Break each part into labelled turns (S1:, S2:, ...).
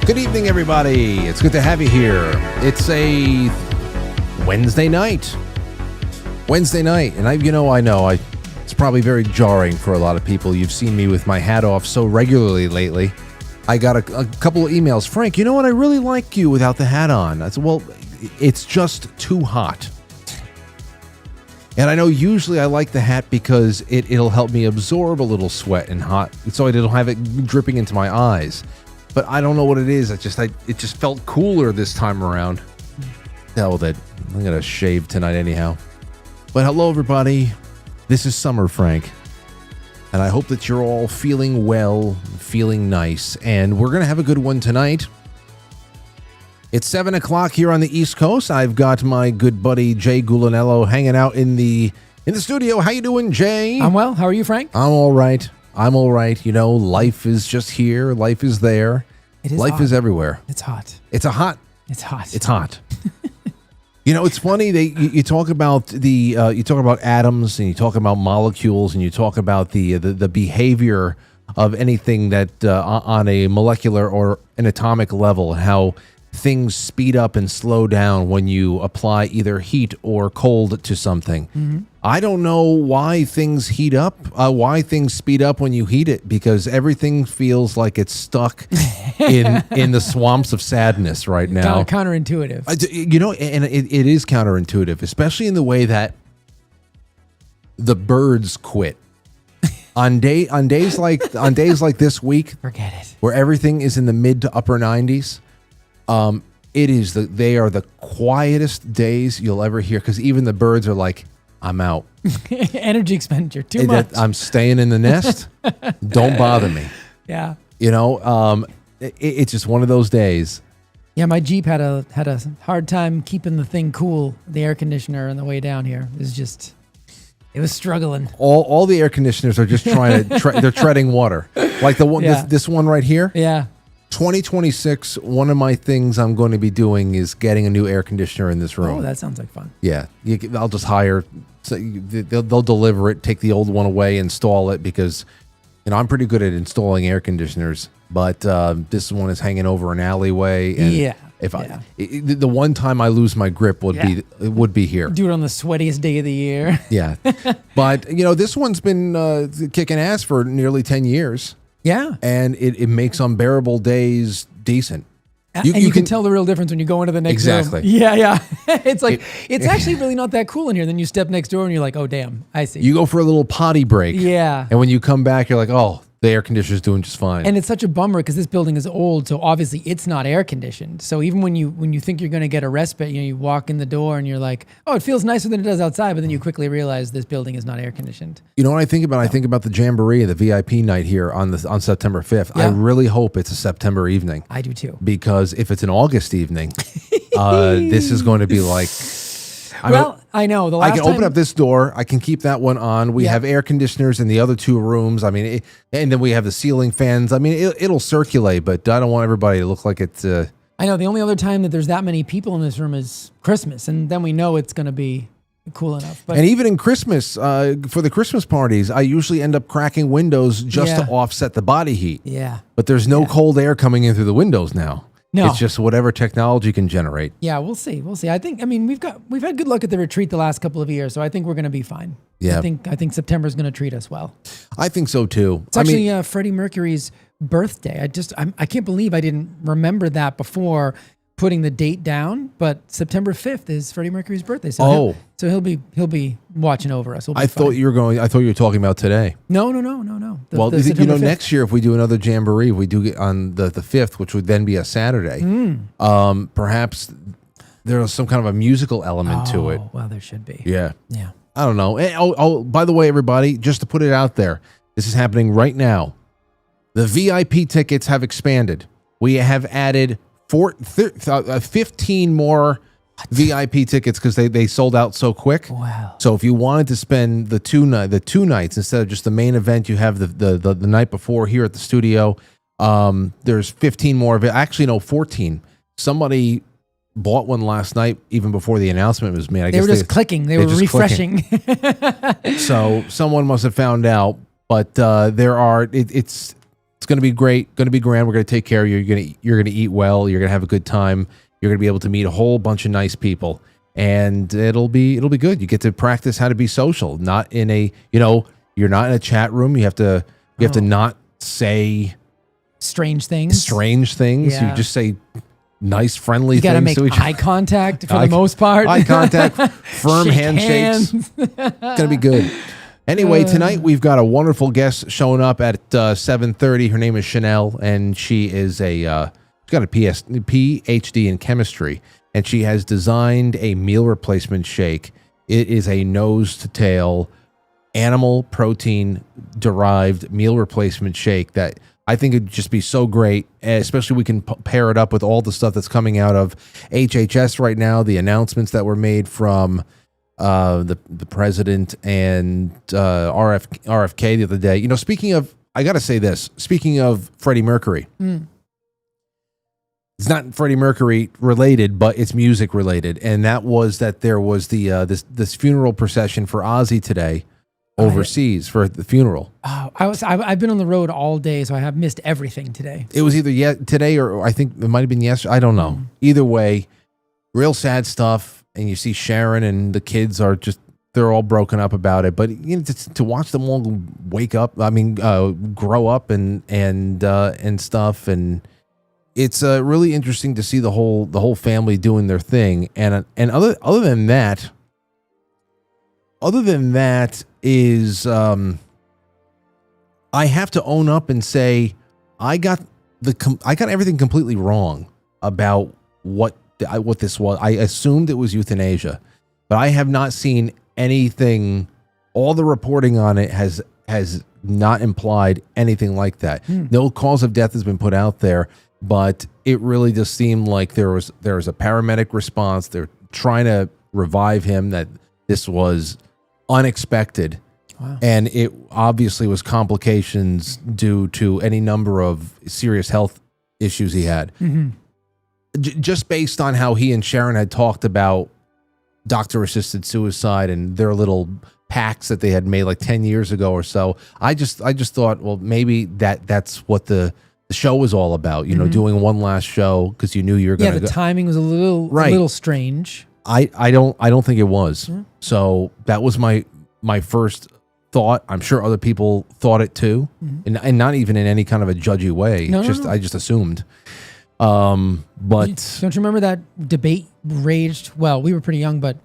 S1: Good evening, everybody. It's good to have you here. It's a Wednesday night. And I know it's probably very jarring for a lot of people. You've seen me with my hat off so regularly lately. I got a couple of emails. Frank, you know what? I really like you without the hat on. I said, well, it's just too hot. And I know usually I like the hat because it'll help me absorb a little sweat and hot, so it'll have it dripping into my eyes. But I don't know what it is. It just felt cooler this time around. Hell with it. I'm gonna shave tonight anyhow. But hello, everybody. This is Summer Frank, and I hope that you're all feeling well, feeling nice, and we're gonna have a good one tonight. It's 7 o'clock here on the East Coast. I've got my good buddy Jay Gulinello hanging out in the studio. How you doing, Jay?
S2: I'm well. How are you, Frank?
S1: I'm all right. You know, life is just here. Life is there.
S2: It is
S1: life
S2: hot.
S1: is everywhere.
S2: It's hot.
S1: It's hot.
S2: It's hot.
S1: You know, it's funny. You talk about you talk about atoms, and you talk about molecules, and you talk about the behavior of anything that on a molecular or an atomic level, how things speed up and slow down when you apply either heat or cold to something. Mm-hmm. I don't know why things heat up, why things speed up when you heat it, because everything feels like it's stuck in the swamps of sadness right now.
S2: Counterintuitive.
S1: You know, and it is counterintuitive, especially in the way that the birds quit. On days like this week,
S2: forget it,
S1: where everything is in the mid to upper 90s. They are the quietest days you'll ever hear, because even the birds are like, I'm out.
S2: Energy expenditure, too much.
S1: I'm staying in the nest. Don't bother me.
S2: Yeah.
S1: You know, it's just one of those days.
S2: Yeah, my Jeep had a hard time keeping the thing cool, the air conditioner on the way down here. It was struggling.
S1: All the air conditioners are just trying to, they're treading water. Like the one, this one right here.
S2: Yeah.
S1: 2026, one of my things I'm going to be doing is getting a new air conditioner in this room.
S2: Oh, that sounds like fun.
S1: Yeah. I'll just hire, they'll deliver it, take the old one away, install it, because, you know, I'm pretty good at installing air conditioners, but this one is hanging over an alleyway. And the one time I lose my grip would be here.
S2: Do it on the sweatiest day of the year.
S1: Yeah. But, you know, this one's been kicking ass for nearly 10 years.
S2: Yeah.
S1: And it makes unbearable days decent.
S2: You can tell the real difference when you go into the next room.
S1: Exactly.
S2: Yeah. It's like, it's actually really not that cool in here. Then you step next door and you're like, oh, damn, I see.
S1: You go for a little potty break.
S2: Yeah.
S1: And when you come back, you're like, oh, the air conditioner's doing just fine.
S2: And it's such a bummer because this building is old, so obviously it's not air conditioned. So even when you think you're going to get a respite, you walk in the door and you're like, oh, it feels nicer than it does outside, but then you quickly realize this building is not air conditioned.
S1: You know what I think about? I think about the Jamboree, the VIP night here on September 5th.
S2: Yeah.
S1: I really hope it's a September evening.
S2: I do too.
S1: Because if it's an August evening, this is going to be like...
S2: I know.
S1: I can open up this door. I can keep that one on. We have air conditioners in the other two rooms. I mean, and then we have the ceiling fans. I mean, it'll circulate, but I don't want everybody to look like it's...
S2: I know. The only other time that there's that many people in this room is Christmas, and then we know it's going to be cool enough. But,
S1: and even in Christmas, for the Christmas parties, I usually end up cracking windows just to offset the body heat.
S2: Yeah.
S1: But there's no cold air coming in through the windows now.
S2: No.
S1: It's just whatever technology can generate.
S2: Yeah, we'll see. I mean, we've had good luck at the retreat the last couple of years, so I think we're going to be fine.
S1: Yeah.
S2: I think September's going to treat us well.
S1: I think so too.
S2: It's actually Freddie Mercury's birthday. I can't believe I didn't remember that before putting the date down, but September 5th is Freddie Mercury's birthday. So he'll be watching over us.
S1: I thought you were talking about today.
S2: No.
S1: Well, you know, next year if we do another Jamboree, if we do it on the 5th, which would then be a Saturday, perhaps there's some kind of a musical element to it.
S2: Well, there should be.
S1: Yeah.
S2: Yeah.
S1: I don't know. By the way, everybody, just to put it out there, this is happening right now. The VIP tickets have expanded. We have added 15 more VIP tickets because they sold out so quick.
S2: Wow.
S1: So if you wanted to spend the two nights instead of just the main event, you have the night before here at the studio. There's 15 more of it. Actually, no, 14. Somebody bought one last night, even before the announcement was made.
S2: They were just clicking. They were refreshing.
S1: So someone must have found out. But there are it's It's going to be great. Going to be grand. We're going to take care of you. You're going to eat well. You're going to have a good time. You're going to be able to meet a whole bunch of nice people, and it'll be good. You get to practice how to be social, not in a, you're not in a chat room. You have to not say
S2: strange things.
S1: Yeah. You just say nice, friendly
S2: you
S1: things.
S2: You got to make eye contact for the most part.
S1: Eye contact, firm handshakes. It's going to be good. Anyway, tonight we've got a wonderful guest showing up at 7:30. Her name is Chanel, and she is she's got a PhD in chemistry, and she has designed a meal replacement shake. It is a nose to tail animal protein derived meal replacement shake that I think it'd just be so great, especially we can pair it up with all the stuff that's coming out of HHS right now, the announcements that were made from the president and RFK the other day. Speaking of, I got to say this, speaking of Freddie Mercury, it's not Freddie Mercury related, but it's music related. And that was that there was the this funeral procession for Ozzy today overseas for the funeral.
S2: Oh, I've been on the road all day, so I have missed everything today.
S1: It was either today or I think it might have been yesterday. I don't know. Either way, real sad stuff. And you see Sharon and the kids they're all broken up about it. But to watch them all wake up, grow up and stuff, and it's really interesting to see the whole family doing their thing. And other than that is I have to own up and say I got everything completely wrong about what this was. I assumed it was euthanasia, but I have not seen anything. All the reporting on it has not implied anything like that. No cause of death has been put out there, but it really just seemed like there was a paramedic response. They're trying to revive him, that this was unexpected. Wow. And it obviously was complications due to any number of serious health issues he had. Just based on how he and Sharon had talked about doctor-assisted suicide and their little pacts that they had made like 10 years ago or so, I just thought, well, maybe that's what the show was all about. Doing one last show because you knew you were going to.
S2: Yeah, the timing was a little strange.
S1: I don't think it was. So that was my first thought. I'm sure other people thought it too, and not even in any kind of a judgy way. I just assumed. But
S2: don't you remember that debate raged? Well, we were pretty young, but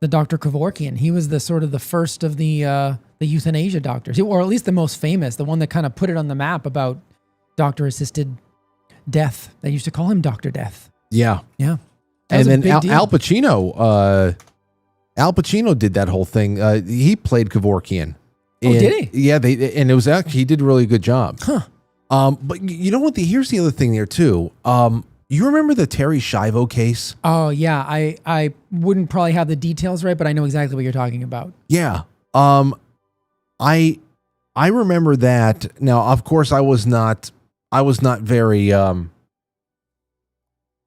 S2: the Dr. Kevorkian, he was the sort of the first of the euthanasia doctors, or at least the most famous, the one that kind of put it on the map about doctor-assisted death. They used to call him Dr. Death.
S1: Yeah.
S2: That
S1: and then Al Pacino did that whole thing. He played Kevorkian.
S2: Did he?
S1: Yeah, and it was actually, he did a really good job.
S2: Huh.
S1: But you know what? Here's the other thing there too. You remember the Terry Schiavo case?
S2: Oh yeah, I wouldn't probably have the details right, but I know exactly what you're talking about.
S1: Yeah. I remember that. Now, of course, I was not very.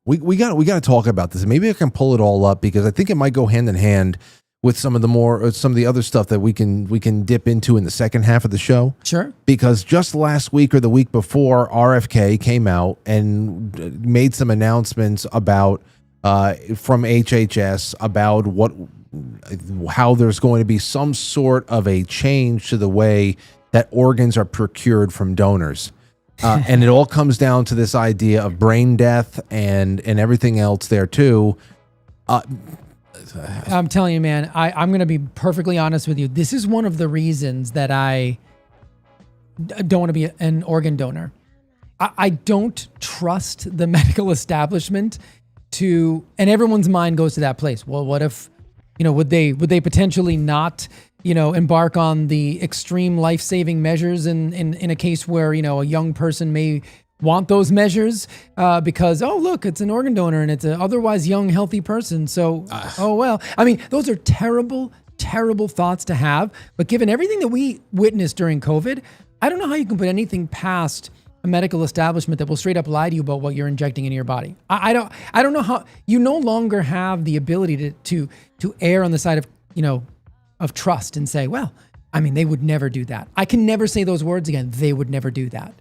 S1: We got to talk about this. Maybe I can pull it all up because I think it might go hand in hand with some of the other stuff that we can dip into in the second half of the show.
S2: Sure. Because
S1: just last week or the week before, RFK came out and made some announcements about from HHS about how there's going to be some sort of a change to the way that organs are procured from donors. And it all comes down to this idea of brain death and everything else there too.
S2: I'm telling you, man, I'm going to be perfectly honest with you. This is one of the reasons that I don't want to be an organ donor. I don't trust the medical establishment and everyone's mind goes to that place. Well, what if, would they potentially not, embark on the extreme life-saving measures in a case where, a young person may want those measures because, oh, look, it's an organ donor and it's an otherwise young, healthy person. So, oh, well, those are terrible, terrible thoughts to have. But given everything that we witnessed during COVID, I don't know how you can put anything past a medical establishment that will straight up lie to you about what you're injecting into your body. I don't know how you no longer have the ability to err on the side of, of trust and say, well, they would never do that. I can never say those words again. They would never do that.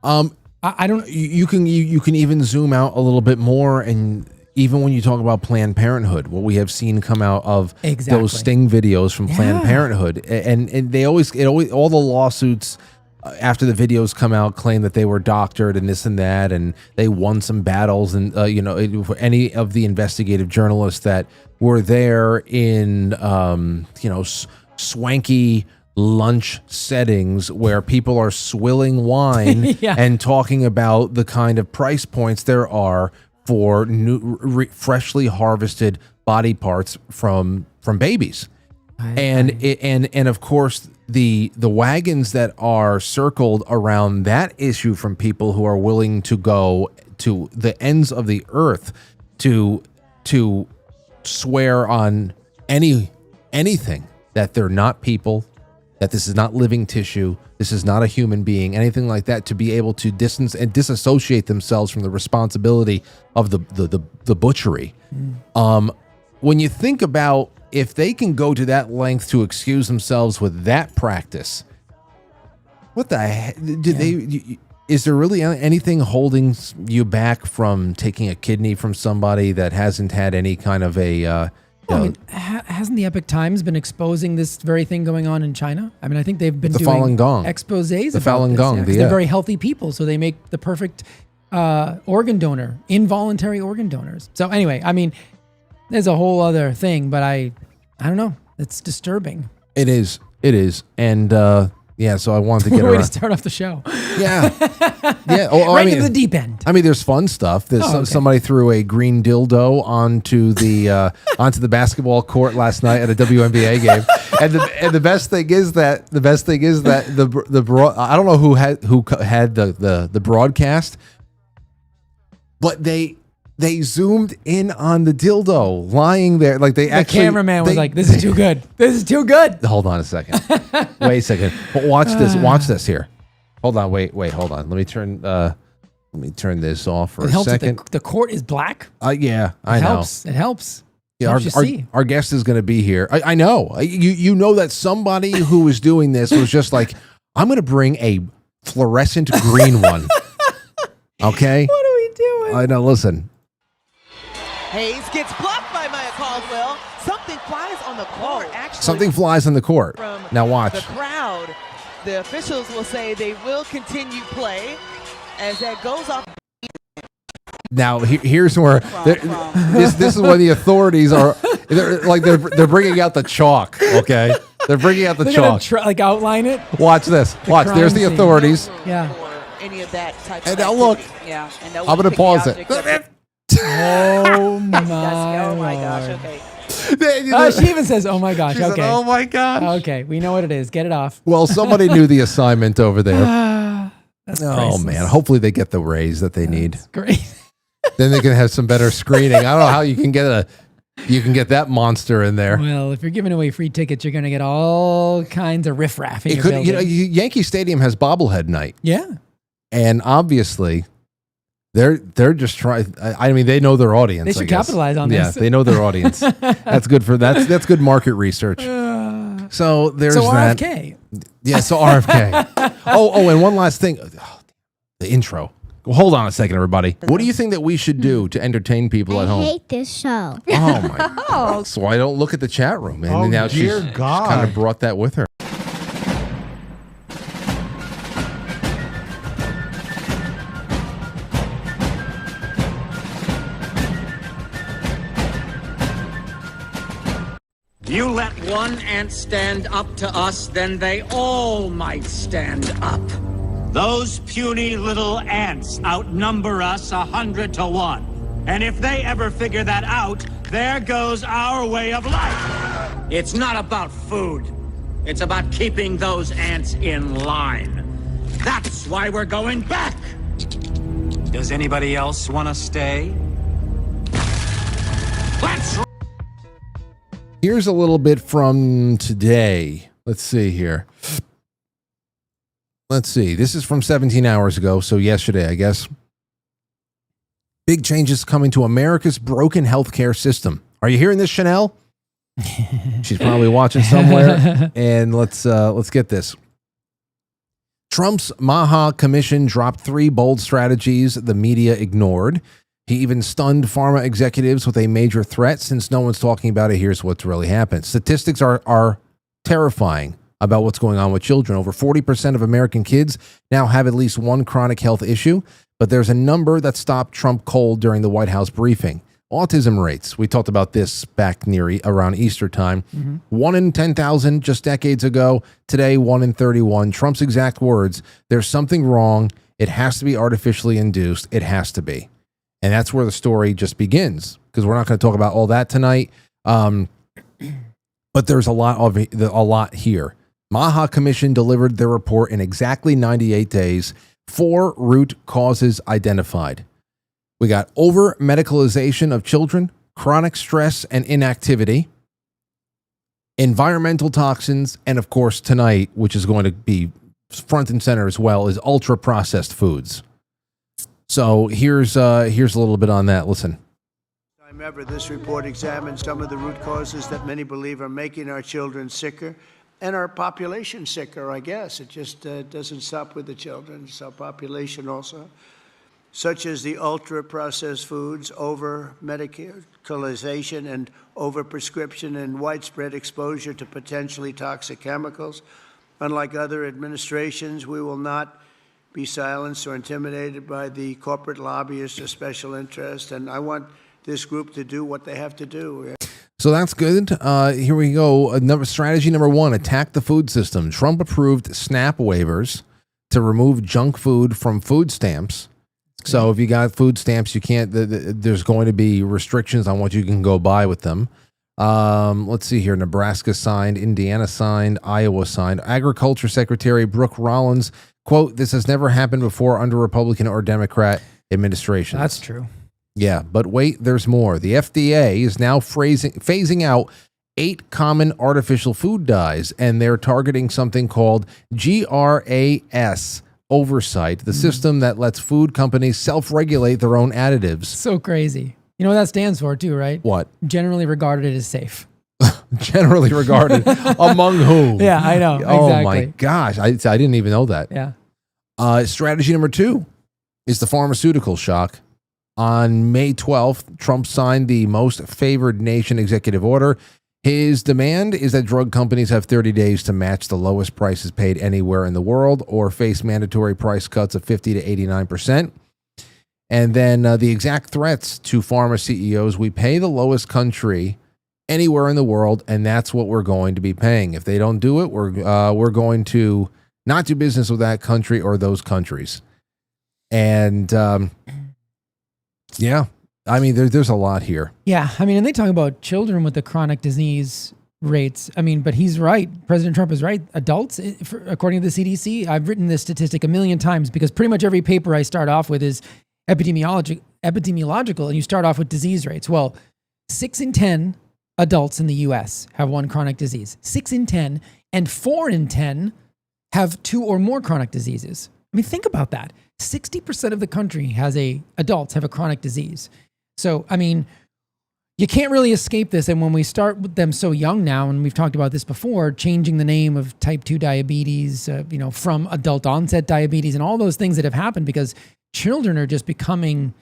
S2: I don't.
S1: You can even zoom out a little bit more, and even when you talk about Planned Parenthood, what we have seen come out of those sting videos from Planned Parenthood, and they always all the lawsuits after the videos come out claim that they were doctored and this and that, and they won some battles, and for any of the investigative journalists that were there in swanky lunch settings where people are swilling wine and talking about the kind of price points there are for freshly harvested body parts from babies. And of course the wagons that are circled around that issue from people who are willing to go to the ends of the earth to swear on anything that they're not people, that this is not living tissue, this is not a human being, anything like that, to be able to distance and disassociate themselves from the responsibility of the butchery. When you think about if they can go to that length to excuse themselves with that practice, what the heck did they? Is there really anything holding you back from taking a kidney from somebody that hasn't had any kind of a?
S2: Hasn't the Epoch Times been exposing this very thing going on in China? I mean, I think they've been doing
S1: Falun Gong
S2: exposés.
S1: The Falun Gong.
S2: They're very healthy people, so they make the perfect organ donor, involuntary organ donors. So anyway, I mean, there's a whole other thing, but I don't know. It's disturbing.
S1: It is, and so I wanted to get
S2: way to start off the show.
S1: Yeah.
S2: Right into the deep end.
S1: I mean, there's fun stuff. There's somebody threw a green dildo onto the basketball court last night at a WNBA game, and the best thing is that the I don't know who had the broadcast, but they zoomed in on the dildo lying there. Like the
S2: cameraman was like, "This is too good. This is too good."
S1: Hold on a second. Wait a second. Watch this. Watch this here. Hold on. Wait. Hold on. Let me turn this off for a second.
S2: The court is black.
S1: Yeah, I know.
S2: It helps.
S1: Yeah, our guest is going to be here. I know. You know that somebody who was doing this was just like, I'm going to bring a fluorescent green one. Okay.
S2: What are we doing?
S1: I know. Listen.
S3: Hayes gets blocked by Maya Caldwell. Something flies on the court.
S1: Something flies on the court. Now watch.
S3: The crowd. The officials will say they will continue play as that goes off.
S1: Now here's where this is when the authorities are they're bringing out the chalk. Okay, they're bringing out the chalk.
S2: Outline it.
S1: Watch this. Watch. There's the authorities.
S2: Yeah.
S3: Any of that type.
S1: And now look.
S3: Yeah. And
S1: I'm going to pause it.
S2: Oh my!
S3: Oh my gosh! Okay.
S2: She even says, "Oh my gosh!"
S1: She said, "Oh my gosh!"
S2: Okay, we know what it is. Get it off.
S1: Well, somebody knew the assignment over there.
S2: That's
S1: oh
S2: priceless.
S1: Man! Hopefully they get the raise that they need.
S2: Great.
S1: Then they can have some better screening. I don't know how you can get that monster in there.
S2: Well, if you're giving away free tickets, you're going to get all kinds of riffraff in your building.
S1: Yankee Stadium has bobblehead night.
S2: Yeah,
S1: and obviously. They're just trying. I mean, they know their audience.
S2: They should capitalize on this.
S1: Yeah, they know their audience. That's good that's good market research. So there's that.
S2: RFK.
S1: Yeah, so RFK. oh, and one last thing. The intro. Well, hold on a second, everybody. What do you think that we should do to entertain people at home?
S4: I hate this show.
S1: Oh my God. So I don't look at the chat room, and now she's kind of brought that with her.
S5: You let one ant stand up to us, then they all might stand up. Those puny little ants outnumber us 100 to 1. And if they ever figure that out, there goes our way of life. It's not about food. It's about keeping those ants in line. That's why we're going back. Does anybody else want to stay? Let's
S1: Here's a little bit from today. Let's see here. Let's see. This is from 17 hours ago, so yesterday, I guess. Big changes coming to America's broken healthcare system. Are you hearing this, Chanel? She's probably watching somewhere. And let's get this. Trump's Maha Commission dropped 3 bold strategies the media ignored. He even stunned pharma executives with a major threat. Since no one's talking about it, here's what's really happened. Statistics are terrifying about what's going on with children. Over 40% of American kids now have at least one chronic health issue, but there's a number that stopped Trump cold during the White House briefing. Autism rates. We talked about this back around Easter time. 1 in 10,000 just decades ago. Today, 1 in 31. Trump's exact words, there's something wrong. It has to be artificially induced. It has to be. And that's where the story just begins, because we're not going to talk about all that tonight. But there's a lot here. Maha Commission delivered their report in exactly 98 days. 4 root causes identified. We got over-medicalization of children, chronic stress and inactivity, environmental toxins, and of course tonight, which is going to be front and center as well, is ultra-processed foods. So here's a little bit on that. Listen.
S4: Time ever, this report examines some of the root causes that many believe are making our children sicker and our population sicker, I guess. It just doesn't stop with the children, it's our population also. Such as the ultra-processed foods, over-medicalization and over-prescription and widespread exposure to potentially toxic chemicals. Unlike other administrations, we will not be silenced or intimidated by the corporate lobbyists or special interests, and I want this group to do what they have to do.
S1: So that's good. Here we go. Strategy number 1, attack the food system. Trump approved SNAP waivers to remove junk food from food stamps. So if you got food stamps, you can't. There's going to be restrictions on what you can go buy with them. Let's see here. Nebraska signed, Indiana signed, Iowa signed. Agriculture Secretary Brooke Rollins, quote, "This has never happened before under Republican or Democrat administrations."
S2: That's true.
S1: Yeah, but wait, there's more. The FDA is now phasing out 8 common artificial food dyes, and they're targeting something called GRAS oversight, the system that lets food companies self-regulate their own additives.
S2: So crazy. You know what that stands for too, right?
S1: What?
S2: Generally regarded as safe.
S1: Generally regarded among whom?
S2: Yeah, I know.
S1: Oh
S2: exactly.
S1: my gosh, I didn't even know that.
S2: Yeah.
S1: Strategy number 2 is the pharmaceutical shock. On May 12th, Trump signed the most favored nation executive order. His demand is that drug companies have 30 days to match the lowest prices paid anywhere in the world or face mandatory price cuts of 50 to 89%. And then the exact threats to pharma CEOs, we pay the lowest country anywhere in the world, and that's what we're going to be paying. If they don't do it, we're going to not do business with that country or those countries. And yeah, I mean, there's a lot here.
S2: Yeah, I mean, and they talk about children with the chronic disease rates. I mean, but he's right. President Trump is right. Adults, according to the CDC, I've written this statistic a million times because pretty much every paper I start off with is epidemiological, and you start off with disease rates. Well, 6 in 10 adults in the U.S. have one chronic disease. 6 in 10, and 4 in 10 have 2 or more chronic diseases. I mean, think about that. 60% of the country adults have a chronic disease. So, I mean, you can't really escape this. And when we start with them so young now, and we've talked about this before, changing the name of type 2 diabetes, from adult onset diabetes and all those things that have happened because children are just becoming,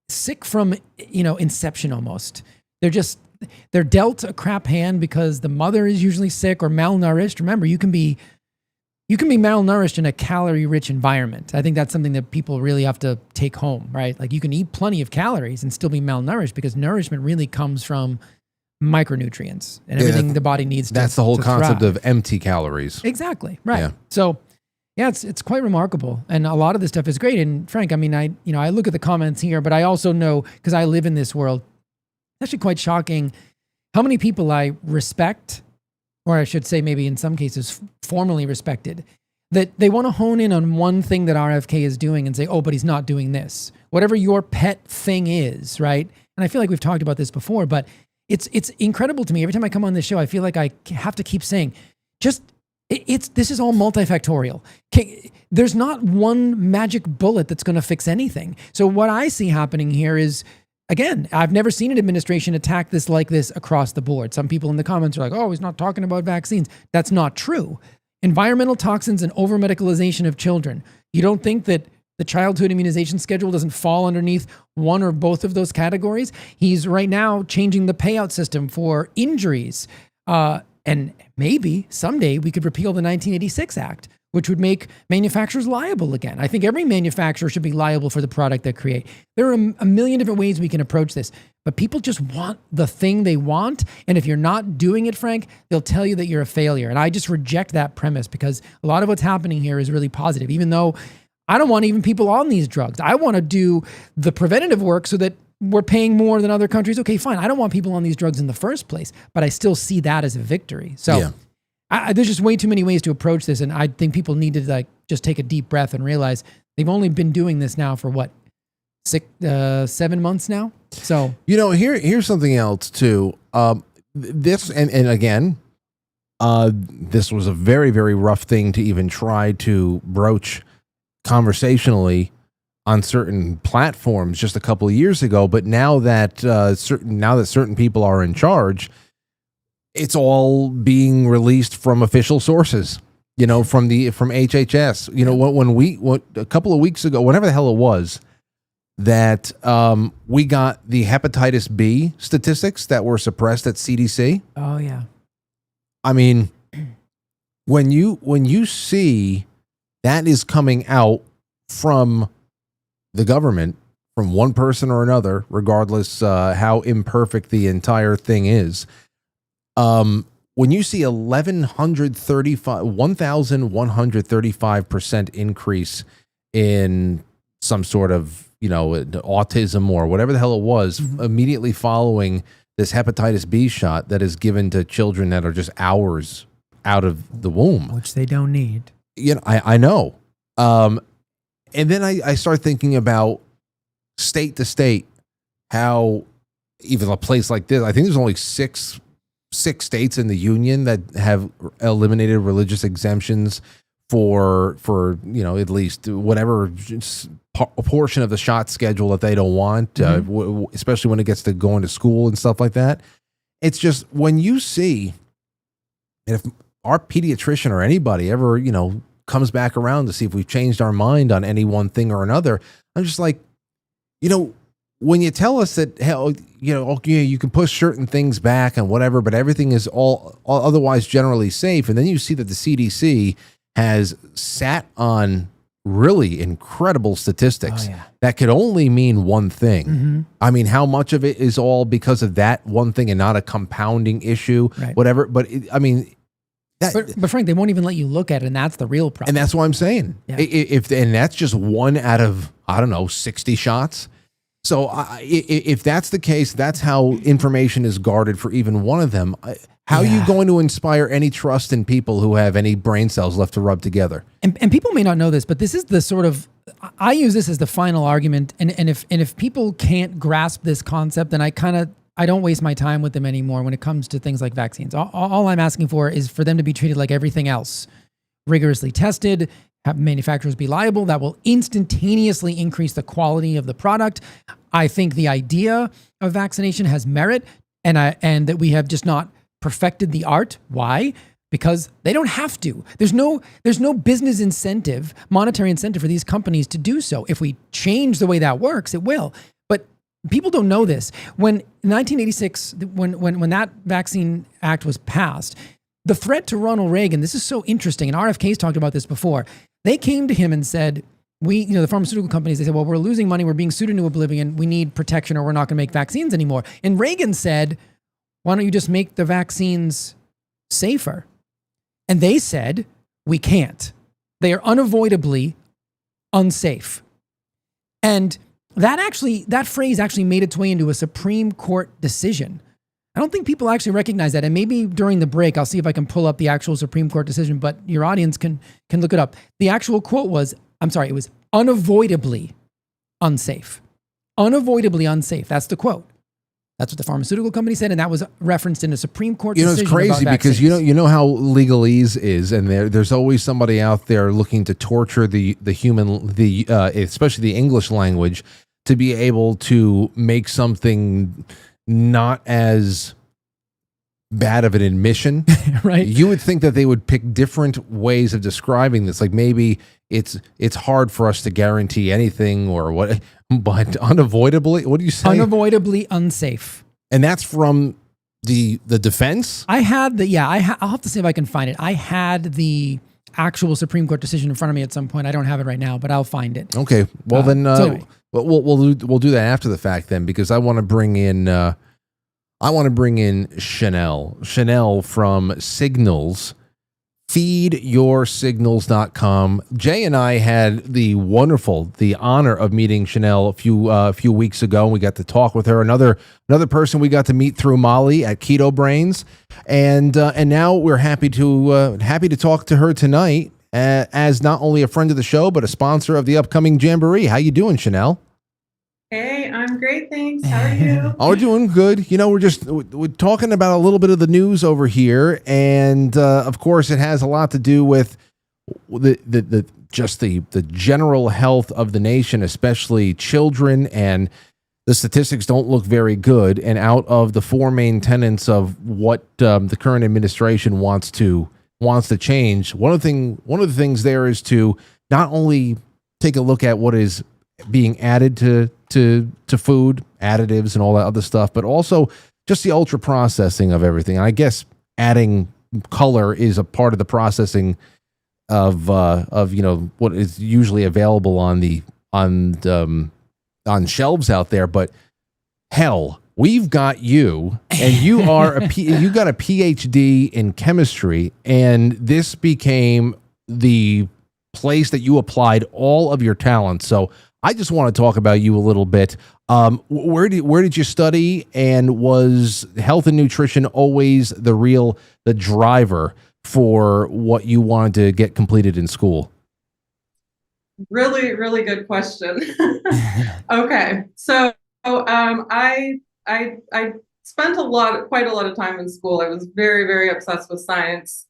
S2: sick from, inception almost. They're dealt a crap hand because the mother is usually sick or malnourished. Remember, you can be malnourished in a calorie-rich environment. I think that's something that people really have to take home, right? Like you can eat plenty of calories and still be malnourished because nourishment really comes from micronutrients and everything the body needs to
S1: That's the whole concept
S2: thrive.
S1: of empty calories.
S2: Exactly, right.
S1: Yeah.
S2: So, yeah, it's quite remarkable. And a lot of this stuff is great. And Frank, I mean, I look at the comments here, but I also know, because I live in this world, it's actually quite shocking how many people I respect, or I should say maybe in some cases formally respected, that they want to hone in on one thing that RFK is doing and say, oh, but he's not doing this. Whatever your pet thing is, right? And I feel like we've talked about this before, but it's incredible to me. Every time I come on this show, I feel like I have to keep saying, this is all multifactorial. There's not one magic bullet that's going to fix anything. So what I see happening here is, again, I've never seen an administration attack this like this across the board. Some people in the comments are like, oh, he's not talking about vaccines. That's not true. environmental toxins and over-medicalization of children. You don't think that the childhood immunization schedule doesn't fall underneath one or both of those categories? He's right now changing the payout system for injuries. And maybe someday we could repeal the 1986 Act, which would make manufacturers liable again. I think every manufacturer should be liable for the product they create. There are a million different ways we can approach this, but people just want the thing they want. And if you're not doing it, Frank, they'll tell you that you're a failure. And I just reject that premise, because a lot of what's happening here is really positive, even though I don't want even people on these drugs. I want to do the preventative work so that we're paying more than other countries. Okay, fine. I don't want people on these drugs in the first place, but I still see that as a victory. So there's just way too many ways to approach this. And I think people need to just take a deep breath and realize they've only been doing this now for what, 7 months now? So,
S1: here's something else too. This, and again, this was a very, very rough thing to even try to broach conversationally on certain platforms just a couple of years ago, but now that certain people are in charge, it's all being released from official sources. From HHS. When a couple of weeks ago, whenever the hell it was, that we got the hepatitis B statistics that were suppressed at CDC.
S2: Oh yeah.
S1: I mean, when you see that is coming out from the government, from one person or another, regardless how imperfect the entire thing is. When you see 1,135% increase in some sort of, autism or whatever the hell it was, immediately following this hepatitis B shot that is given to children that are just hours out of the womb,
S2: which they don't need.
S1: I know. And then I start thinking about state to state, how even a place like this, I think there's only six states in the union that have eliminated religious exemptions for at least whatever a portion of the shot schedule that they don't want, especially when it gets to going to school and stuff like that. It's just, when you see, if our pediatrician or anybody ever, comes back around to see if we've changed our mind on any one thing or another, I'm just like, when you tell us that, hell, you can push certain things back and whatever, but everything is all otherwise generally safe. And then you see that the CDC has sat on really incredible statistics that could only mean one thing. I mean, how much of it is all because of that one thing and not a compounding issue, whatever. But
S2: but Frank, they won't even let you look at it, and that's the real problem.
S1: And that's what I'm saying. Yeah. And that's just one out of, 60 shots. So if that's the case, that's how information is guarded for even one of them. How are you going to inspire any trust in people who have any brain cells left to rub together?
S2: And people may not know this, but this is the sort of, I use this as the final argument. And if people can't grasp this concept, then I don't waste my time with them anymore when it comes to things like vaccines. All I'm asking for is for them to be treated like everything else, rigorously tested, have manufacturers be liable. That will instantaneously increase the quality of the product. I think the idea of vaccination has merit, and that we have just not perfected the art. Why? Because they don't have to. There's no business incentive, monetary incentive for these companies to do so. If we change the way that works, it will. But people don't know this. When 1986, when that Vaccine Act was passed, the threat to Ronald Reagan, this is so interesting, and RFK's talked about this before. They came to him and said, the pharmaceutical companies, they said, well, we're losing money, we're being sued into oblivion, we need protection or we're not going to make vaccines anymore. And Reagan said, why don't you just make the vaccines safer? And they said, we can't. They are unavoidably unsafe. And that phrase actually made its way into a Supreme Court decision. I don't think people actually recognize that. And maybe during the break, I'll see if I can pull up the actual Supreme Court decision, but your audience can look it up. The actual quote was, it was unavoidably unsafe. Unavoidably unsafe. That's the quote. That's what the pharmaceutical company said, and that was referenced in a Supreme Court decision.
S1: It's crazy because you know how legalese is, and there's always somebody out there looking to torture the human, especially the English language, to be able to make something not as bad of an admission.
S2: Right.
S1: You would think that they would pick different ways of describing this. Like maybe it's hard for us to guarantee anything or what, but unavoidably, what do you say?
S2: Unavoidably unsafe.
S1: And that's from the defense?
S2: I had I'll have to see if I can find it. I had the actual Supreme Court decision in front of me at some point. I don't have it right now, but I'll find it.
S1: Okay. Well, then
S2: anyway.
S1: we'll do that after the fact then, because I want to bring in Chanel from Signals, feedyoursignals.com. Jay and I had the honor of meeting Chanel a few weeks ago, and we got to talk with her. Another person we got to meet through Molly at Keto Brainz, and now we're happy to talk to her tonight as not only a friend of the show but a sponsor of the upcoming Jamboree. How you doing, Chanel?
S6: Hey, I'm great, thanks. How are you?
S1: Oh, we're doing good. You know, we're talking about a little bit of the news over here, and of course, it has a lot to do with the general health of the nation, especially children, and the statistics don't look very good. And out of the four main tenets of what the current administration wants to change, one of the things there is to not only take a look at what is being added to food, additives and all that other stuff, but also just the ultra processing of everything. And I guess adding color is a part of the processing of what is usually available on shelves out there. But hell, we've got you, and you you got a PhD in chemistry, and this became the place that you applied all of your talents. So I just want to talk about you a little bit. Where did you study, and was health and nutrition always the driver for what you wanted to get completed in school?
S6: Really, really good question. Okay, so I spent quite a lot of time in school. I was very, very obsessed with science.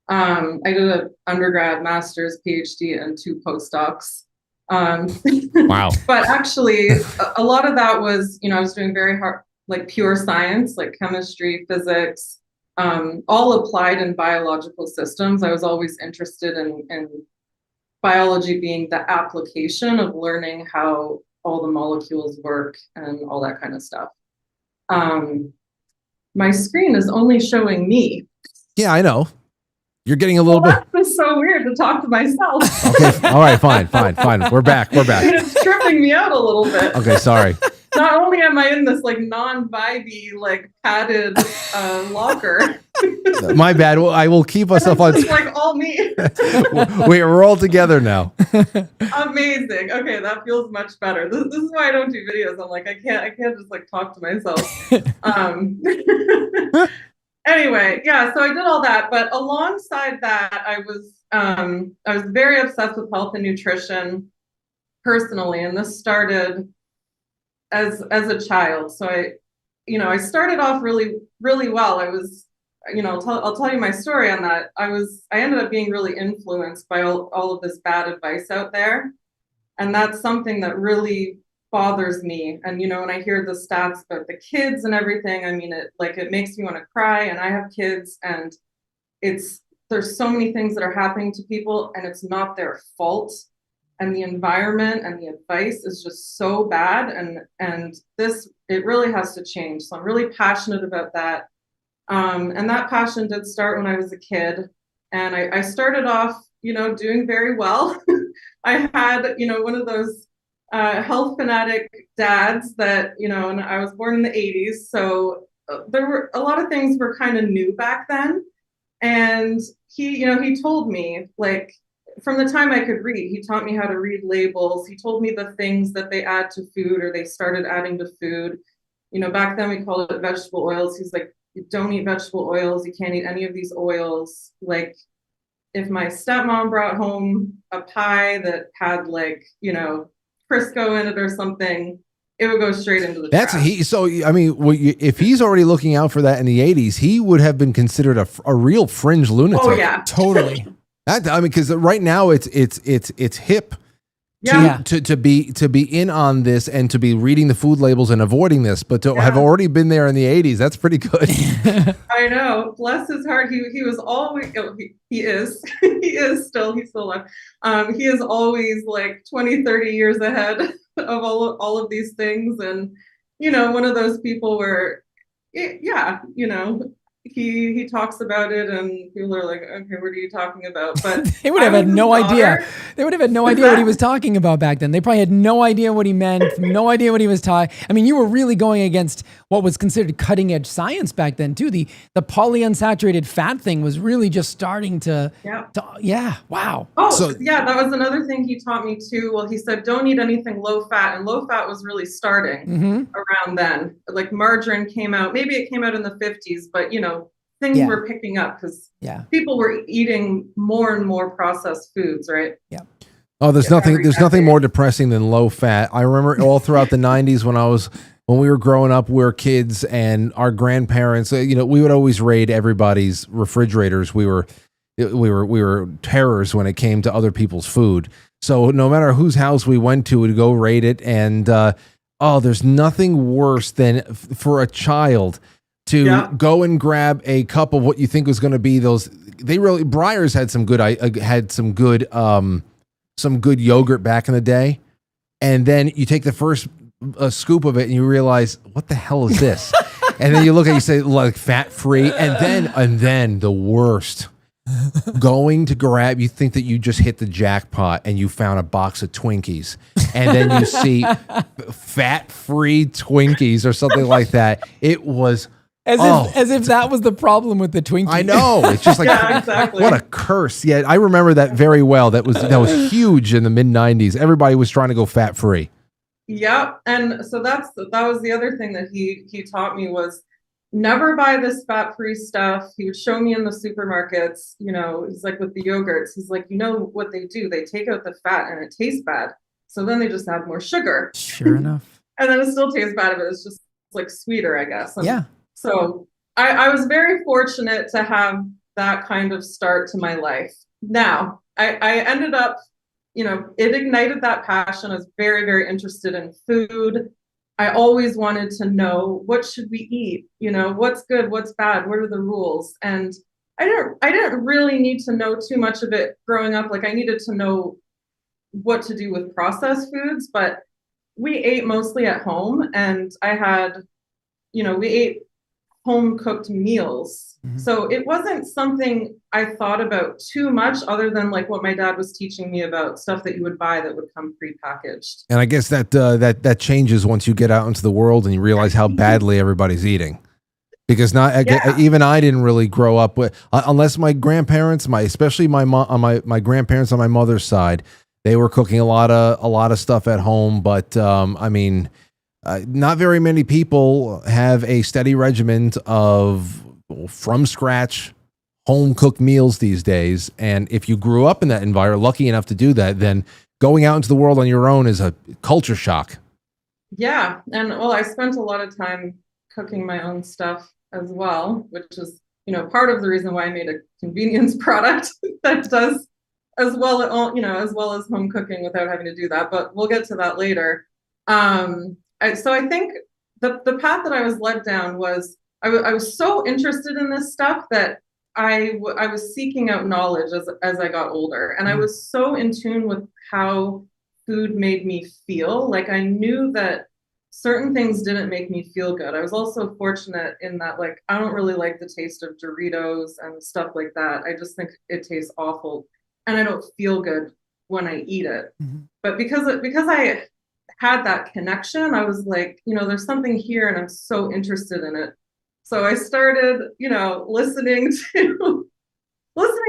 S6: I did an undergrad, master's, PhD, and 2 postdocs.
S1: Wow.
S6: But actually, a lot of that was, I was doing very hard, like pure science, like chemistry, physics, all applied in biological systems. I was always interested in biology being the application of learning how all the molecules work and all that kind of stuff. My screen is only showing me.
S1: Yeah, I know. You're getting a little bit.
S6: That's so weird to talk to myself.
S1: Okay. All right. Fine. We're back.
S6: It's tripping me out a little bit.
S1: Okay. Sorry.
S6: Not only am I in this like non-vibey, like padded locker.
S1: My bad. Well, I will keep us up on.
S6: It's like all me.
S1: We're all together now.
S6: Amazing. Okay, that feels much better. This is why I don't do videos. I'm like, I can't just like talk to myself. Anyway, yeah, so I did all that, but alongside that, I was very obsessed with health and nutrition personally, and this started as a child. So I started off really, really well. I was, I'll tell you my story on that. I ended up being really influenced by all of this bad advice out there, and that's something that really bothers me. And when I hear the stats about the kids and everything, I mean, it makes me want to cry. And I have kids, and there's so many things that are happening to people, and it's not their fault. And the environment and the advice is just so bad, and it really has to change. So I'm really passionate about that. And that passion did start when I was a kid, and I started off, doing very well. I had, one of those health fanatic dads that, and I was born in the 80s. So there were a lot of things were kind of new back then. And he told me, like, from the time I could read, he taught me how to read labels. He told me the things that they add to food, or they started adding to food. Back then we called it vegetable oils. He's like, you don't eat vegetable oils. You can't eat any of these oils. Like, if my stepmom brought home a pie that had like, Crisco in it or something, it would go straight into the trash.
S1: So I mean, if he's already looking out for that in the 80s, he would have been considered a real fringe lunatic.
S6: Oh yeah,
S2: totally.
S1: Because right now it's hip to be in on this and to be reading the food labels and avoiding this, but to have already been there in the 80s, that's pretty good.
S6: I know. Bless his heart. He was always, he is, he's still alive. He is always like 20, 30 years ahead of all of these things. And, one of those people where, he talks about it and people are like, okay, what are you talking about? But
S2: they would have had no idea. They would have had no idea what he was talking about back then. They probably had no idea what he meant, no idea what he was talking. I mean, you were really going against what was considered cutting edge science back then too. The polyunsaturated fat thing was really just starting to wow.
S6: Oh, that was another thing he taught me too. Well, he said, don't eat anything low fat, and low fat was really starting around then. Like margarine came out, maybe it came out in the 50s, but things were picking up because people were eating more and more processed foods, right?
S2: Yeah.
S1: Oh, there's nothing more depressing than low fat. I remember all throughout the 90s when we were growing up, we were kids and our grandparents, we would always raid everybody's refrigerators. We were terrors when it came to other people's food. So no matter whose house we went to, we'd go raid it. And, there's nothing worse than for a child to go and grab a cup of what you think was going to be those. Breyers had some good yogurt back in the day, and then you take the first scoop of it and you realize, what the hell is this? And then you look at it, you say like fat free, and then the worst. Going to grab, you think that you just hit the jackpot and you found a box of Twinkies, and then you see fat free Twinkies or something like that. It was.
S2: As if that was the problem with the Twinkie.
S1: I know. It's just like, exactly. What a curse. Yeah, I remember that very well. That was huge in the mid 90s. Everybody was trying to go fat free.
S6: Yep. And so that was the other thing that he taught me was never buy this fat free stuff. He would show me in the supermarkets, he's like with the yogurts, he's like, what they do? They take out the fat and it tastes bad. So then they just add more sugar.
S2: Sure enough.
S6: And then it still tastes bad, but it's just like sweeter, I guess. And so I was very fortunate to have that kind of start to my life. Now, I ended up, it ignited that passion. I was very, very interested in food. I always wanted to know, what should we eat? What's good, what's bad, what are the rules? And I didn't really need to know too much of it growing up. Like I needed to know what to do with processed foods, but we ate mostly at home, and I had, we ate home cooked meals. Mm-hmm. So it wasn't something I thought about too much, other than like what my dad was teaching me about stuff that you would buy that would come prepackaged.
S1: And I guess that changes once you get out into the world and you realize how badly everybody's eating. Because even I didn't really grow up with, unless my grandparents, especially my grandparents on my mother's side, they were cooking a lot of stuff at home. But not very many people have a steady regimen of from scratch home cooked meals these days. And if you grew up in that environment, lucky enough to do that, then going out into the world on your own is a culture shock.
S6: Yeah. And I spent a lot of time cooking my own stuff as well, which is, part of the reason why I made a convenience product that does as well as home cooking without having to do that. But we'll get to that later. So I think the path that I was led down was I was so interested in this stuff that I was seeking out knowledge as I got older, and I was so in tune with how food made me feel. Like I knew that certain things didn't make me feel good. I was also fortunate in that, like, I don't really like the taste of Doritos and stuff like that. I just think it tastes awful, and I don't feel good when I eat it. Mm-hmm. But because I had that connection, I was like, there's something here and I'm so interested in it. So I started, listening to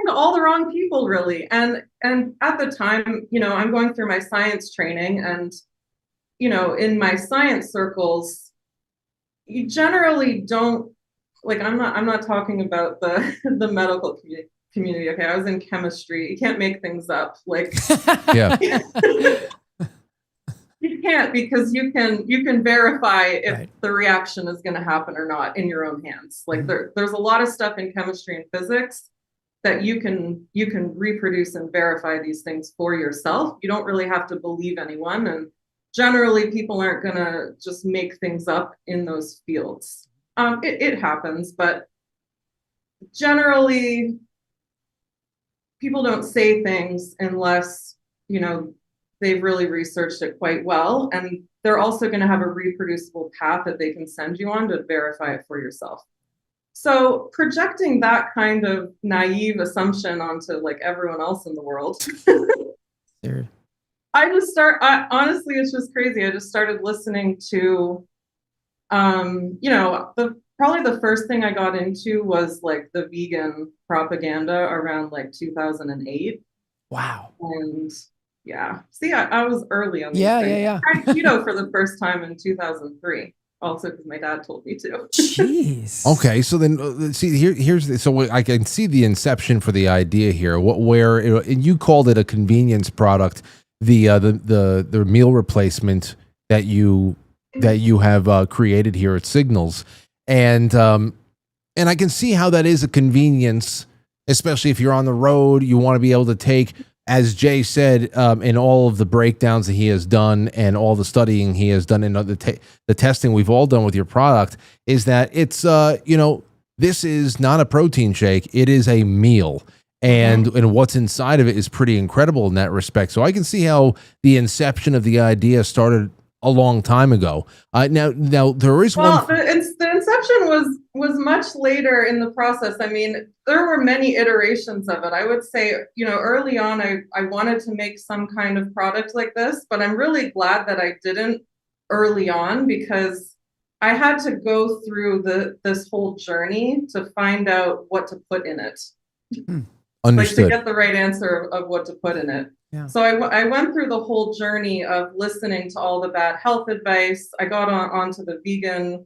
S6: all the wrong people, really. And at the time, I'm going through my science training, and, in my science circles, you generally don't, like, I'm not talking about the medical community. Okay. I was in chemistry. You can't make things up. Like, yeah. You can't, because you can verify if the reaction is going to happen or not in your own hands. Like there's a lot of stuff in chemistry and physics that you can reproduce and verify these things for yourself. You don't really have to believe anyone, and generally people aren't gonna just make things up in those fields. It happens, but generally people don't say things unless, you know, they've really researched it quite well, and they're also going to have a reproducible path that they can send you on to verify it for yourself. So projecting that kind of naive assumption onto like everyone else in the world, honestly, it's just crazy. I just started listening to, you know, probably the first thing I got into was like the vegan propaganda around like 2008.
S2: Wow.
S6: And yeah, see, I was early on these
S2: yeah,
S6: things.
S2: yeah.
S6: I tried keto for the first time in 2003, also because my dad told me to.
S2: Jeez.
S1: Okay, so then see so I can see the inception for the idea here. And you called it a convenience product, the meal replacement that you have created here at Signals, and I can see how that is a convenience, especially if you're on the road. You want to be able to take, as Jay said, in all of the breakdowns that he has done and all the studying he has done, and the testing we've all done with your product, is that it's this is not a protein shake, it is a meal, and what's inside of it is pretty incredible in that respect. So I can see how the inception of the idea started a long time ago. Now there is
S6: the inception was much later in the process. I mean, there were many iterations of it. I would say, you know, early on, I wanted to make some kind of product like this, but I'm really glad that I didn't early on, because I had to go through this whole journey to find out what to put in it.
S1: Understood.
S6: Like to get the right answer of what to put in it.
S2: Yeah.
S6: So I went through the whole journey of listening to all the bad health advice. I got onto the vegan,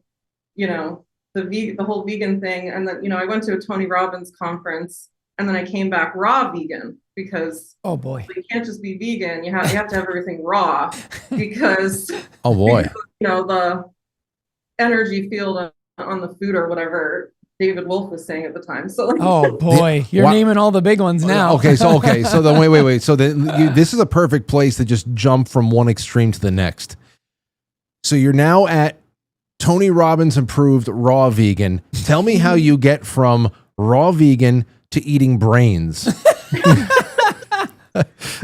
S6: you know, the whole vegan thing. And then, you know, I went to a Tony Robbins conference, and then I came back raw vegan, because
S2: oh boy,
S6: you can't just be vegan. You have to have everything raw, because
S1: oh boy,
S6: because, you know, the energy field on the food or whatever David Wolf was saying at the time. So like,
S2: oh boy, you're naming all the big ones now.
S1: Okay, so then wait. So then this is a perfect place to just jump from one extreme to the next. So you're now at Tony Robbins approved raw vegan. Tell me how you get from raw vegan to eating brains.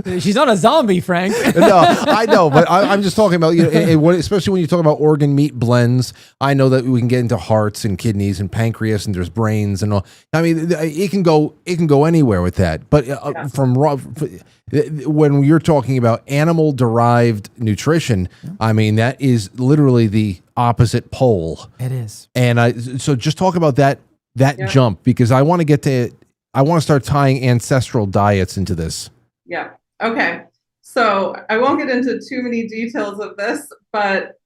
S2: She's not a zombie, Frank.
S1: No, I know, but I'm just talking about, you know, especially when you talk about organ meat blends. I know that we can get into hearts and kidneys and pancreas, and there's brains and all. I mean, it can go anywhere with that. But from raw, when you're talking about animal derived nutrition, I mean, that is literally the opposite pole.
S2: It is.
S1: And so just talk about that jump, because I want to start tying ancestral diets into this.
S6: Yeah. Okay. So I won't get into too many details of this, but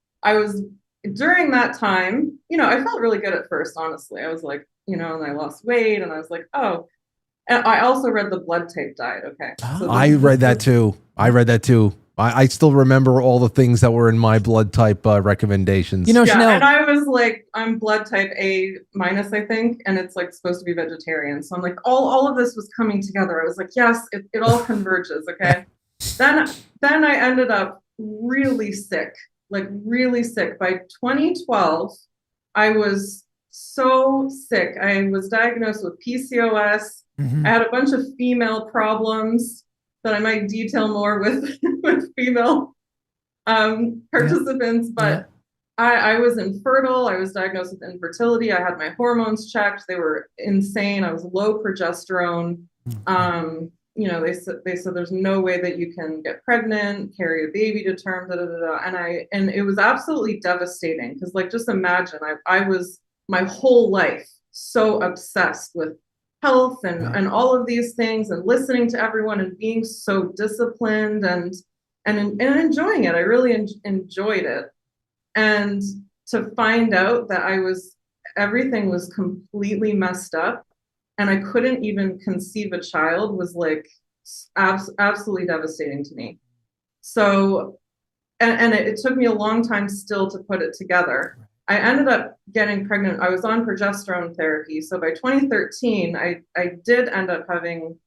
S6: during that time, you know, I felt really good at first, honestly. I was like, you know, and I lost weight, and I was like, oh, and I also read the blood type diet. Okay. So
S1: I read that too. I still remember all the things that were in my blood type recommendations.
S2: You know,
S6: yeah,
S2: Chanel,
S6: and I was like, I'm blood type A minus, I think, and it's like supposed to be vegetarian. So I'm like, all of this was coming together. I was like, yes, it all converges. Okay. Then I ended up really sick, like really sick. By 2012, I was so sick. I was diagnosed with PCOS. I had a bunch of female problems that I might detail more with female participants, but I was infertile. I was diagnosed with infertility. I had my hormones checked. They were insane. I was low progesterone. You know, they said there's no way that you can get pregnant, carry a baby to term, and it was absolutely devastating, because like, just imagine, I was my whole life so obsessed with health and all of these things, and listening to everyone and being so disciplined and enjoying it. I really enjoyed it. And to find out that everything was completely messed up, and I couldn't even conceive a child, was like absolutely devastating to me. So, and it took me a long time still to put it together. I ended up getting pregnant. I was on progesterone therapy. So by 2013, I did end up having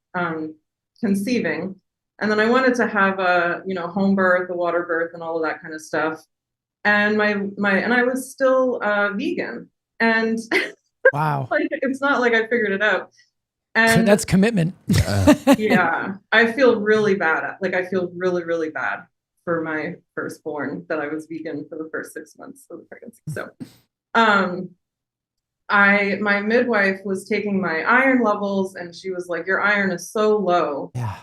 S6: conceiving. And then I wanted to have a, home birth, a water birth, and all of that kind of stuff. And I was still vegan. And
S2: wow,
S6: like, it's not like I figured it out. And
S2: that's commitment.
S6: yeah, I feel really bad. I feel really, really bad for my firstborn that I was vegan for the first 6 months of the pregnancy. So, my midwife was taking my iron levels, and she was like, "Your iron is so low.
S2: Yeah,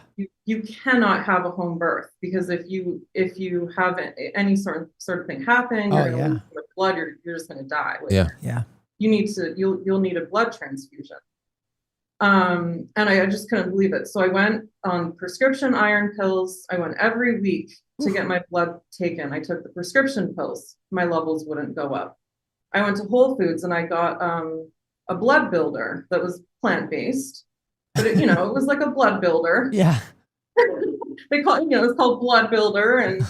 S6: you cannot have a home birth, because if you have any sort of thing happen, you're gonna lose your blood. You're just gonna die.
S2: yeah.
S6: You'll need a blood transfusion." And I just couldn't believe it. So I went on prescription iron pills. I went every week to get my blood taken. I took the prescription pills. My levels wouldn't go up. I went to Whole Foods and I got a blood builder that was plant-based, but it was like a blood builder.
S2: Yeah.
S6: They call it, it's called blood builder, and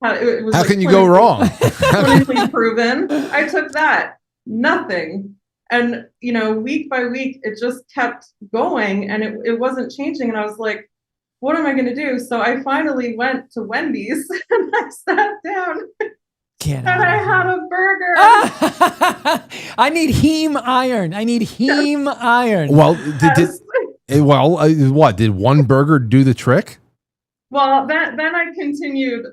S6: it was
S1: how can you go wrong?
S6: Clinically proven. I took that. Nothing. And, week by week, it just kept going, and it wasn't changing. And I was like, what am I going to do? So I finally went to Wendy's and I sat down and I had a burger.
S2: I need heme iron. Iron.
S1: Well, what did one burger do the trick?
S6: Well, then I continued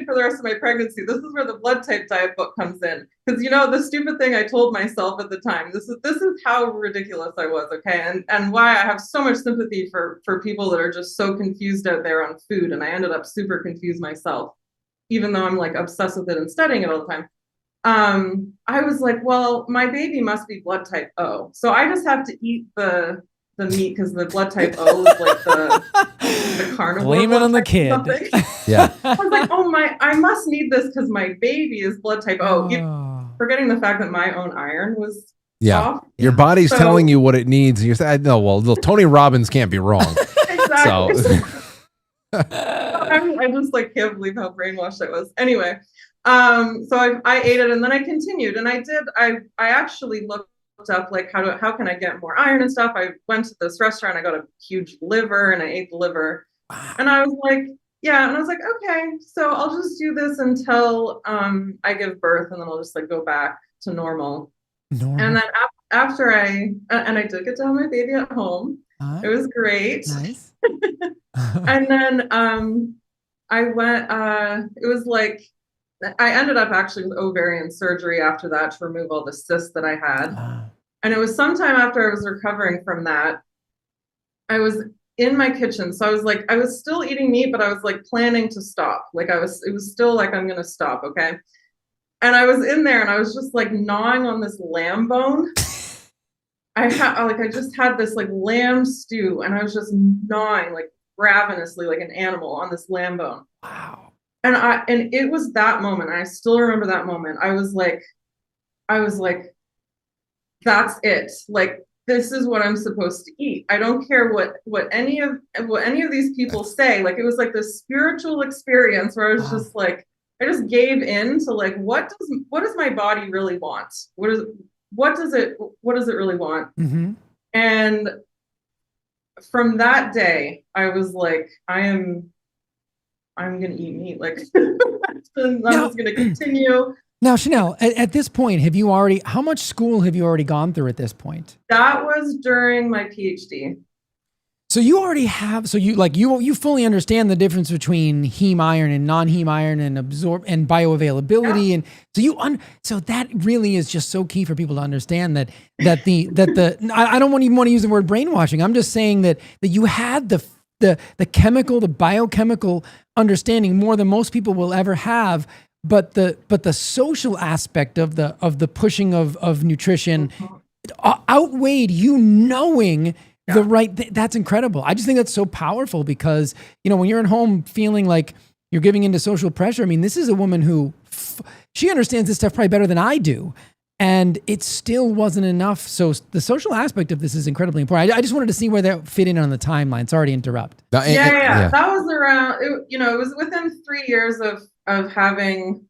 S6: for the rest of my pregnancy. This is where the blood type diet book comes in. Because, the stupid thing I told myself at the time, this is how ridiculous I was, okay? And why I have so much sympathy for people that are just so confused out there on food. And I ended up super confused myself, even though I'm like obsessed with it and studying it all the time. I was like, well, my baby must be blood type O. So I just have to eat the meat, because the blood type O is like the carnivore.
S2: Blame it on the kid.
S1: Yeah.
S6: I was like, I must need this because my baby is blood type O. Forgetting the fact that my own iron was off.
S1: Your body's telling you what it needs, and you're saying, no, well, Tony Robbins can't be wrong.
S6: Exactly. So. I just can't believe how brainwashed I was. Anyway, so I ate it, and then I continued, and I actually looked up how can I get more iron and stuff. I went to this restaurant, I got a huge liver, and I ate the liver. And I was like, okay, so I'll just do this until I give birth, and then I'll just go back to normal. And then after I did get to have my baby at home. It was great.
S2: Nice.
S6: And then I went, it was I ended up actually with ovarian surgery after that to remove all the cysts that I had. And it was sometime after I was recovering from that, I was in my kitchen. So I was still eating meat, but I was planning to stop. It was still I'm going to stop. Okay. And I was in there and I was just gnawing on this lamb bone. I just had this lamb stew, and I was just gnawing ravenously like an animal on this lamb bone.
S2: Wow.
S6: And it was that moment. I still remember that moment. I was like, that's it. This is what I'm supposed to eat. I don't care what any of these people say. It was this spiritual experience where I was just I just gave in to what does my body really want? What does it really want?
S2: Mm-hmm.
S6: And from that day, I was I'm gonna eat meat. I'm just gonna continue.
S2: Now, Chanel, at this point, how much school have you already gone through at this point?
S6: That was during my PhD.
S2: So you already have, you fully understand the difference between heme iron and non-heme iron and and bioavailability. Yeah. And so that really is just so key for people to understand that I don't even want to use the word brainwashing. I'm just saying that you had the chemical, the biochemical understanding more than most people will ever have. But the social aspect of the pushing of nutrition outweighed you knowing the right. That's incredible. I just think that's so powerful because when you're at home feeling like you're giving into social pressure. I mean, this is a woman who she understands this stuff probably better than I do, and it still wasn't enough. So the social aspect of this is incredibly important. I just wanted to see where that fit in on the timeline. Sorry to interrupt.
S6: Yeah. That was around. It was within 3 years of having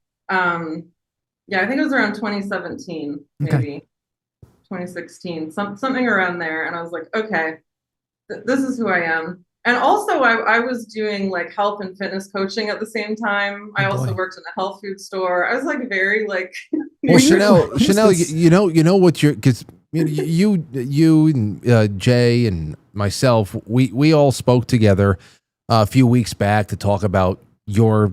S6: Yeah, I think it was around 2017, maybe 2016, something around there. And I was like, okay, this is who I am. And also I was doing like health and fitness coaching at the same time. I also worked in a health food store. I was like very like,
S1: well, Chanel, you know what you're, because you and Jay and myself, we all spoke together a few weeks back to talk about your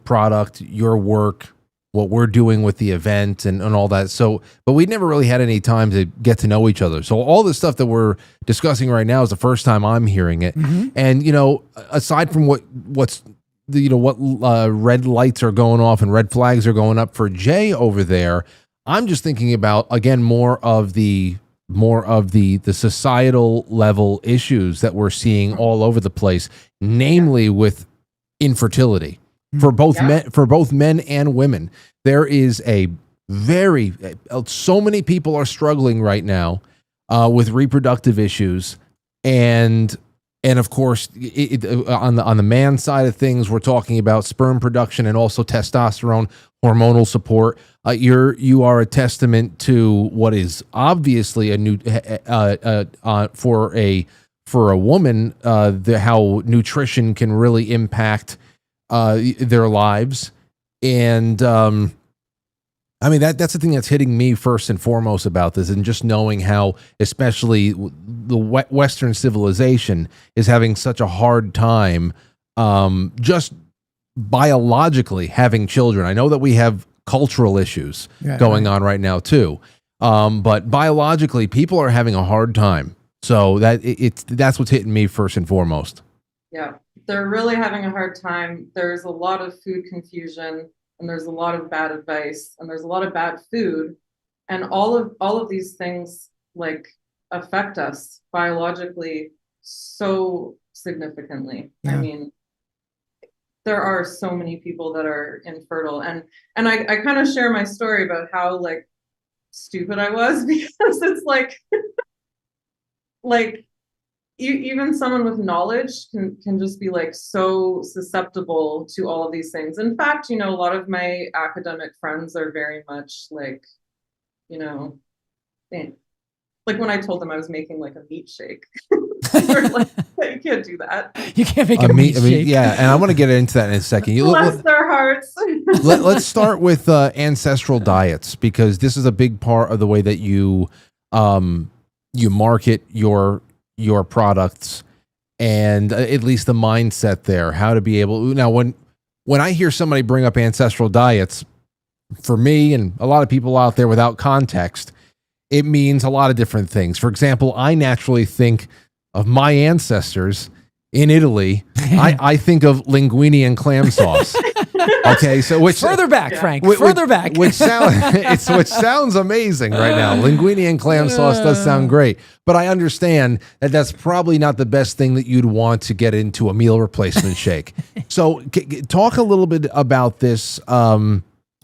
S1: product, your work, what we're doing with the event and all that. So, but we never really had any time to get to know each other. So all the stuff that we're discussing right now is the first time I'm hearing it. Mm-hmm. And, you know, aside from what red lights are going off and red flags are going up for Jay over there, I'm just thinking about, again, more of the societal level issues that we're seeing all over the place, namely with infertility for both men and women. There is so many people are struggling right now with reproductive issues, and of course on the man side of things, we're talking about sperm production and also testosterone, hormonal support. You are a testament to what is obviously a new for a woman, how nutrition can really impact their lives. And I mean, that's the thing that's hitting me first and foremost about this, and just knowing how especially the Western civilization is having such a hard time just biologically having children. I know that we have cultural issues going on right now too, but biologically people are having a hard time. So that's what's hitting me first and foremost.
S6: Yeah, they're really having a hard time. There's a lot of food confusion, and there's a lot of bad advice, and there's a lot of bad food, and all of these things like affect us biologically so significantly. I mean, there are so many people that are infertile, and I kind of share my story about how like stupid I was, because it's like like even someone with knowledge can just be like so susceptible to all of these things. In fact, you know, a lot of my academic friends are very much like, you know, like when I told them I was making like a meat shake, they're like, you can't do that.
S2: You can't make a meat shake.
S1: Yeah, and I want to get into that in a second.
S6: Bless their hearts.
S1: Let's start with ancestral diets, because this is a big part of the way that you market your products, and at least the mindset there, how to be able. Now, when I hear somebody bring up ancestral diets, for me and a lot of people out there without context, it means a lot of different things. For example, I naturally think of my ancestors in Italy. I think of linguine and clam sauce. Okay, so which
S2: further back, Frank, further back,
S1: which sounds amazing right now. Linguine and clam sauce does sound great, but I understand that that's probably not the best thing that you'd want to get into a meal replacement shake. So, talk a little bit about this.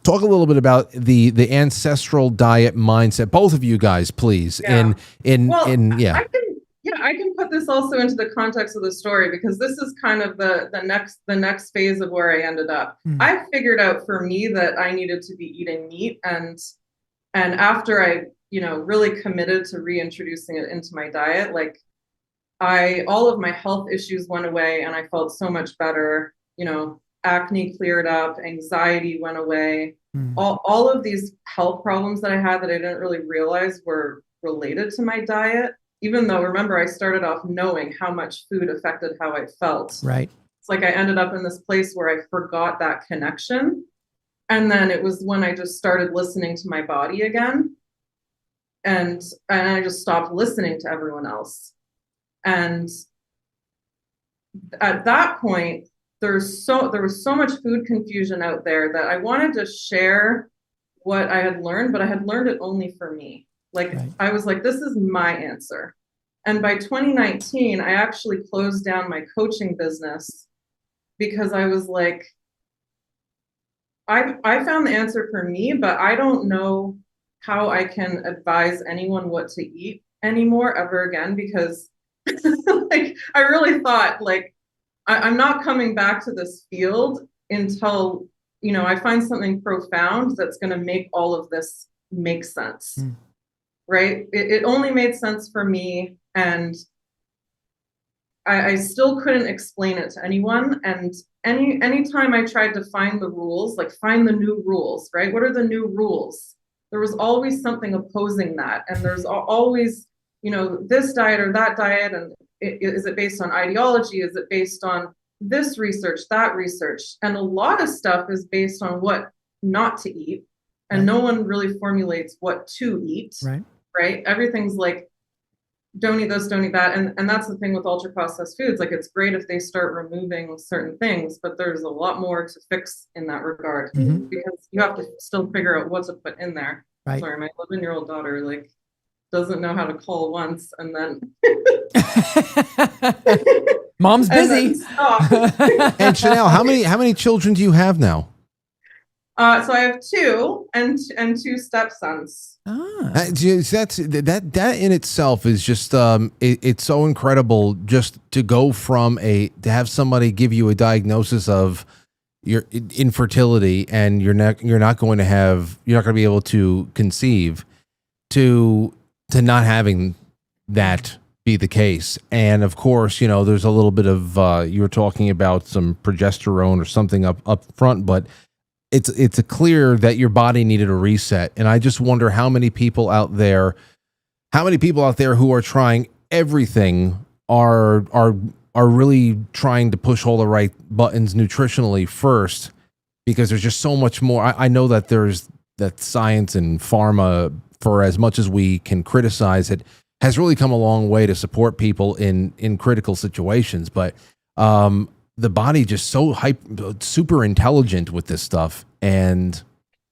S1: Talk a little bit about the ancestral diet mindset, both of you guys, please.
S6: I can put this also into the context of the story, because this is kind of the next phase of where I ended up. I figured out for me that I needed to be eating meat, and after I, you know, really committed to reintroducing it into my diet, like all of my health issues went away, and I felt so much better. You know, acne cleared up, anxiety went away. All of these health problems that I had that I didn't really realize were related to my diet. Even though, remember, I started off knowing how much food affected how I felt.
S2: Right.
S6: It's like I ended up in this place where I forgot that connection. And then it was when I just started listening to my body again. And I just stopped listening to everyone else. And at that point, there was so much food confusion out there that I wanted to share what I had learned, but I had learned it only for me. Like, right. I was like, this is my answer. And by 2019, I actually closed down my coaching business, because I was like, I found the answer for me, but I don't know how I can advise anyone what to eat anymore ever again, because like, I really thought like, I'm not coming back to this field until I find something profound that's going to make all of this make sense. Right? It only made sense for me, and I still couldn't explain it to anyone. And anytime I tried to find the rules, like find the new rules, right? What are the new rules? There was always something opposing that. And there's always, this diet or that diet. And is it based on ideology? Is it based on this research, that research? And a lot of stuff is based on what not to eat. And no one really formulates what to eat. Right? Everything's like, don't eat this, don't eat that. And that's the thing with ultra processed foods. Like, it's great if they start removing certain things, but there's a lot more to fix in that regard, because you have to still figure out what to put in there. Sorry, my 11-year-old daughter doesn't know how to call once and then
S2: mom's busy.
S1: And Chanel, how many children do you have now?
S6: So I have 2 and 2 stepsons.
S1: That in itself is just it's so incredible, just to go from to have somebody give you a diagnosis of your infertility and you're not going to be able to conceive, to not having that be the case. And of course, there's a little bit of you were talking about some progesterone or something up front, but it's a clear that your body needed a reset. And I just wonder how many people out there who are trying everything are really trying to push all the right buttons nutritionally first, because there's just so much more. I know that that science and pharma, for as much as we can criticize it, has really come a long way to support people in critical situations. But the body just so super intelligent with this stuff, and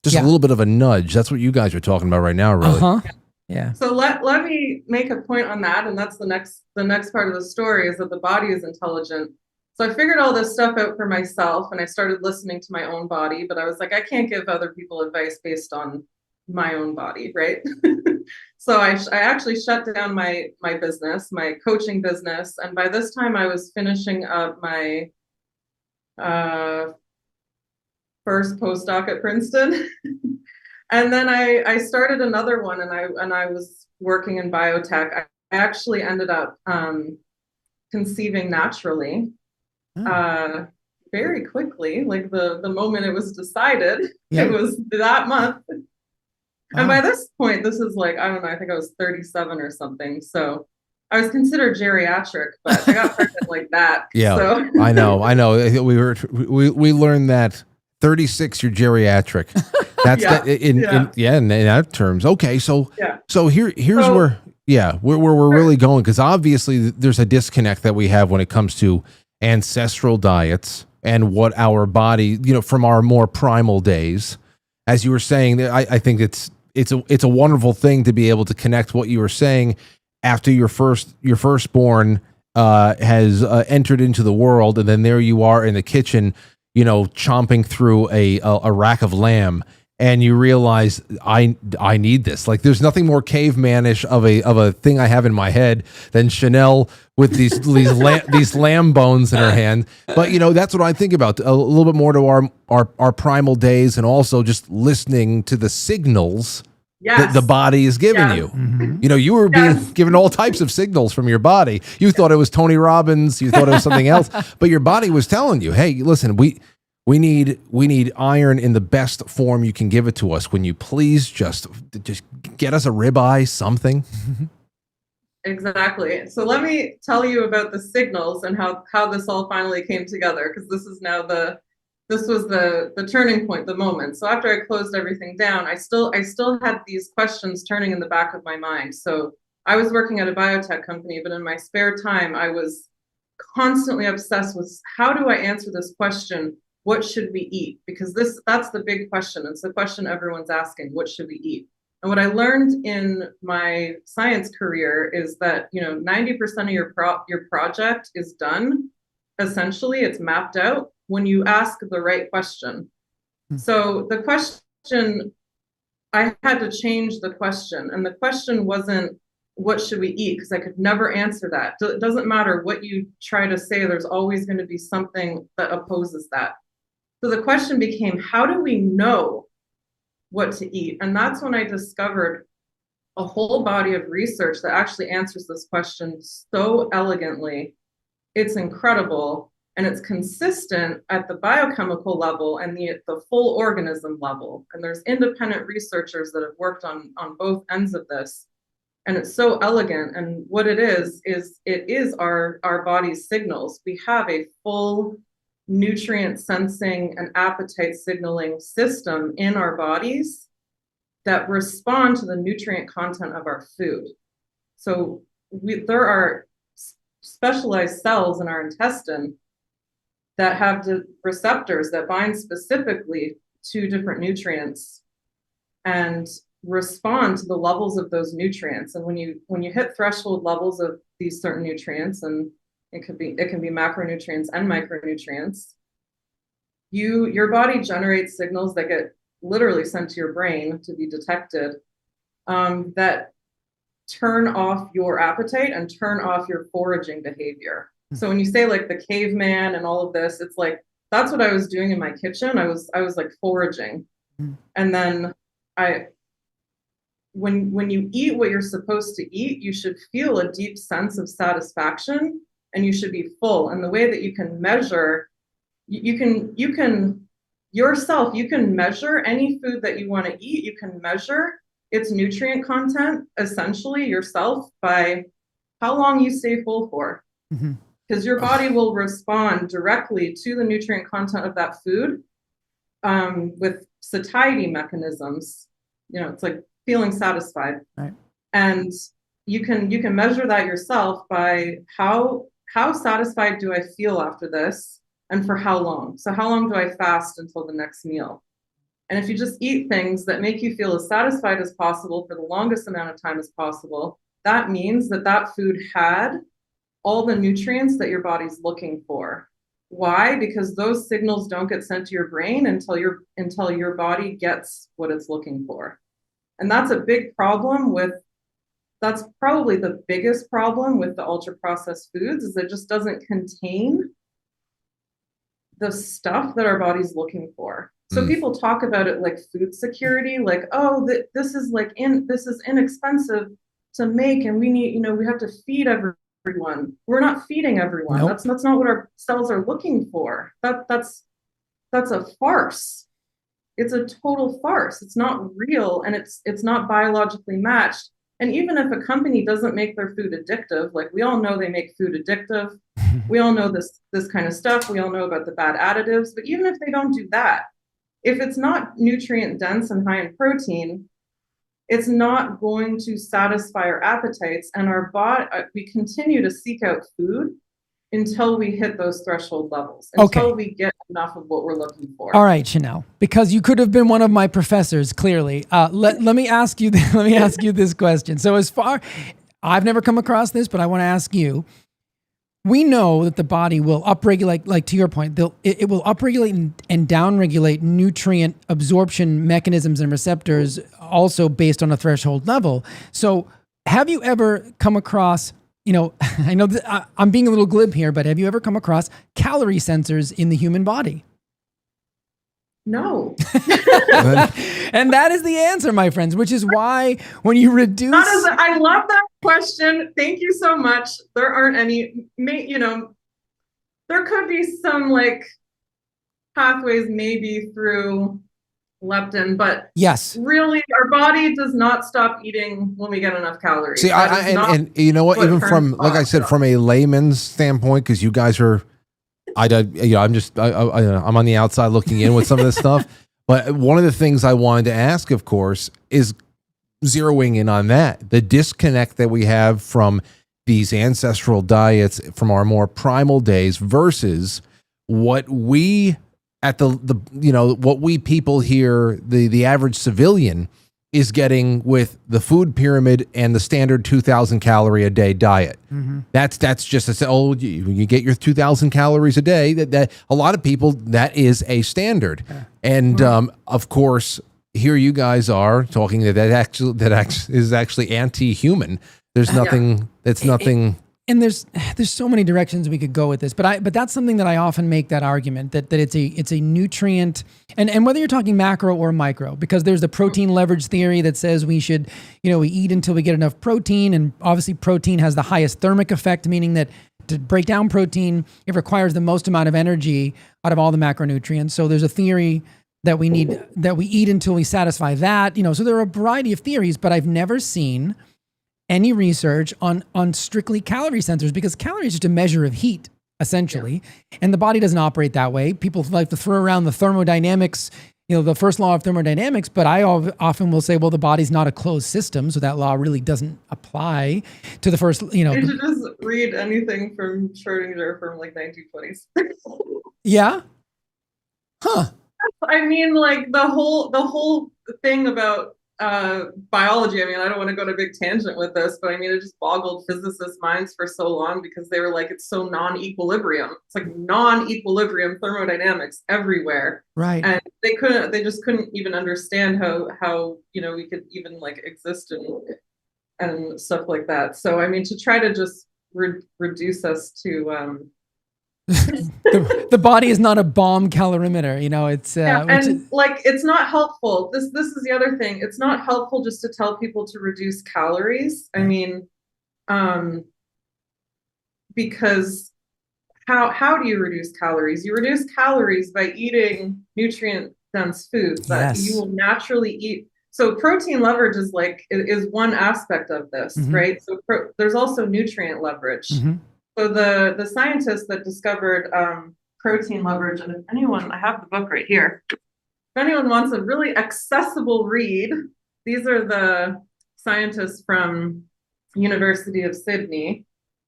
S1: just a little bit of a nudge. That's what you guys are talking about right now, really.
S2: Yeah.
S6: So let me make a point on that, and that's the next part of the story, is that the body is intelligent. So I figured all this stuff out for myself, and I started listening to my own body, but I was like, I can't give other people advice based on my own body, right? So I actually shut down my business, my coaching business, and by this time I was finishing up my first postdoc at Princeton. And then I started another one, and I was working in biotech. I actually ended up conceiving naturally very quickly. Like the moment it was decided, it was that month. And by this point, this is like, I don't know, I think I was 37 or something. So I was considered geriatric, but I got pregnant like that.
S1: Yeah,
S6: so.
S1: I know. We learned that 36, you're geriatric. That's in that terms. Okay, so here's where we're really going, because obviously there's a disconnect that we have when it comes to ancestral diets and what our body, from our more primal days. As you were saying, I think it's a wonderful thing to be able to connect what you were saying after your firstborn has entered into the world, and then there you are in the kitchen, chomping through a rack of lamb, and you realize I need this. Like, there's nothing more cavemanish of a thing I have in my head than Chanel with these lamb bones in her hand. But that's what I think about a little bit more to our primal days, and also just listening to the signals that the body is giving you. Mm-hmm. You were being given all types of signals from your body. You thought it was Tony Robbins, you thought it was something else, but your body was telling you, hey, listen, we need iron in the best form you can give it to us. When you please just get us a ribeye, something.
S6: Exactly. So let me tell you about the signals and how this all finally came together, because this is now this was the turning point, the moment. So after I closed everything down, I still had these questions turning in the back of my mind. So I was working at a biotech company, but in my spare time, I was constantly obsessed with, how do I answer this question? What should we eat? Because that's the big question. It's the question everyone's asking, what should we eat? And what I learned in my science career is that 90% of your project is done. Essentially, it's mapped out when you ask the right question. So the question, I had to change the question, and the question wasn't what should we eat, because I could never answer that. It doesn't matter what you try to say, there's always going to be something that opposes that. So the question became, how do we know what to eat? And that's when I discovered a whole body of research that actually answers this question so elegantly. It's incredible, and it's consistent at the biochemical level and the full organism level. And there's independent researchers that have worked on both ends of this. And it's so elegant. And what it is it is our body's signals. We have a full nutrient sensing and appetite signaling system in our bodies that respond to the nutrient content of our food. So there are specialized cells in our intestine that have the receptors that bind specifically to different nutrients and respond to the levels of those nutrients. And when you hit threshold levels of these certain nutrients, and it can be macronutrients and micronutrients, your body generates signals that get literally sent to your brain to be detected, that turn off your appetite and turn off your foraging behavior. So when you say like the caveman and all of this, it's like, that's what I was doing in my kitchen. I was like foraging. And then when you eat what you're supposed to eat, you should feel a deep sense of satisfaction, and you should be full. And the way that you can measure, you can measure any food that you want to eat. You can measure its nutrient content essentially yourself by how long you stay full for. Because your body will respond directly to the nutrient content of that food with satiety mechanisms. It's like feeling satisfied. Right. And you can measure that yourself by how satisfied do I feel after this, and for how long. So how long do I fast until the next meal? And if you just eat things that make you feel as satisfied as possible for the longest amount of time as possible, that means that food had all the nutrients that your body's looking for. Why? Because those signals don't get sent to your brain until your body gets what it's looking for. And that's a big problem that's probably the biggest problem with the ultra processed foods, is it just doesn't contain the stuff that our body's looking for. So people talk about it like food security, like, oh, this is inexpensive to make, and we have to feed everyone. We're not feeding everyone. Nope. That's not what our cells are looking for. That's a farce. It's a total farce. It's not real, and it's not biologically matched. And even if a company doesn't make their food addictive, like we all know they make food addictive. We all know this kind of stuff. We all know about the bad additives. But even if they don't do that, if it's not nutrient dense and high in protein, it's not going to satisfy our appetites, and our body, we continue to seek out food until we hit those threshold levels, until we get enough of what we're looking for.
S2: All right, Chanel, because you could have been one of my professors, clearly. Let me ask you this question. So I've never come across this, but I want to ask you. We know that the body will upregulate, like to your point, it will upregulate and downregulate nutrient absorption mechanisms and receptors also based on a threshold level. So have you ever come across, I know that I'm being a little glib here, but have you ever come across calorie sensors in the human body?
S6: No.
S2: And that is the answer, my friends, which is why when you reduce...
S6: I love that question. Thank you so much. There aren't any, there could be some like pathways maybe through leptin, but
S2: yes,
S6: really our body does not stop eating when we get enough calories.
S1: See, and you know what, even from, like I said, from a layman's standpoint, because you guys are... I'm on the outside looking in with some of this stuff. But one of the things I wanted to ask, of course, is zeroing in on that. The disconnect that we have from these ancestral diets from our more primal days versus what we what we people here, the average civilian is getting with the food pyramid and the standard 2,000 calorie a day diet. Mm-hmm. That's just you get your 2,000 calories a day. That a lot of people, that is a standard. Yeah. And of course, here you guys are talking that is actually anti-human. There's nothing that's nothing.
S2: And there's so many directions we could go with this, but that's something that I often make that argument that it's a nutrient, and whether you're talking macro or micro, because there's the protein leverage theory that says we should, we eat until we get enough protein, and obviously protein has the highest thermic effect, meaning that to break down protein, it requires the most amount of energy out of all the macronutrients. So there's a theory that we eat until we satisfy that, so there are a variety of theories, but I've never seen any research on strictly calorie sensors, because calorie is just a measure of heat, essentially. Yeah. And the body doesn't operate that way. People like to throw around the thermodynamics, the first law of thermodynamics, but I often will say, well, the body's not a closed system, so that law really doesn't apply to the first,
S6: You should just read anything from Schrodinger from like 1920s.
S2: Yeah? Huh.
S6: I mean, like the whole thing about biology. I mean, I don't want to go to a big tangent with this, but I mean, it just boggled physicists' minds for so long because they were like, it's so non-equilibrium. It's like non-equilibrium thermodynamics everywhere.
S2: Right.
S6: And they just couldn't even understand how we could even like exist and stuff like that. So, I mean, to try to just reduce us to,
S2: the body is not a bomb calorimeter, it's
S6: it's not helpful. This is the other thing. It's not helpful just to tell people to reduce calories. I mean, because how do you reduce calories? You reduce calories by eating nutrient dense foods that you will naturally eat. So protein leverage is one aspect of this, right? So there's also nutrient leverage. So the scientists that discovered protein leverage, and if anyone, I have the book right here. If anyone wants a really accessible read, these are the scientists from University of Sydney,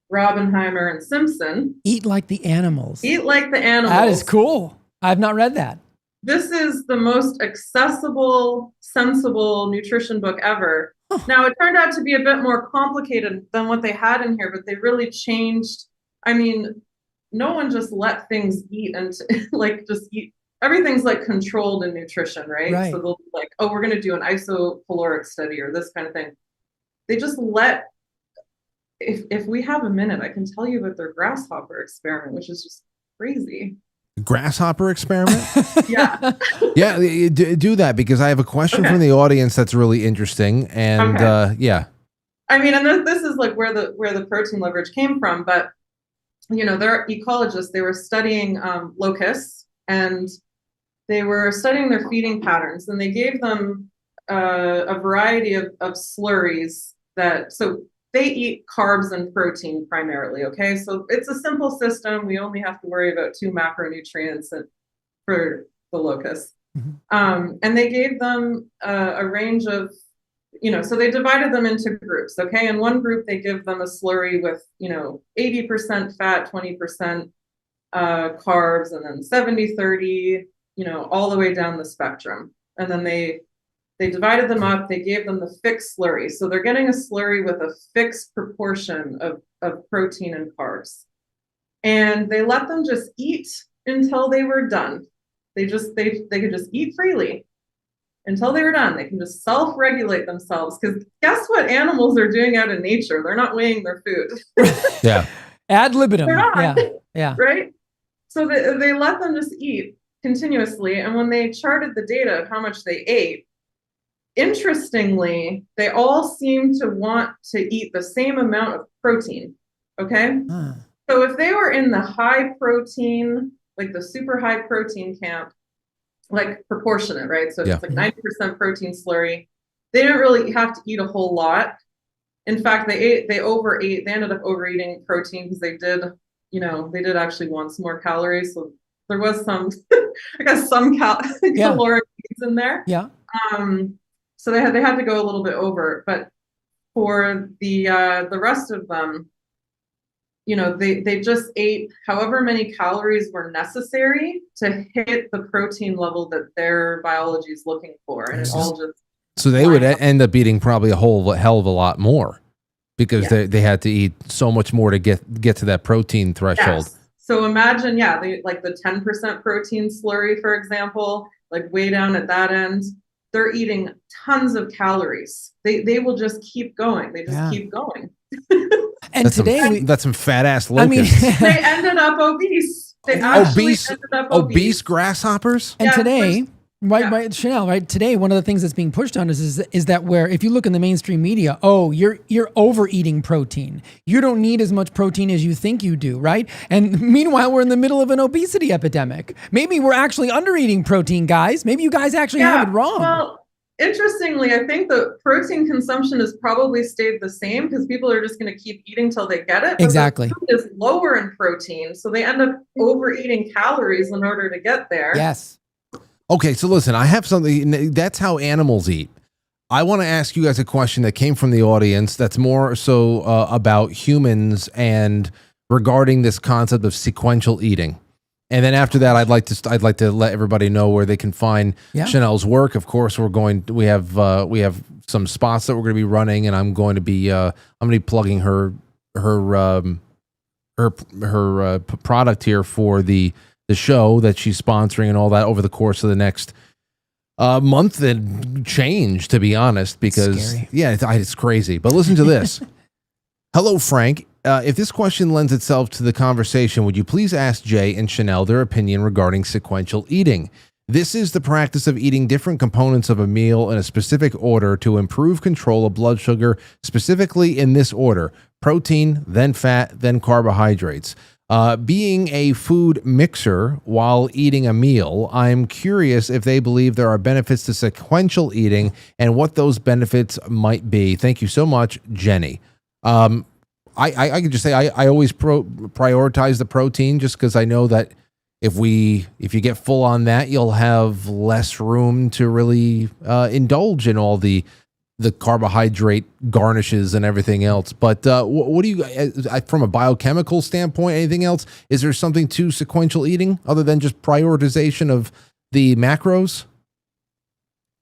S6: Robbenheimer and Simpson.
S2: Eat like the animals.
S6: Eat like the animals.
S2: That is cool. I've not read that.
S6: This is the most accessible, sensible nutrition book ever. Now, it turned out to be a bit more complicated than what they had in here, but they really changed. I mean, no one just let things eat and just eat. Everything's like controlled in nutrition, right? So they'll be like, oh, we're going to do an isocaloric study or this kind of thing. They just let, if we have a minute, I can tell you about their grasshopper experiment, which is just crazy.
S1: Grasshopper experiment?
S6: Yeah.
S1: Yeah, do that, because I have a question from the audience that's really interesting. And yeah.
S6: I mean, and this is like where the protein leverage came from, but they're ecologists. They were studying locusts, and they were studying their feeding patterns, and they gave them a variety of slurries so they eat carbs and protein primarily, okay? So it's a simple system. We only have to worry about 2 macronutrients for the locusts. And they gave them a range of, so they divided them into groups, okay? In one group, they give them a slurry with, 80% fat, 20% carbs, and then 70-30, all the way down the spectrum. And then they divided them up. They gave them the fixed slurry. So they're getting a slurry with a fixed proportion of protein and carbs. And they let them just eat until they were done. They could just eat freely until they were done. They can just self-regulate themselves, because guess what animals are doing out in nature? They're not weighing their food.
S2: Yeah. Ad libitum. Yeah.
S6: Right? So they let them just eat continuously. And when they charted the data of how much they ate, interestingly, they all seem to want to eat the same amount of protein. Okay. So if they were in the high protein, like the super high protein camp, like proportionate, right? So if it's like 90% protein slurry, they didn't really have to eat a whole lot. In fact, they overate. They ended up overeating protein because they did actually want some more calories. So there was some, I guess, some caloric needs in there.
S2: Yeah.
S6: So they had to go a little bit over, but for the rest of them, they just ate however many calories were necessary to hit the protein level that their biology is looking for, and it all just.
S1: So they would end up eating probably a hell of a lot more, because they had to eat so much more to get to that protein threshold.
S6: Yes. So imagine, like the 10% protein slurry, for example, like way down at that end. They're eating tons of calories. They will just keep going. They just keep going.
S2: And
S1: that's
S2: today,
S1: that's some fat ass
S2: I mean,
S1: locusts.
S6: They ended up obese. They actually ended up
S1: obese grasshoppers.
S2: and
S6: Yeah,
S2: today, right,
S6: yeah.
S2: right, Chanel, right? Today, one of the things that's being pushed on is that where if you look in the mainstream media, oh, you're overeating protein. You don't need as much protein as you think you do, right? And meanwhile, we're in the middle of an obesity epidemic. Maybe we're actually undereating protein, guys. Maybe you guys actually have it wrong.
S6: Well, interestingly, I think the protein consumption has probably stayed the same because people are just going to keep eating till they get it. But
S2: Exactly.
S6: the food is lower in protein, so they end up overeating calories in order to get there.
S2: Yes.
S1: Okay, so listen, I have something. That's how animals eat. I want to ask you guys a question that came from the audience that's more so about humans and regarding this concept of sequential eating. And then after that, I'd like to let everybody know where they can find Chanel's work. Of course, we have some spots that we're going to be running, and I'm going to be plugging her product here for the show that she's sponsoring and all that over the course of the next month and change, to be honest, because it's crazy. But listen to this. Hello, Frank. If this question lends itself to the conversation, would you please ask Jay and Chanel their opinion regarding sequential eating? This is the practice of eating different components of a meal in a specific order to improve control of blood sugar, specifically in this order: protein, then fat, then carbohydrates. Being a food mixer while eating a meal, I'm curious if they believe there are benefits to sequential eating and what those benefits might be. Thank you so much, Jenny. I can just say I always prioritize the protein just because I know that if you get full on that, you'll have less room to really indulge in all the carbohydrate garnishes and everything else. But what do you, from a biochemical standpoint, anything else? Is there something to sequential eating other than just prioritization of the macros?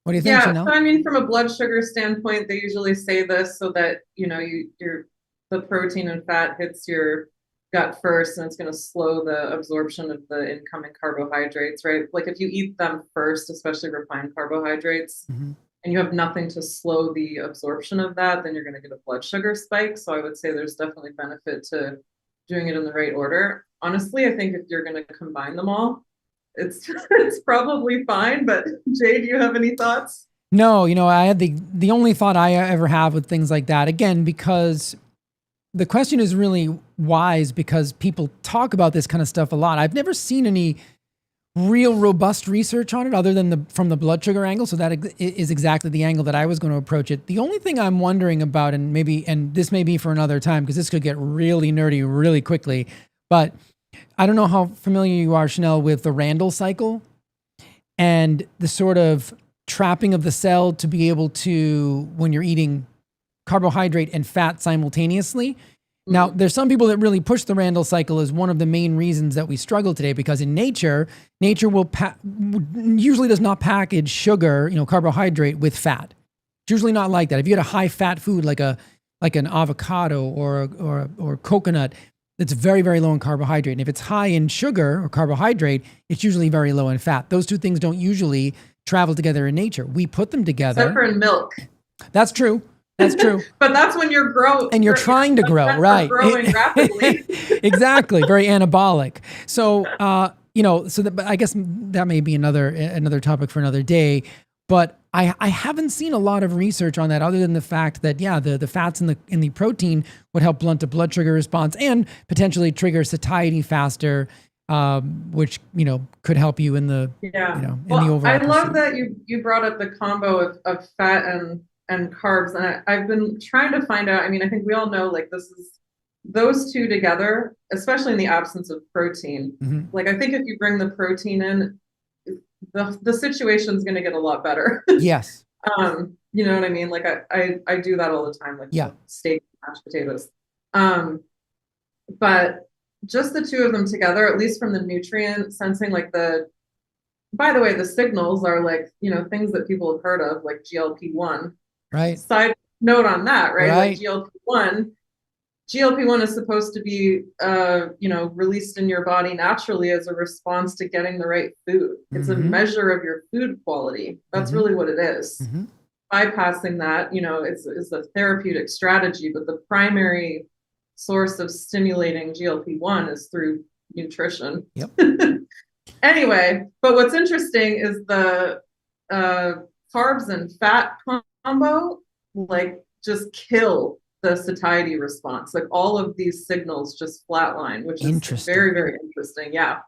S2: What do you think, Chanel?
S6: So I mean, from a blood sugar standpoint, they usually say this so that the protein and fat hits your gut first, and it's going to slow the absorption of the incoming carbohydrates, right? Like if you eat them first, especially refined carbohydrates, and you have nothing to slow the absorption of that, then you're going to get a blood sugar spike. So I would say there's definitely benefit to doing it in the right order. Honestly, I think if you're going to combine them all, it's probably fine. But Jay, do you have any thoughts?
S2: No, I had the only thought I ever have with things like that, again, because the question is really wise because people talk about this kind of stuff a lot. I've never seen any real robust research on it other than from the blood sugar angle. So that is exactly the angle that I was going to approach it. The only thing I'm wondering about, and this may be for another time because this could get really nerdy really quickly, but I don't know how familiar you are, Chanel, with the Randall cycle and the sort of trapping of the cell to be able to, when you're eating carbohydrate and fat simultaneously. Now, there's some people that really push the Randall cycle as one of the main reasons that we struggle today, because in nature will usually does not package sugar, carbohydrate with fat. It's usually not like that. If you had a high fat food like an avocado or coconut, it's very, very low in carbohydrate. And if it's high in sugar or carbohydrate, it's usually very low in fat. Those two things don't usually travel together in nature. We put them together.
S6: Except for in milk.
S2: That's true. That's true.
S6: But that's when you're growing.
S2: And you're trying to grow, right?
S6: Growing rapidly.
S2: Exactly. Very anabolic. So, but I guess that may be another topic for another day. But I haven't seen a lot of research on that other than the fact that, the fats in the protein would help blunt the blood sugar response and potentially trigger satiety faster, which, could help you in the, in the overall.
S6: I love that you brought up the combo of fat and carbs. And I've been trying to find out, I think we all know, those two together, especially in the absence of protein. Like, I think if you bring the protein in, the situation's going to get a lot better.
S2: Yes.
S6: You know what I mean? Like I do that all the time, steak, mashed potatoes. But just the two of them together, at least from the nutrient sensing, by the way, the signals are things that people have heard of, like GLP-1.
S2: Right.
S6: Side note on that, right?
S2: Right.
S6: Like GLP-1 is supposed to be, released in your body naturally as a response to getting the right food. It's a measure of your food quality. That's really what it is. Bypassing that, is a therapeutic strategy, but the primary source of stimulating GLP-1 is through nutrition.
S2: Yep.
S6: Anyway, but what's interesting is the carbs and fat combo, like, just kill the satiety response. Like, all of these signals just flatline, which is very, very interesting. Yeah.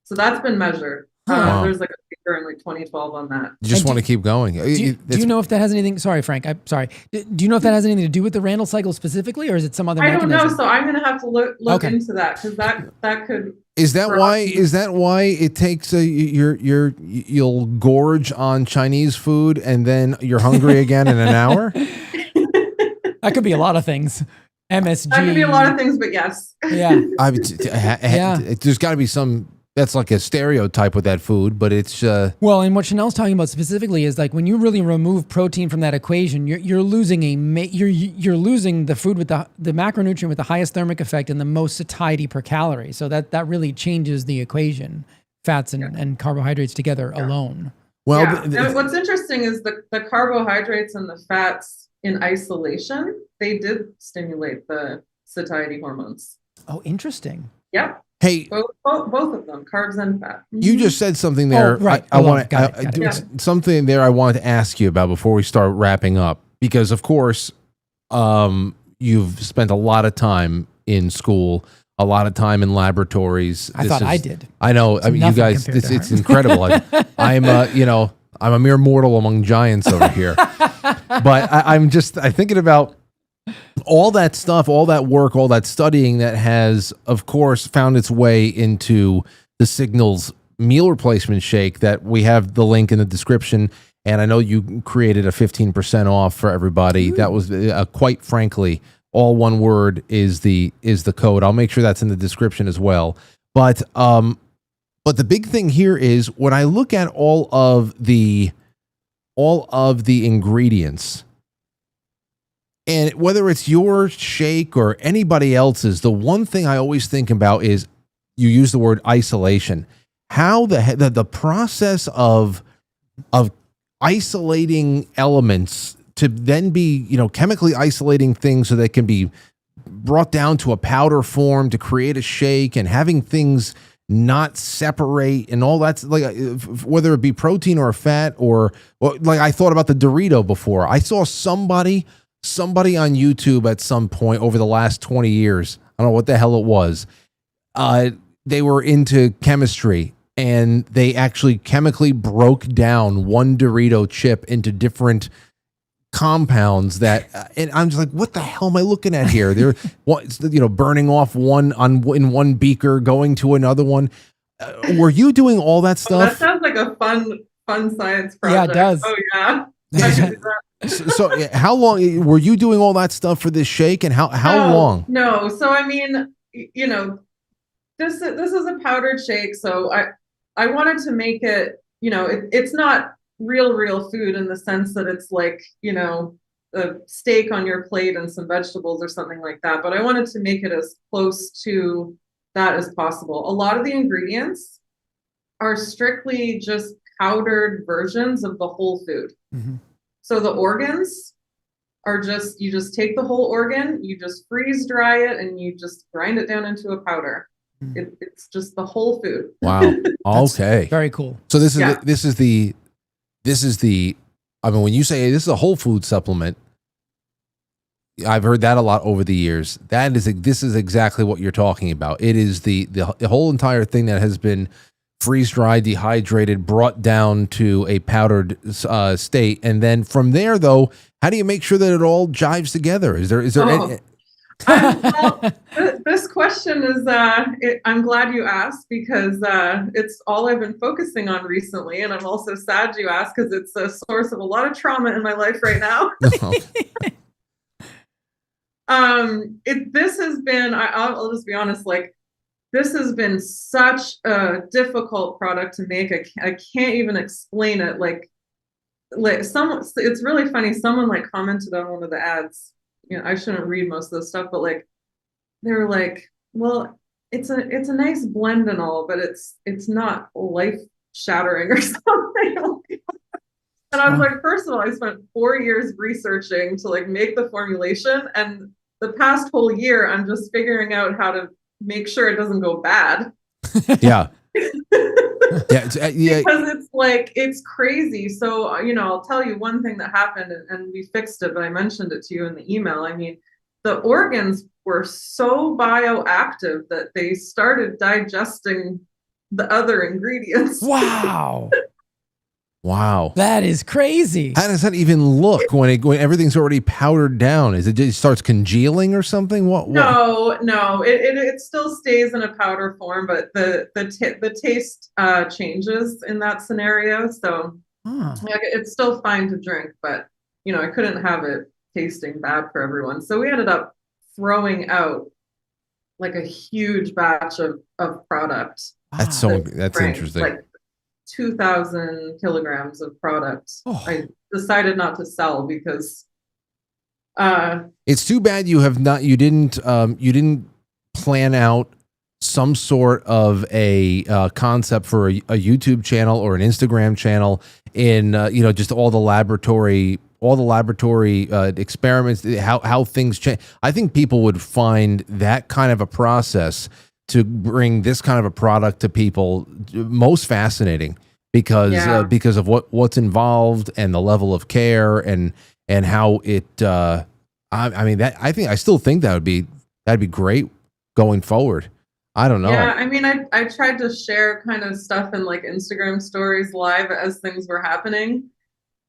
S6: So that's been measured. There's like a paper in like 2012 on that.
S1: You just want to keep going.
S2: Do you know if that has anything? Sorry, Frank. I'm sorry. Do you know if that has anything to do with the Randall cycle specifically, or is it some other mechanism?
S6: I don't know. So I'm going to have to look into that, because that could.
S1: Is that why it takes you'll gorge on Chinese food and then you're hungry again in an hour?
S2: That could be a lot of things. MSG.
S6: That could be a lot of things, but yes.
S2: Yeah.
S1: There's got to be some. That's like a stereotype with that food, but it's
S2: well, and what Chanel's talking about specifically is like when you really remove protein from that equation, you're losing you're losing the food with the macronutrient with the highest thermic effect and the most satiety per calorie. So that really changes the equation, fats and carbohydrates together alone.
S1: Well,
S6: and what's interesting is the carbohydrates and the fats in isolation, they did stimulate the satiety hormones.
S2: Oh, interesting.
S6: Yep.
S1: Hey,
S6: both of them, carbs and fat.
S1: You just said something there.
S2: Right.
S1: I want something there I wanted to ask you about before we start wrapping up, because of course, you've spent a lot of time in school, a lot of time in laboratories.
S2: I did.
S1: I know. I mean, you guys, it's incredible. I'm a mere mortal among giants over here. But I'm thinking about all that stuff, all that work, all that studying that has, of course, found its way into the Signals meal replacement shake that we have the link in the description. And I know you created a 15% off for everybody. Ooh. That was quite frankly, all one word is the code. I'll make sure that's in the description as well. But the big thing here is when I look at all of the ingredients, and whether it's your shake or anybody else's, the one thing I always think about is you use the word isolation. How the process of isolating elements to then be, chemically isolating things so they can be brought down to a powder form to create a shake, and having things not separate and all that's like, whether it be protein or fat or like I thought about the Dorito before. I saw somebody on YouTube at some point over the last 20 years, I don't know what the hell it was. They were into chemistry and they actually chemically broke down one Dorito chip into different compounds and I'm just like, what the hell am I looking at here? They're, burning off one in one beaker, going to another one. Were you doing all that stuff?
S6: That sounds like a fun science project.
S2: Yeah, it does.
S6: Oh yeah. I can do that.
S1: So how long were you doing all that stuff for this shake, and how long?
S6: No. So I mean, this is a powdered shake. So I wanted to make it, it's not real food in the sense that it's like, a steak on your plate and some vegetables or something like that. But I wanted to make it as close to that as possible. A lot of the ingredients are strictly just powdered versions of the whole food. Mm-hmm. So the organs are you just take the whole organ, you just freeze dry it, and you just grind it down into a powder. It's just the whole food.
S1: Wow. Okay.
S2: Very cool.
S1: So this is the, I mean, when you say this is a whole food supplement, I've heard that a lot over the years. This is exactly what you're talking about. It is the whole entire thing that has been freeze-dried, dehydrated, brought down to a powdered state, and then from there, though, how do you make sure that it all jives together? Is there any?
S6: This question is, I'm glad you asked, because it's all I've been focusing on recently, and I'm also sad you asked because it's a source of a lot of trauma in my life right now. This has been, I'll just be honest, like, this has been such a difficult product to make. I can't even explain it. Like it's really funny. Someone like commented on one of the ads. I shouldn't read most of this stuff, but like, they were like, well, it's a nice blend and all, but it's not life shattering or something. And I was like, first of all, I spent 4 years researching to like make the formulation, and the past whole year, I'm just figuring out how to make sure it doesn't go bad.
S1: Yeah.
S6: Because it's like, it's crazy. So, you know, I'll tell you one thing that happened, and we fixed it, but I mentioned it to you in the email. I mean, the organs were so bioactive that they started digesting the other ingredients.
S2: Wow.
S1: Wow.
S2: That is crazy.
S1: How does that even look when everything's already powdered down? Is it starts congealing or something? What?
S6: No, it still stays in a powder form, but the taste changes in that scenario. So it's still fine to drink, but you know, I couldn't have it tasting bad for everyone. So we ended up throwing out like a huge batch of product.
S1: That's interesting.
S6: Like 2,000 kilograms of product. I decided not to sell because
S1: it's too bad you didn't plan out some sort of a concept for a YouTube channel or an Instagram channel in just all the laboratory experiments, how things change. I think people would find that kind of a process to bring this kind of a product to people most fascinating because of what's involved and the level of care and how it I still think that'd be great going forward. I don't know.
S6: Yeah, I mean, I tried to share kind of stuff in like Instagram stories live as things were happening.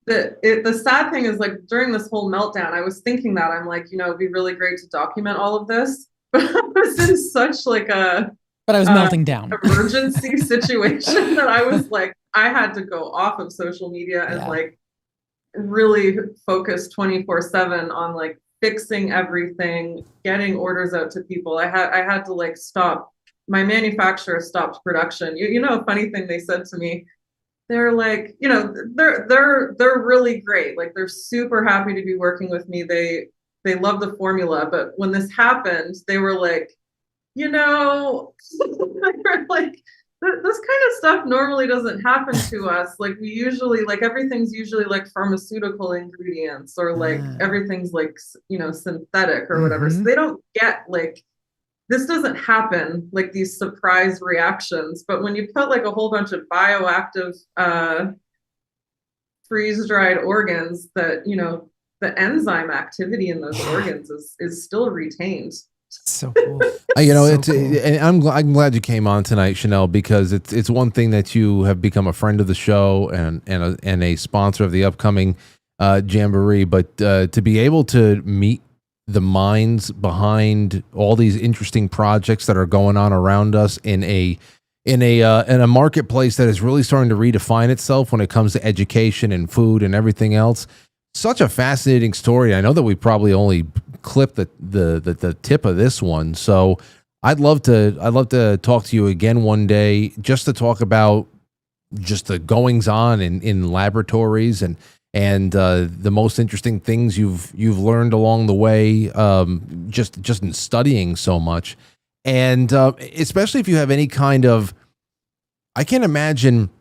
S6: The sad thing is, like, during this whole meltdown, I was thinking that I'm like, you know, it'd be really great to document all of this. But I was in such like
S2: I was melting down
S6: emergency situation that I was like, I had to go off of social media and like really focus 24/7 on like fixing everything, getting orders out to people. I had to like stop. My manufacturer stopped production. You know, a funny thing they said to me, they're like, you know, they're really great. Like, they're super happy to be working with me. They love the formula. But when this happened, they were like, you know, they're like, this kind of stuff normally doesn't happen to us. Like, we usually, like, everything's usually like pharmaceutical ingredients, or like everything's like, you know, synthetic or whatever. So they don't get like, this doesn't happen, like these surprise reactions. But when you put like a whole bunch of bioactive freeze-dried organs, that, you know, the enzyme activity in those organs is still retained.
S2: So cool.
S1: You know, cool. And I'm glad you came on tonight, Chanel, because it's one thing that you have become a friend of the show and a sponsor of the upcoming Jamboree, but to be able to meet the minds behind all these interesting projects that are going on around us in a marketplace that is really starting to redefine itself when it comes to education and food and everything else. Such a fascinating story. I know that we probably only clipped the tip of this one, so I'd love to talk to you again one day just to talk about just the goings on in laboratories and the most interesting things you've learned along the way, just in studying so much, and especially if you have any kind of, I can't imagine,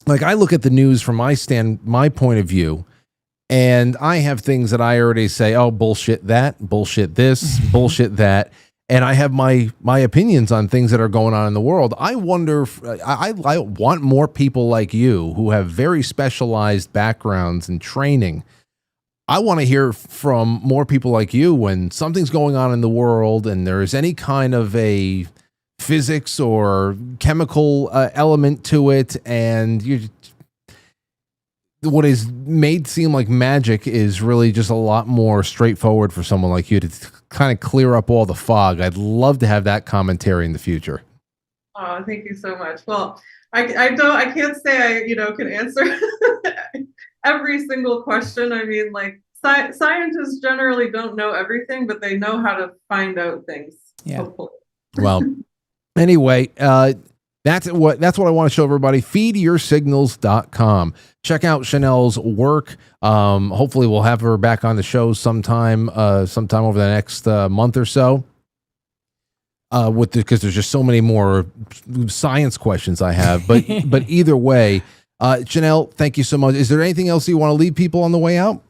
S1: like, I look at the news from my point of view. And I have things that I already say, oh, bullshit that, bullshit this, bullshit that. And I have my opinions on things that are going on in the world. I wonder, I want more people like you who have very specialized backgrounds and training. I want to hear from more people like you when something's going on in the world and there's any kind of a physics or chemical element to it, and what is made seem like magic is really just a lot more straightforward for someone like you to kind of clear up all the fog. I'd love to have that commentary in the future.
S6: Oh, thank you so much. Well, I can't say I can answer every single question. I mean, like, scientists generally don't know everything, but they know how to find out things.
S2: Yeah.
S6: Hopefully.
S1: Well, anyway, that's what I want to show everybody. Feedyoursignals.com. Check out Chanel's work. Hopefully we'll have her back on the show sometime over the next month or so. Because there's just so many more science questions I have. But either way, Chanel, thank you so much. Is there anything else you want to leave people on the way out?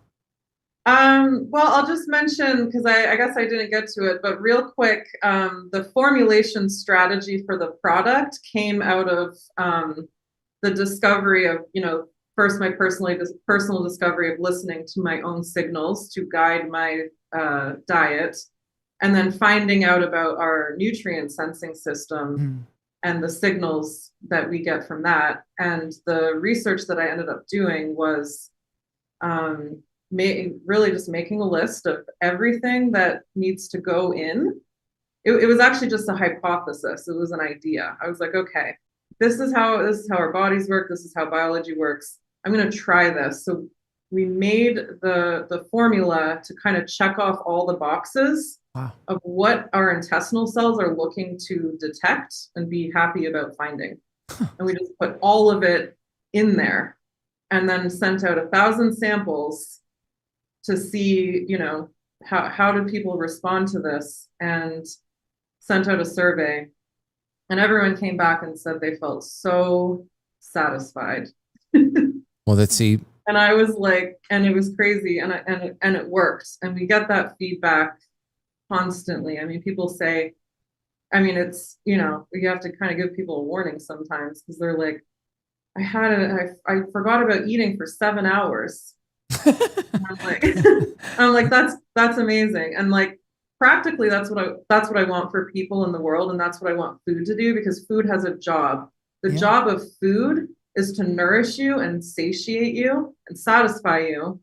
S6: Well, I'll just mention, because I guess I didn't get to it, but real quick, the formulation strategy for the product came out of the discovery of, first my personal discovery of listening to my own signals to guide my diet, and then finding out about our nutrient sensing system and the signals that we get from that. And the research that I ended up doing was really just making a list of everything that needs to go in. It was actually just a hypothesis. It was an idea. I was like, okay, this is how our bodies work. This is how biology works. I'm going to try this. So we made the formula to kind of check off all the boxes of what our intestinal cells are looking to detect and be happy about finding. And we just put all of it in there and then sent out 1,000 samples to see, how do people respond to this, and sent out a survey, and everyone came back and said they felt so satisfied.
S1: Well, let's see.
S6: And I was like, and it was crazy, and it worked. And we get that feedback constantly. I mean, people say, it's, we have to kind of give people a warning sometimes, because they're like, I forgot about eating for 7 hours. I'm like, that's amazing. And like, practically, that's what I want for people in the world. And that's what I want food to do, because food has a job. The job of food is to nourish you and satiate you and satisfy you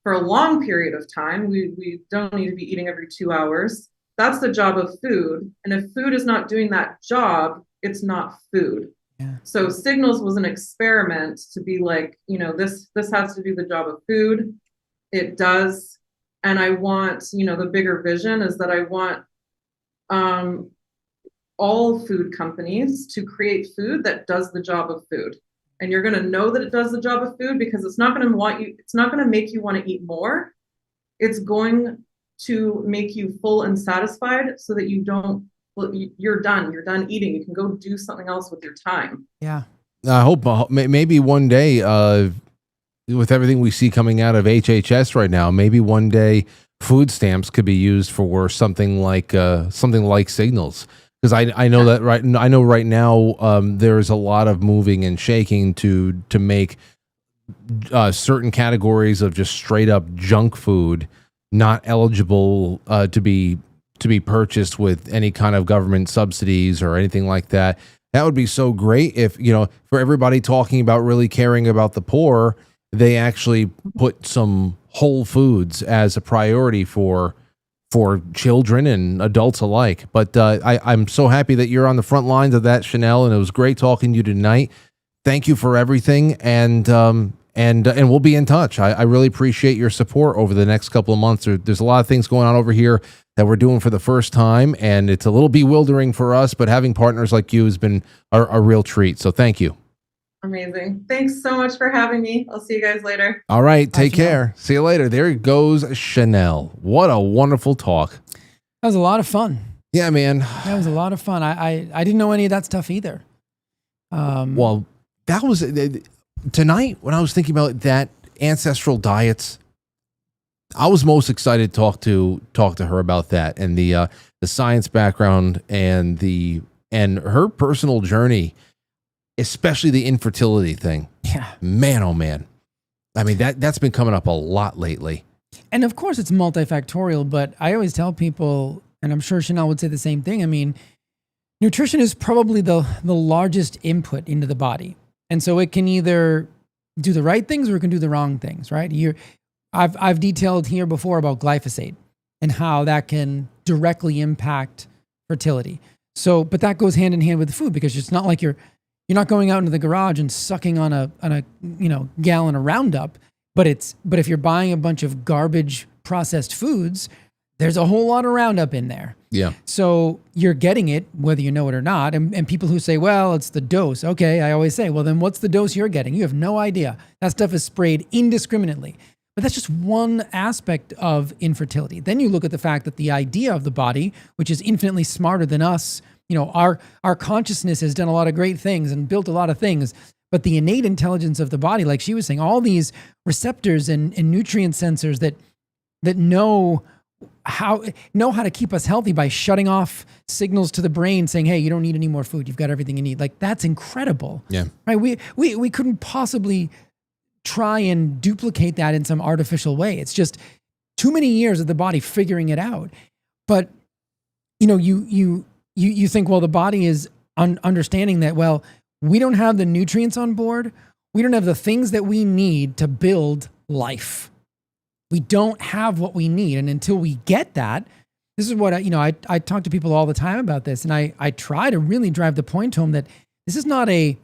S6: for a long period of time. We don't need to be eating every 2 hours. That's the job of food. And if food is not doing that job, it's not food. Yeah. So Signals was an experiment to be like, this has to do the job of food. It does. And I want, the bigger vision is that I want all food companies to create food that does the job of food. And you're going to know that it does the job of food, because it's not going to make you want to eat more. It's going to make you full and satisfied, so that you're done eating. You can go do something else with your time.
S1: Yeah. I hope maybe one day, with everything we see coming out of HHS right now, maybe one day food stamps could be used for something like Signals. Because I know that right now there's a lot of moving and shaking to make certain categories of just straight up junk food not eligible to be purchased with any kind of government subsidies or anything like that. That would be so great if, for everybody talking about really caring about the poor, they actually put some whole foods as a priority for children and adults alike. But I'm so happy that you're on the front lines of that, Chanel, and it was great talking to you tonight. Thank you for everything, and we'll be in touch. I really appreciate your support over the next couple of months. There's a lot of things going on over here that we're doing for the first time, and it's a little bewildering for us, but having partners like you has been a real treat. So thank you.
S6: Amazing. Thanks so much for having me. I'll see you guys later.
S1: All right. Take care. See you later. There goes Chanel. What a wonderful talk.
S2: That was a lot of fun.
S1: Yeah, man.
S2: That was a lot of fun. I didn't know any of that stuff either.
S1: Well, that was tonight when I was thinking about that ancestral diets. I was most excited to talk to her about that, and the science background and her personal journey, especially the infertility thing.
S2: Yeah.
S1: Man, oh man. I mean, that's been coming up a lot lately.
S2: And of course it's multifactorial, but I always tell people, and I'm sure Chanel would say the same thing. I mean, nutrition is probably the largest input into the body. And so it can either do the right things or it can do the wrong things, right? I've detailed here before about glyphosate and how that can directly impact fertility. So, but that goes hand in hand with the food, because it's not like you're not going out into the garage and sucking on a gallon of Roundup, but if you're buying a bunch of garbage processed foods, there's a whole lot of Roundup in there.
S1: Yeah.
S2: So you're getting it whether you know it or not. And people who say, well, it's the dose. Okay, I always say, well, then what's the dose you're getting? You have no idea. That stuff is sprayed indiscriminately. But that's just one aspect of infertility. Then you look at the fact that the idea of the body, which is infinitely smarter than us, our consciousness has done a lot of great things and built a lot of things, but the innate intelligence of the body, like she was saying, all these receptors and nutrient sensors that that know how to keep us healthy by shutting off signals to the brain saying, hey, you don't need any more food. You've got everything you need. Like, that's incredible.
S1: Yeah.
S2: Right. We couldn't possibly try and duplicate that in some artificial way. It's just too many years of the body figuring it out. But, you know, you think, well, the body is understanding that, well, we don't have the nutrients on board. We don't have the things that we need to build life. We don't have what we need. And until we get that, this is what I talk to people all the time about this. And I try to really drive the point home that this is not a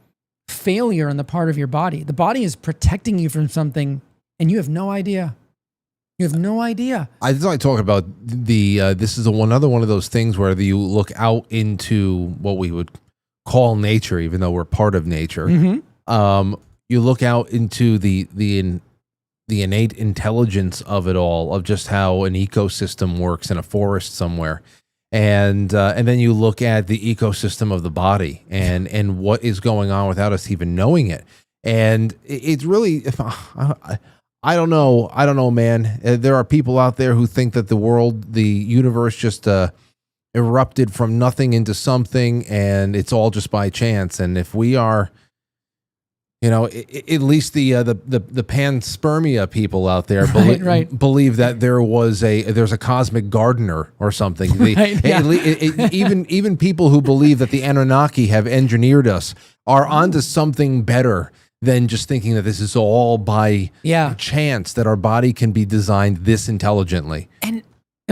S2: failure on the part of your body. The body is protecting you from something and you have no idea. You have no idea.
S1: I talk about this is another one of those things where you look out into what we would call nature, even though we're part of nature.
S2: Mm-hmm.
S1: You look out into the innate intelligence of it all, of just how an ecosystem works in a forest somewhere. And then you look at the ecosystem of the body and what is going on without us even knowing it. And it's really, I don't know, man. There are people out there who think that the universe just erupted from nothing into something, and it's all just by chance. And if we are, you know, at least the panspermia people out there believe that there's a cosmic gardener or something. Even people who believe that the Anunnaki have engineered us are onto something better than just thinking that this is all by chance, that our body can be designed this intelligently.
S2: And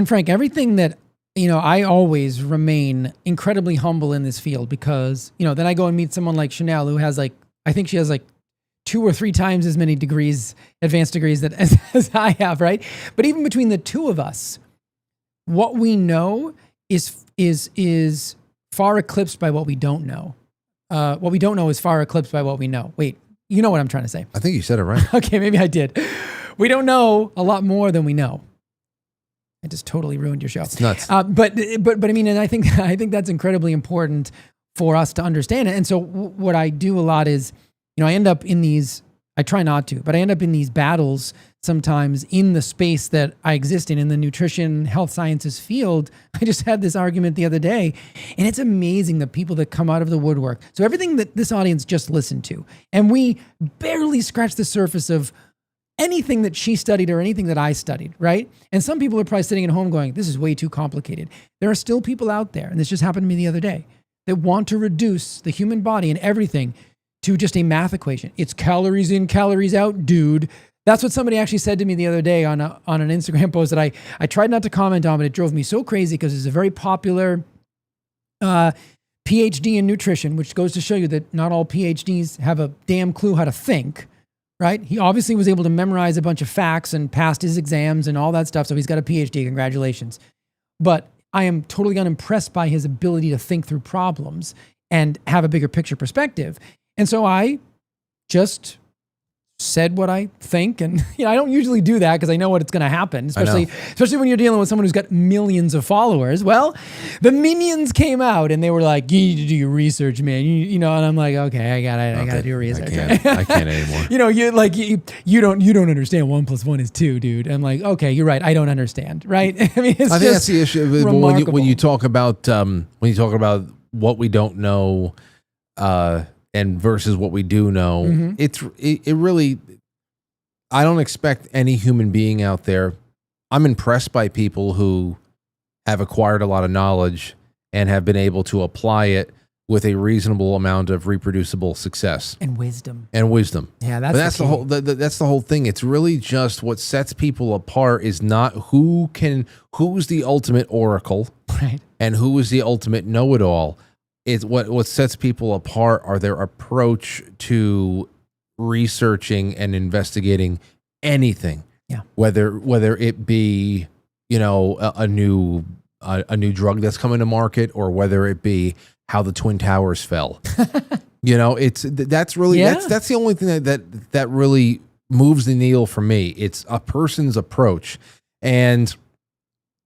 S2: Frank, everything that, you know, I always remain incredibly humble in this field because, you know, then I go and meet someone like Chanel who has I think she has 2 or 3 times as many degrees, advanced degrees as I have, right? But even between the two of us, what we know is far eclipsed by what we don't know. What we don't know is far eclipsed by what we know. Wait, you know what I'm trying to say.
S1: I think you said it right.
S2: Okay, maybe I did. We don't know a lot more than we know. I just totally ruined your show.
S1: It's nuts.
S2: But I mean, and I think that's incredibly important for us to understand it. And so what I do a lot is, you know, I end up in these, I try not to, but I end up in these battles sometimes in the space that I exist in the nutrition, health sciences field. I just had this argument the other day, and it's amazing the people that come out of the woodwork. So everything that this audience just listened to, and we barely scratched the surface of anything that she studied or anything that I studied, right? And some people are probably sitting at home going, this is way too complicated. There are still people out there, and this just happened to me the other day, that want to reduce the human body and everything to just a math equation. It's calories in, calories out, dude. That's what somebody actually said to me the other day on an Instagram post that I tried not to comment on, but it drove me so crazy because it's a very popular PhD in nutrition, which goes to show you that not all PhDs have a damn clue how to think, right? He obviously was able to memorize a bunch of facts and passed his exams and all that stuff, so he's got a PhD. Congratulations. But I am totally unimpressed by his ability to think through problems and have a bigger picture perspective. And so I just said what I think. And you know, I don't usually do that because I know what's going to happen, especially when you're dealing with someone who's got millions of followers. Well, the minions came out and they were like, you need to do your research, man. You know, and I'm like, okay, I got to do research.
S1: I can't anymore.
S2: You know, you don't understand 1 + 1 is 2, dude. I'm like, okay, you're right. I don't understand. Right. I mean, I think that's the issue
S1: when you talk about what we don't know, and versus what we do know, it really, I don't expect any human being out there. I'm impressed by people who have acquired a lot of knowledge and have been able to apply it with a reasonable amount of reproducible success
S2: and wisdom.
S1: Yeah, that's the whole. That's the whole thing. It's really just what sets people apart is not who's the ultimate oracle,
S2: right,
S1: and who is the ultimate know-it-all. It's what sets people apart are their approach to researching and investigating anything.
S2: Yeah.
S1: Whether it be, you know, a new drug that's coming to market, or whether it be how the Twin Towers fell. You know, that's the only thing that really moves the needle for me. It's a person's approach. And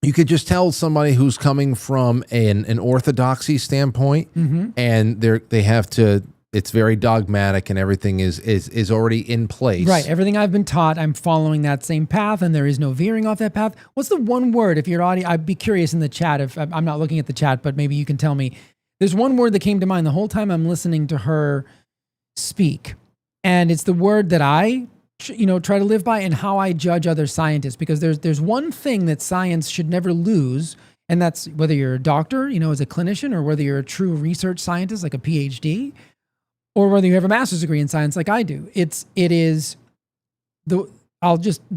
S1: you could just tell somebody who's coming from an orthodoxy standpoint, and they have to it's very dogmatic and everything is already in place.
S2: Right. Everything I've been taught, I'm following that same path and there is no veering off that path. What's the one word, if you're audio, I'd be curious in the chat, if I'm not looking at the chat, but maybe you can tell me. There's one word that came to mind the whole time I'm listening to her speak. And it's the word that I, try to live by and how I judge other scientists, because there's one thing that science should never lose. And that's whether you're a doctor, as a clinician, or whether you're a true research scientist, like a PhD, or whether you have a master's degree in science like I do. It is the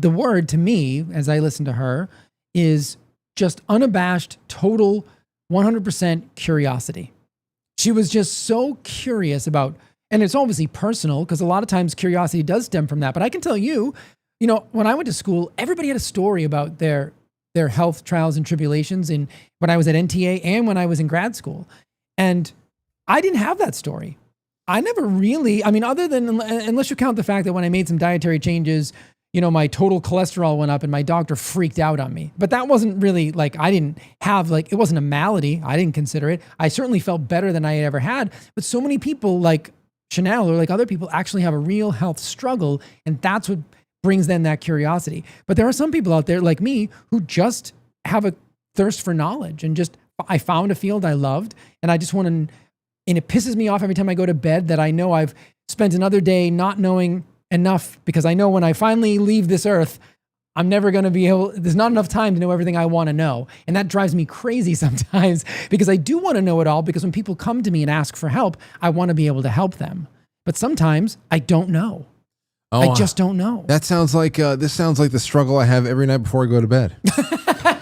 S2: word to me, as I listen to her, is just unabashed, total 100% curiosity. She was just so curious about, and it's obviously personal because a lot of times curiosity does stem from that. But I can tell you, when I went to school, everybody had a story about their health trials and tribulations when I was at NTA and when I was in grad school. And I didn't have that story. I never really, other than, unless you count the fact that when I made some dietary changes, my total cholesterol went up and my doctor freaked out on me. But that wasn't really I didn't have it wasn't a malady. I didn't consider it. I certainly felt better than I had ever had. But so many people like Chanel or like other people actually have a real health struggle. And that's what brings then that curiosity. But there are some people out there like me who just have a thirst for knowledge and I found a field I loved and I just want to, and it pisses me off every time I go to bed that I know I've spent another day not knowing enough, because I know when I finally leave this earth, I'm never going to be able, there's not enough time to know everything I want to know. And that drives me crazy sometimes because I do want to know it all, because when people come to me and ask for help, I want to be able to help them. But sometimes I don't know. I just don't know.
S1: That sounds like, this sounds like the struggle I have every night before I go to bed.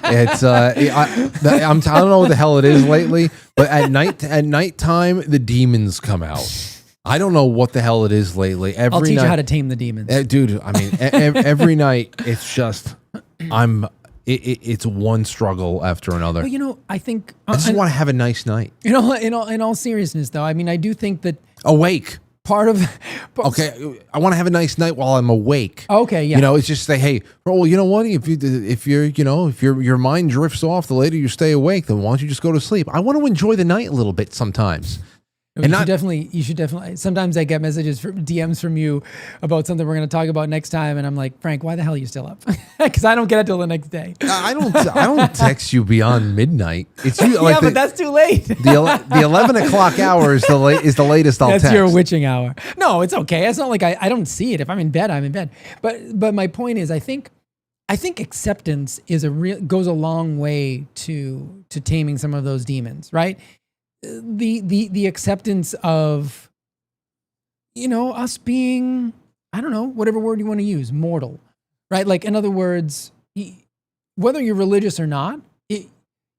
S1: It's I don't know what the hell it is lately, but at nighttime the demons come out. I don't know what the hell it is lately.
S2: I'll teach you how to tame the demons,
S1: dude. Every night it's just it's one struggle after another.
S2: Well, I think
S1: I just want to have a nice night.
S2: In all seriousness, though, I do think that
S1: awake.
S2: Part of
S1: okay, I want to have a nice night while I'm awake.
S2: Okay, yeah.
S1: It's just say, hey, well, you know what? If your mind drifts off, the later you stay awake, then why don't you just go to sleep? I want to enjoy the night a little bit sometimes.
S2: You should definitely. Sometimes I get messages from DMs from you about something we're going to talk about next time, and I'm like, Frank, why the hell are you still up? Because I don't get it till the next day.
S1: I don't text you beyond midnight. It's you.
S2: Yeah, but that's too late.
S1: The 11 o'clock hour is the latest I'll text.
S2: That's your witching hour. No, it's okay. It's not like I don't see it. If I'm in bed, I'm in bed. But my point is, I think acceptance goes a long way to taming some of those demons, right? The acceptance of, us being, I don't know, whatever word you want to use, mortal, right? Like, in other words, whether you're religious or not,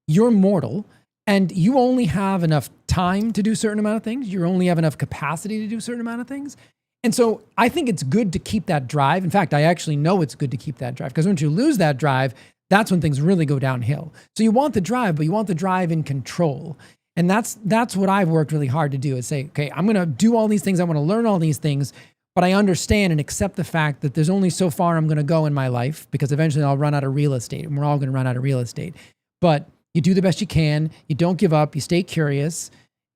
S2: you're mortal and you only have enough time to do a certain amount of things. You only have enough capacity to do a certain amount of things. And so I think it's good to keep that drive. In fact, I actually know it's good to keep that drive, because once you lose that drive, that's when things really go downhill. So you want the drive, but you want the drive in control. And that's what I've worked really hard to do, is say, okay, I'm going to do all these things. I want to learn all these things, but I understand and accept the fact that there's only so far I'm going to go in my life, because eventually I'll run out of real estate, and we're all going to run out of real estate. But you do the best you can. You don't give up. You stay curious,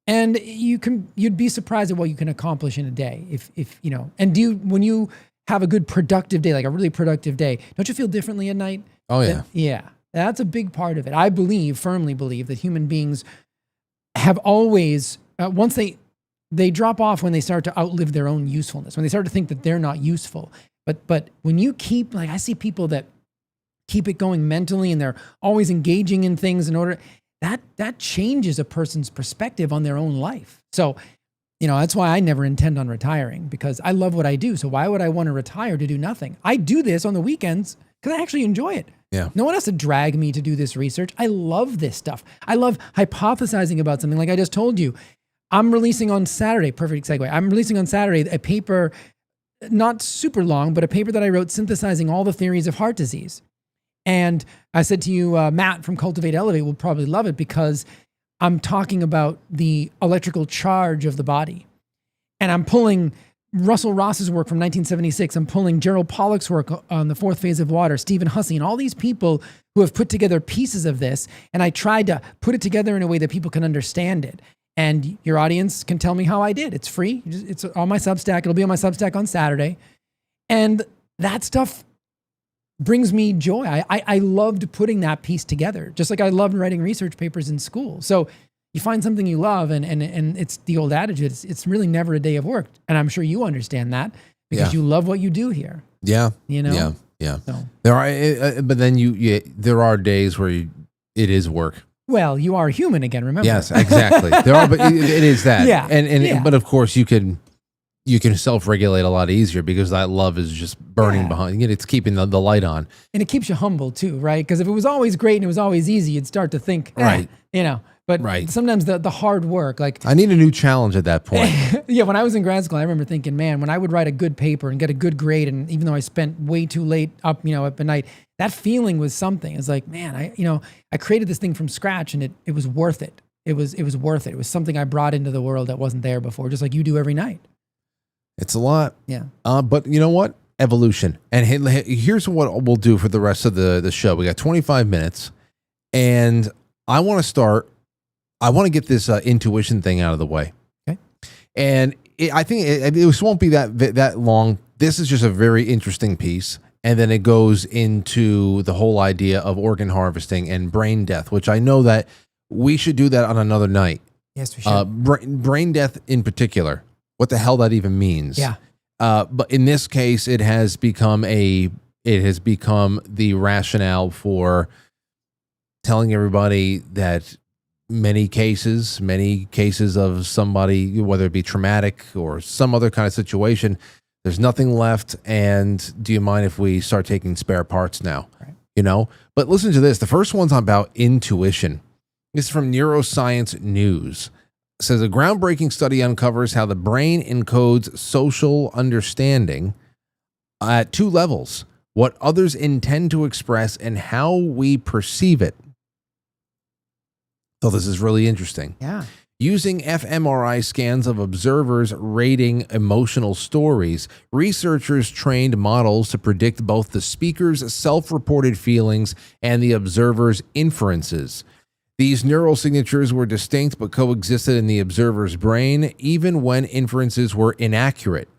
S2: and you'd be surprised at what you can accomplish in a day. When you have a good productive day, like a really productive day, don't you feel differently at night?
S1: Oh yeah.
S2: Yeah. That's a big part of it. I firmly believe that human beings have always, once they drop off when they start to outlive their own usefulness, when they start to think that they're not useful. But when you keep, I see people that keep it going mentally and they're always engaging in things in order, that changes a person's perspective on their own life. So, that's why I never intend on retiring, because I love what I do. So why would I want to retire to do nothing? I do this on the weekends because I actually enjoy it.
S1: Yeah.
S2: No one has to drag me to do this research. I love this stuff. I love hypothesizing about something. Like I just told you, I'm releasing on Saturday, perfect segue. I'm releasing on Saturday a paper, not super long, but a paper that I wrote synthesizing all the theories of heart disease. And I said to you, Matt from Cultivate Elevate will probably love it, because I'm talking about the electrical charge of the body. And I'm pulling Russell Ross's work from 1976. I'm pulling Gerald Pollack's work on the fourth phase of water, Stephen Hussey, and all these people who have put together pieces of this. And I tried to put it together in a way that people can understand it. and your audience can tell me how I did. It's free. It's on my Substack. It'll be on my Substack on Saturday. And that stuff brings me joy. I loved putting that piece together, just like I loved writing research papers in school. So you find something you love, and it's the old adage, it's really never a day of work. And I'm sure you understand that because you love what you do here.
S1: Yeah.
S2: You know?
S1: Yeah.
S2: So.
S1: There are, but then there are days where it is work.
S2: Well, you are human again, remember?
S1: Yes, exactly. There are, but it is that.
S2: Yeah.
S1: And but of course you can self-regulate a lot easier because that love is just burning behind. It's keeping the light on.
S2: And it keeps you humble too, right? Because if it was always great and it was always easy, you'd start to think,
S1: right.
S2: But sometimes the hard work, like
S1: I need a new challenge at that point.
S2: Yeah, when I was in grad school, I remember thinking, man, when I would write a good paper and get a good grade, and even though I spent way too late up at night, that feeling was something. It's like, man, I created this thing from scratch, and it was worth it. It was worth it. It was something I brought into the world that wasn't there before, just like you do every night.
S1: It's a lot.
S2: Yeah.
S1: But you know what? Evolution. And here's what we'll do for the rest of the show. We got 25 minutes, and I want to get this intuition thing out of the way.
S2: Okay.
S1: And I think it won't be that long. This is just a very interesting piece. And then it goes into the whole idea of organ harvesting and brain death, which I know that we should do that on another night.
S2: Yes, we should.
S1: Brain death in particular. What the hell that even means.
S2: Yeah.
S1: But in this case, it has become the rationale for telling everybody that many cases of somebody, whether it be traumatic or some other kind of situation, there's nothing left. And do you mind if we start taking spare parts now? Right. But listen to this. The first one's about intuition. This is from Neuroscience News. It says a groundbreaking study uncovers how the brain encodes social understanding at two levels: what others intend to express and how we perceive it. So this is really interesting.
S2: Yeah.
S1: Using fMRI scans of observers rating emotional stories, researchers trained models to predict both the speaker's self-reported feelings and the observer's inferences. These neural signatures were distinct but coexisted in the observer's brain, even when inferences were inaccurate.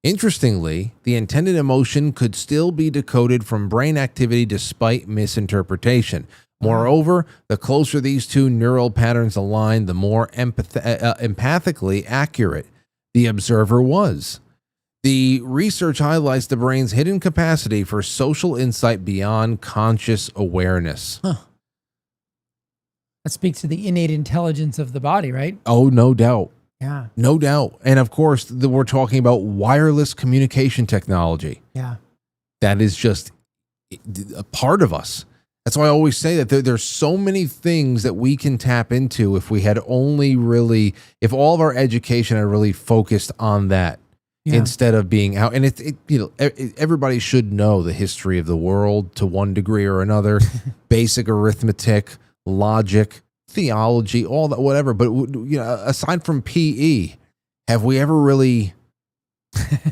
S1: Interestingly, the intended emotion could still be decoded from brain activity despite misinterpretation. Moreover, the closer these two neural patterns aligned, the more empathically accurate the observer was. The research highlights the brain's hidden capacity for social insight beyond conscious awareness.
S2: Huh. That speaks to the innate intelligence of the body, right?
S1: Oh, no doubt.
S2: Yeah.
S1: No doubt. And of course, we're talking about wireless communication technology.
S2: Yeah.
S1: That is just a part of us. That's why I always say that there's so many things that we can tap into if we had only really, if all of our education had really focused on that instead of being out. And everybody should know the history of the world to one degree or another, basic arithmetic, logic, theology, all that, whatever. But aside from PE, have we ever really?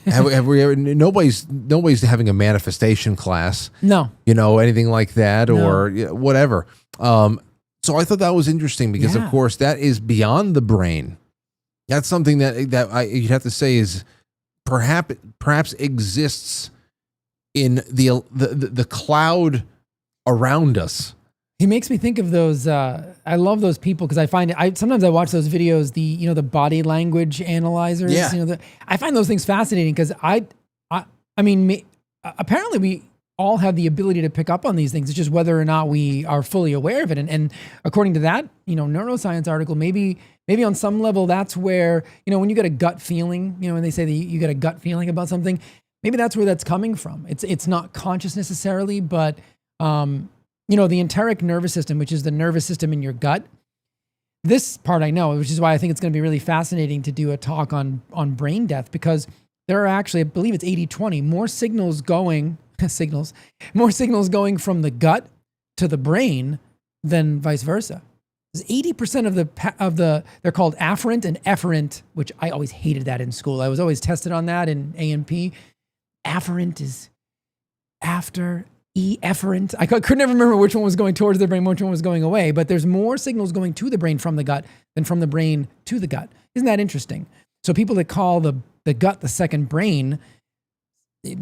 S1: have we ever? Nobody's having a manifestation class.
S2: No.
S1: Anything like that or whatever. So I thought that was interesting because, of course, that is beyond the brain. That's something that you'd have to say is perhaps exists in the cloud around us.
S2: He makes me think of those. I love those people because I find sometimes I watch those videos. The body language analyzers.
S1: Yeah.
S2: I find those things fascinating because apparently we all have the ability to pick up on these things. It's just whether or not we are fully aware of it. And according to that, neuroscience article, maybe on some level that's where when you get a gut feeling, when they say that you get a gut feeling about something, maybe that's where that's coming from. It's not conscious necessarily, but the enteric nervous system, which is the nervous system in your gut. This part I know, which is why I think it's going to be really fascinating to do a talk on brain death, because there are actually, I believe it's 80-20, more signals going from the gut to the brain than vice versa. 80% of the they're called afferent and efferent, which I always hated that in school. I was always tested on that in A&P. Afferent is after efferent. I could never remember which one was going towards the brain, which one was going away, but there's more signals going to the brain from the gut than from the brain to the gut. Isn't that interesting? So people that call the gut the second brain,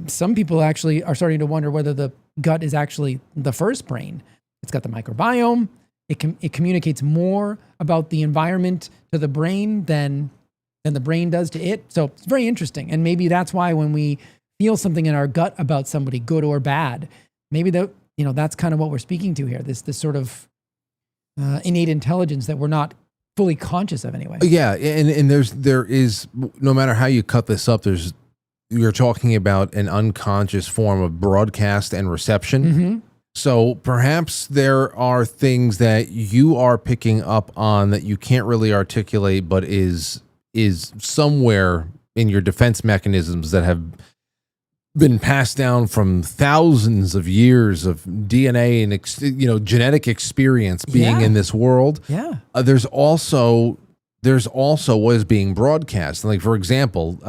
S2: some people actually are starting to wonder whether the gut is actually the first brain. It's got the microbiome. It communicates more about the environment to the brain than the brain does to it. So it's very interesting. And maybe that's why when we feel something in our gut about somebody, good or bad, maybe that's kind of what we're speaking to here. This sort of innate intelligence that we're not fully conscious of anyway.
S1: Yeah, and there is, no matter how you cut this up, you're talking about an unconscious form of broadcast and reception.
S2: Mm-hmm.
S1: So perhaps there are things that you are picking up on that you can't really articulate, but is somewhere in your defense mechanisms that have been passed down from thousands of years of DNA and genetic experience being in this world.
S2: Yeah.
S1: There's also what is being broadcast. Like, for example,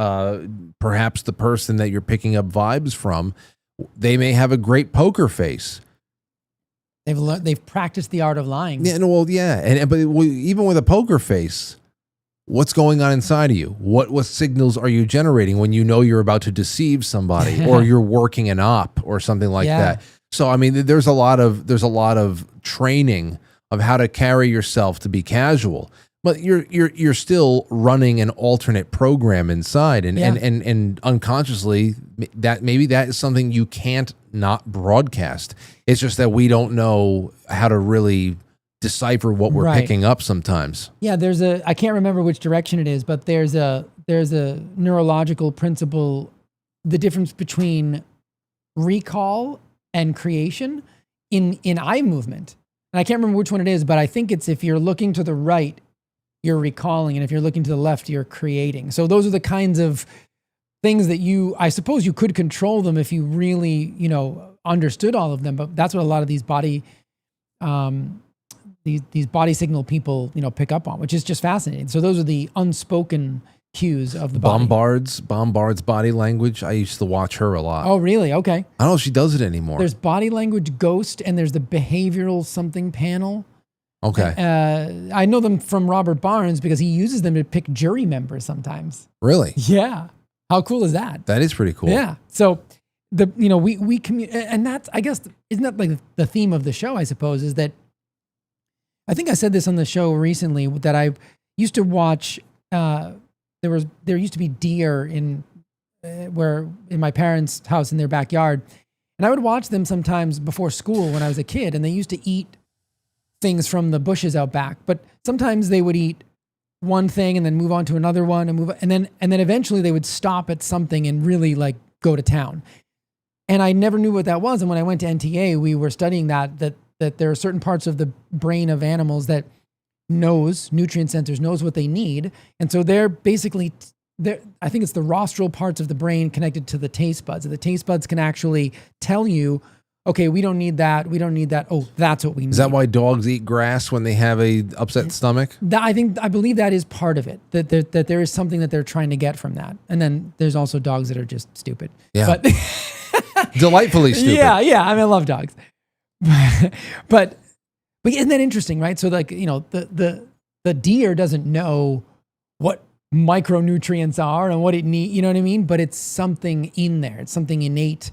S1: perhaps the person that you're picking up vibes from, they may have a great poker face.
S2: They've practiced the art of lying.
S1: Yeah, but even with a poker face, what's going on inside of you? What signals are you generating when you know you're about to deceive somebody or you're working an op or something like that? So I mean, there's a lot of training of how to carry yourself to be casual, but you're still running an alternate program inside, and unconsciously that is something you can't not broadcast. It's just that we don't know how to really decipher what we're picking up sometimes.
S2: Yeah, I can't remember which direction it is, but there's a neurological principle, the difference between recall and creation in eye movement. And I can't remember which one it is, but I think it's if you're looking to the right, you're recalling, and if you're looking to the left, you're creating. So those are the kinds of things that I suppose you could control them if you really, understood all of them, but that's what a lot of these body these body signal people, pick up on, which is just fascinating. So those are the unspoken cues of the body.
S1: Bombard's body language. I used to watch her a lot.
S2: Oh, really? Okay.
S1: I don't know if she does it anymore.
S2: There's body language ghost, and there's the behavioral something panel.
S1: Okay.
S2: I know them from Robert Barnes because he uses them to pick jury members sometimes.
S1: Really?
S2: Yeah. How cool is that?
S1: That is pretty cool.
S2: Yeah. So we communicate, and that's, I guess, isn't that like the theme of the show, I suppose, is that I think I said this on the show recently that I used to watch, there used to be deer in my parents' house in their backyard. And I would watch them sometimes before school when I was a kid, and they used to eat things from the bushes out back. But sometimes they would eat one thing and then move on to another one and then eventually they would stop at something and really like go to town. And I never knew what that was. And when I went to NTA, we were studying that there are certain parts of the brain of animals that nutrient sensors knows what they need. And so they're basically, I think it's the rostral parts of the brain connected to the taste buds. And the taste buds can actually tell you, okay, we don't need that. We don't need that. Oh, that's what we need.
S1: Is that why dogs eat grass when they have a upset stomach?
S2: I believe that is part of it, that there is something that they're trying to get from that. And then there's also dogs that are just stupid.
S1: Yeah.
S2: But
S1: delightfully stupid.
S2: Yeah. I mean, I love dogs. But isn't that interesting, right? So like, the deer doesn't know what micronutrients are and what it needs, you know what I mean? But it's something in there. It's something innate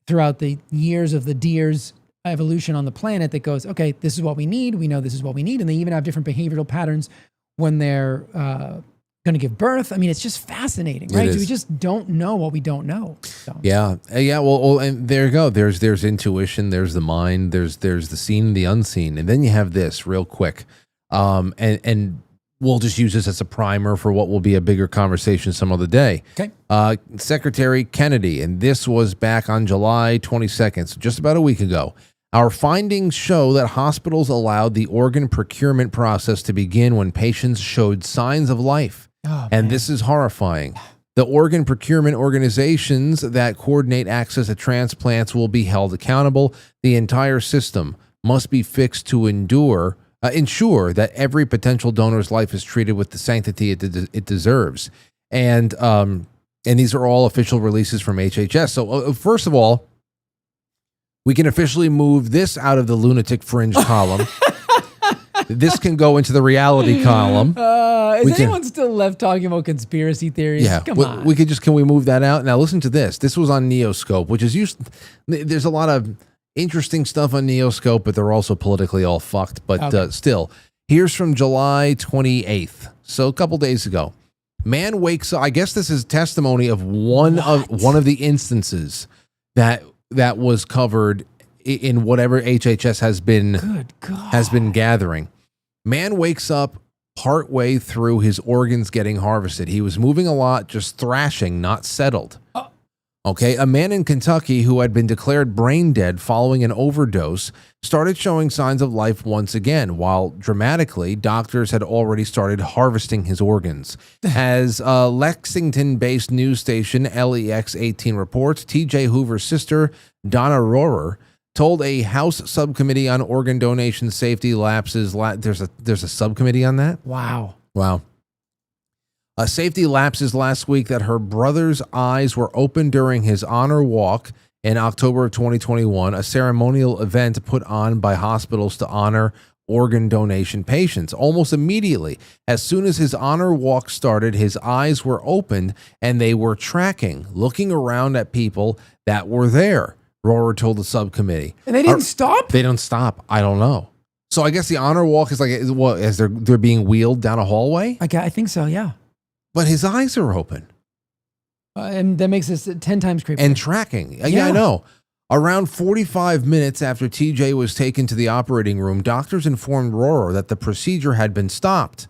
S2: throughout the years of the deer's evolution on the planet that goes, okay, this is what we need. We know this is what we need. And they even have different behavioral patterns when they're going to give birth. I mean, it's just fascinating, right? We just don't know what we don't know. So.
S1: Yeah. Well, and there you go. There's intuition. There's the mind. There's the seen, the unseen. And then you have this real quick. And we'll just use this as a primer for what will be a bigger conversation some other day.
S2: Okay.
S1: Secretary Kennedy, and this was back on July 22nd, so just about a week ago. Our findings show that hospitals allowed the organ procurement process to begin when patients showed signs of life.
S2: Oh,
S1: and this is horrifying. The organ procurement organizations that coordinate access to transplants will be held accountable. The entire system must be fixed to ensure that every potential donor's life is treated with the sanctity it deserves. And these are all official releases from HHS. So first of all, We can officially move this out of the lunatic fringe column. This can go into the reality column.
S2: Is anyone still left talking about conspiracy theories?
S1: Yeah,
S2: Come on.
S1: Can we move that out? Now listen to this. This was on Neoscope, which is there's a lot of interesting stuff on Neoscope, but they're also politically all fucked. But still, here's from July 28th. So a couple days ago. Man wakes up. I guess this is testimony of one of the instances that was covered in whatever HHS has been gathering. Man wakes up partway through his organs getting harvested. He was moving a lot, just thrashing, not settled. Okay, a man in Kentucky who had been declared brain dead following an overdose started showing signs of life once again, while dramatically, doctors had already started harvesting his organs. As Lexington-based news station LEX18 reports, T.J. Hoover's sister, Donna Rohrer, told a House subcommittee on organ donation safety lapses. There's a subcommittee on that?
S2: Wow.
S1: Safety lapses last week that her brother's eyes were open during his honor walk in October of 2021, a ceremonial event put on by hospitals to honor organ donation patients. Almost immediately, as soon as his honor walk started, his eyes were opened and they were tracking, looking around at people that were there, Rohrer told the subcommittee.
S2: And they didn't stop?
S1: They don't stop. I don't know. So I guess the honor walk is as they're being wheeled down a hallway?
S2: I think so, yeah.
S1: But his eyes are open.
S2: And that makes us 10 times creepier.
S1: And tracking. Yeah, I know. Around 45 minutes after TJ was taken to the operating room, doctors informed Rohrer that the procedure had been stopped.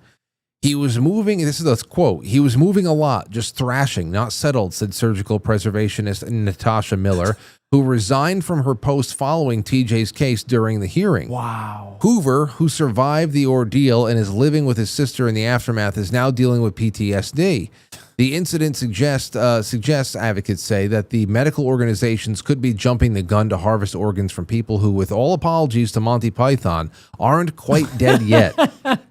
S1: He was moving, this is a quote, he was moving a lot, just thrashing, not settled, said surgical preservationist Natasha Miller, who resigned from her post following TJ's case during the hearing.
S2: Wow.
S1: Hoover, who survived the ordeal and is living with his sister in the aftermath, is now dealing with PTSD. The incident suggests, advocates say, that the medical organizations could be jumping the gun to harvest organs from people who, with all apologies to Monty Python, aren't quite dead yet.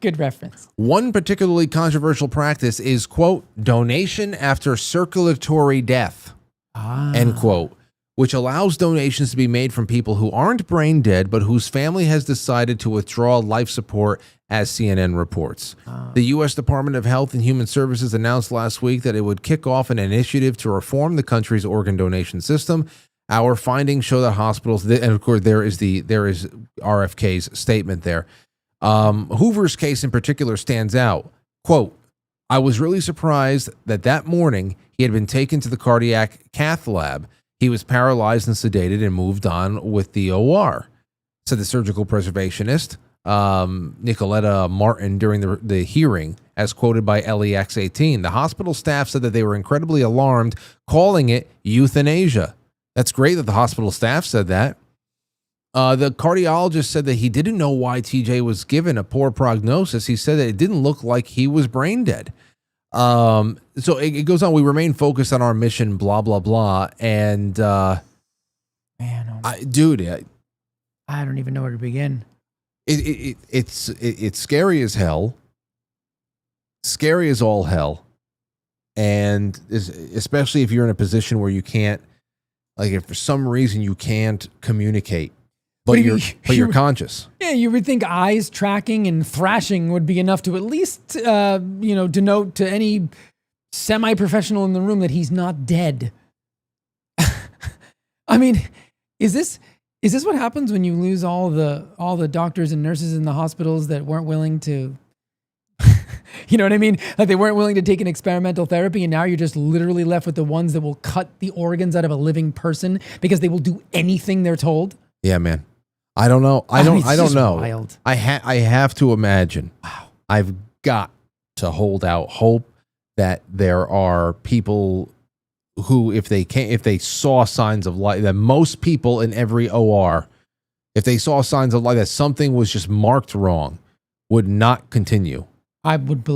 S2: Good reference.
S1: One particularly controversial practice is, quote, donation after circulatory death, end quote, which allows donations to be made from people who aren't brain dead, but whose family has decided to withdraw life support, as CNN reports. The U.S. Department of Health and Human Services announced last week that it would kick off an initiative to reform the country's organ donation system. Our findings show that hospitals, and of course there is RFK's statement there. Hoover's case in particular stands out. Quote, I was really surprised that morning he had been taken to the cardiac cath lab. He was paralyzed and sedated and moved on with the OR, said the surgical preservationist, Nicoletta Martin, during the hearing, as quoted by LEX18. The hospital staff said that they were incredibly alarmed, calling it euthanasia. That's great that the hospital staff said that. The cardiologist said that he didn't know why TJ was given a poor prognosis. He said that it didn't look like he was brain dead. So it goes on. We remain focused on our mission, blah, blah, blah. And,
S2: man,
S1: I
S2: don't even know where to begin.
S1: It's scary as hell. Scary as all hell. And especially if you're in a position where you can't, like, if for some reason you can't communicate, but you're conscious.
S2: Yeah, you would think eyes tracking and thrashing would be enough to at least, denote to any semi-professional in the room that he's not dead. I mean, is this what happens when you lose all the doctors and nurses in the hospitals that weren't willing to, you know what I mean? Like they weren't willing to take an experimental therapy, and now you're just literally left with the ones that will cut the organs out of a living person because they will do anything they're told.
S1: Yeah, man. I don't know. I don't know.
S2: Wild.
S1: I have to imagine.
S2: Wow.
S1: I've got to hold out hope that there are people who, if they saw signs of life, that most people in every OR, if they saw signs of life, that something was just marked wrong, would not continue.
S2: I would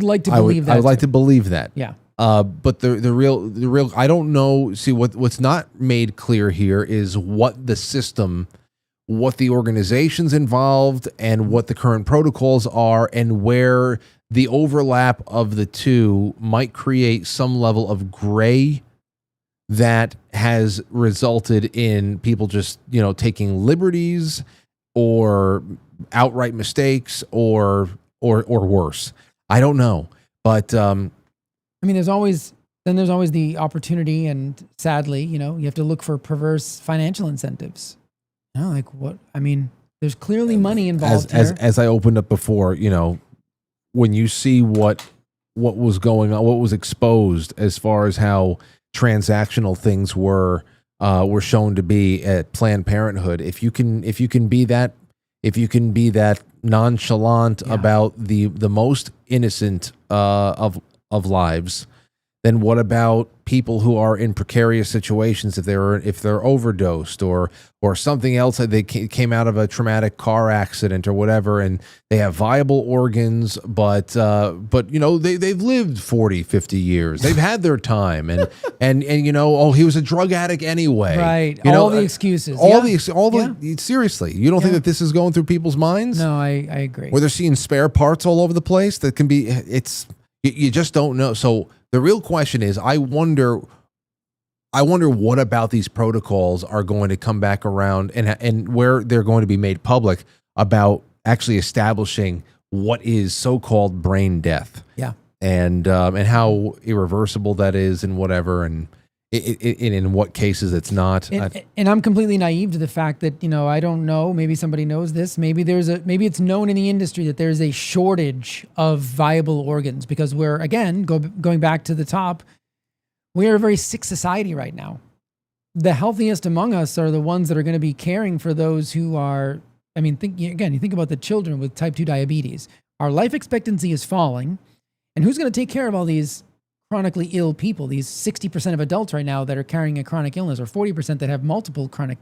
S2: like to believe that.
S1: I would like to believe that.
S2: Yeah.
S1: But the real, I don't know. See, what's not made clear here is what the system, what the organizations involved, and what the current protocols are, and where the overlap of the two might create some level of gray that has resulted in people just, taking liberties or outright mistakes or worse. I don't know. But
S2: there's always the opportunity, and sadly, you have to look for perverse financial incentives. Like what? There's clearly money involved here.
S1: As I opened up before, when you see what was going on, what was exposed as far as how transactional things were shown to be at Planned Parenthood, if you can be that nonchalant about the most innocent of lives, then what about people who are in precarious situations if they're overdosed or something else, that they came out of a traumatic car accident or whatever, and they have viable organs, but they've lived 40, 50 years, they've had their time, and he was a drug addict anyway,
S2: right?
S1: All
S2: the excuses,
S1: seriously, you don't think that this is going through people's minds?
S2: No, I agree.
S1: Where they're seeing spare parts all over the place that can be, you just don't know. So the real question is, I wonder what about these protocols are going to come back around, and where they're going to be made public about actually establishing what is so-called brain death.
S2: Yeah.
S1: And how irreversible that is, and whatever, and in what cases it's not.
S2: And I'm completely naive to the fact that, I don't know, maybe somebody knows this. Maybe maybe it's known in the industry that there's a shortage of viable organs, because we're, again, going back to the top, we are a very sick society right now. The healthiest among us are the ones that are going to be caring for those who are, you think about the children with type 2 diabetes. Our life expectancy is falling, and who's going to take care of all these chronically ill people, these 60% of adults right now that are carrying a chronic illness, or 40% that have multiple chronic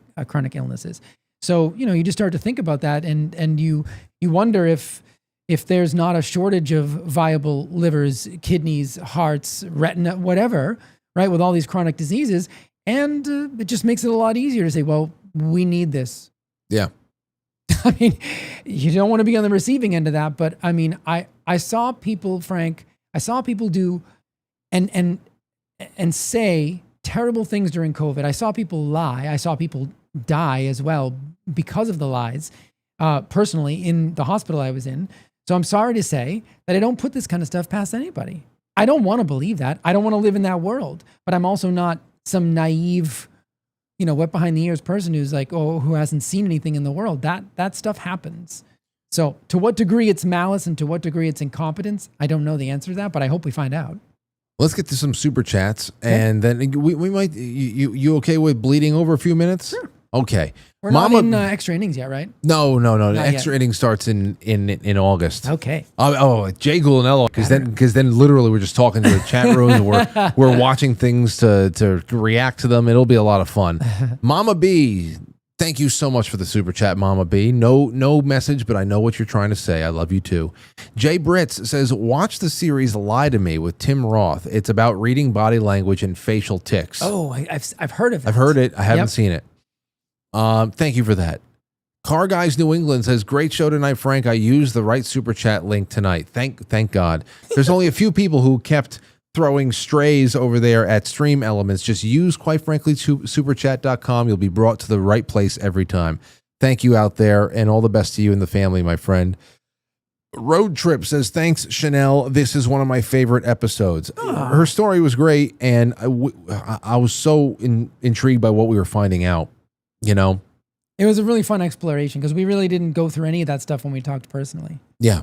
S2: illnesses? So, you just start to think about that, and you wonder if there's not a shortage of viable livers, kidneys, hearts, retina, whatever, right, with all these chronic diseases. And it just makes it a lot easier to say, well, we need this.
S1: Yeah.
S2: You don't want to be on the receiving end of that, but I saw people, Frank, do and say terrible things during COVID. I saw people lie. I saw people die as well because of the lies, personally, in the hospital I was in. So I'm sorry to say that I don't put this kind of stuff past anybody. I don't want to believe that. I don't want to live in that world, but I'm also not some naive, wet behind the ears person who's like, who hasn't seen anything in the world. That stuff happens. So to what degree it's malice and to what degree it's incompetence, I don't know the answer to that, but I hope we find out.
S1: Let's get to some super chats, and then we might. You okay with bleeding over a few minutes?
S2: Sure.
S1: Okay.
S2: We're not in extra innings yet, right?
S1: No. The extra inning starts in August.
S2: Okay.
S1: Jay Gulinello, because then literally we're just talking to the chat room, and we're watching things to react to them. It'll be a lot of fun. Mama B, thank you so much for the super chat, Mama B. No message, but I know what you're trying to say. I love you too. Jay Britz says, watch the series Lie to Me with Tim Roth. It's about reading body language and facial tics.
S2: Oh, I've heard of it.
S1: I've heard it. I haven't seen it. Thank you for that. Car Guys New England says, great show tonight, Frank. I used the right super chat link tonight. Thank God. There's only a few people who kept throwing strays over there at Stream Elements. Just use Quite Frankly superchat.com. You'll be brought to the right place every time. Thank you out there, and all the best to you and the family, my friend. Road Trip says, thanks, Chanel. This is one of my favorite episodes. Her story was great, and I was so intrigued by what we were finding out.
S2: It was a really fun exploration, because we really didn't go through any of that stuff when we talked personally.
S1: Yeah,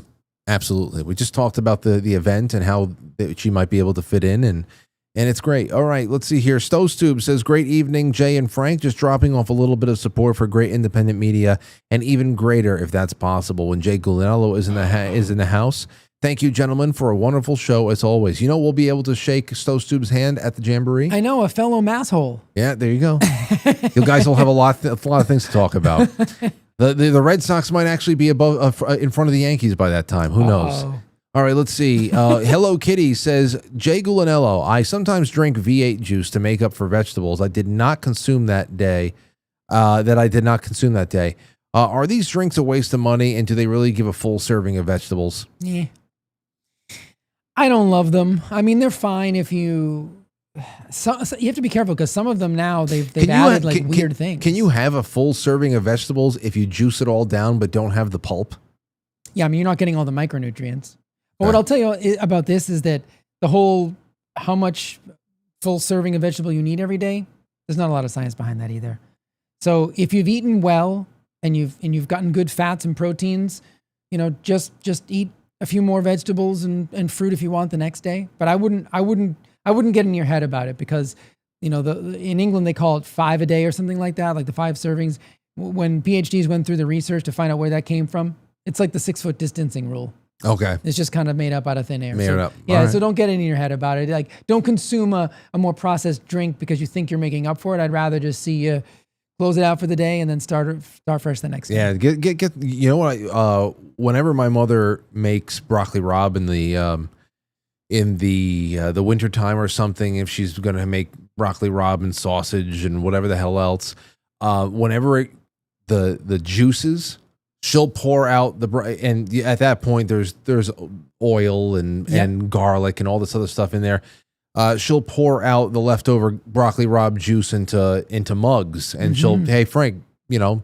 S1: absolutely. We just talked about the event and how she might be able to fit in, and it's great. All right, let's see here. Stove says, great evening, Jay and Frank. Just dropping off a little bit of support for great independent media, and even greater if that's possible when Jay Gulinello is in the house. Thank you, gentlemen, for a wonderful show as always. We'll be able to shake Stove's hand at the Jamboree.
S2: I know, a fellow masshole.
S1: Yeah, there you go. You guys will have a lot of things to talk about. The Red Sox might actually be above in front of the Yankees by that time. Who knows? All right, let's see. Hello Kitty says, Jay Gulinello, I sometimes drink V8 juice to make up for vegetables I did not consume that day. Are these drinks a waste of money, and do they really give a full serving of vegetables?
S2: Yeah. I don't love them. They're fine if you so you have to be careful because some of them now they've added weird things.
S1: Can you have a full serving of vegetables if you juice it all down but don't have the pulp?
S2: Yeah, I mean, you're not getting all the micronutrients. But what I'll tell you about this is that the whole how much full serving of vegetable you need every day, there's not a lot of science behind that either. So if you've eaten well and you've gotten good fats and proteins, just eat a few more vegetables and fruit if you want the next day. But I wouldn't get in your head about it because in England they call it 5 a day or something like that, like the 5 servings. When PhDs went through the research to find out where that came from, it's like the 6-foot distancing rule.
S1: Okay.
S2: It's just kind of made up out of thin air.
S1: Made it up.
S2: Yeah,
S1: All right.
S2: so don't get in your head about it. Like, don't consume a more processed drink because you think you're making up for it. I'd rather just see you close it out for the day and then start fresh the next day.
S1: Yeah, get. You know what? Whenever my mother makes broccoli rabe in the winter time or something, if she's gonna make broccoli rabe and sausage and whatever the hell else, whenever the juices, she'll pour out and at that point there's oil and garlic and all this other stuff in there. She'll pour out the leftover broccoli rabe juice into mugs, and she'll, hey Frank, come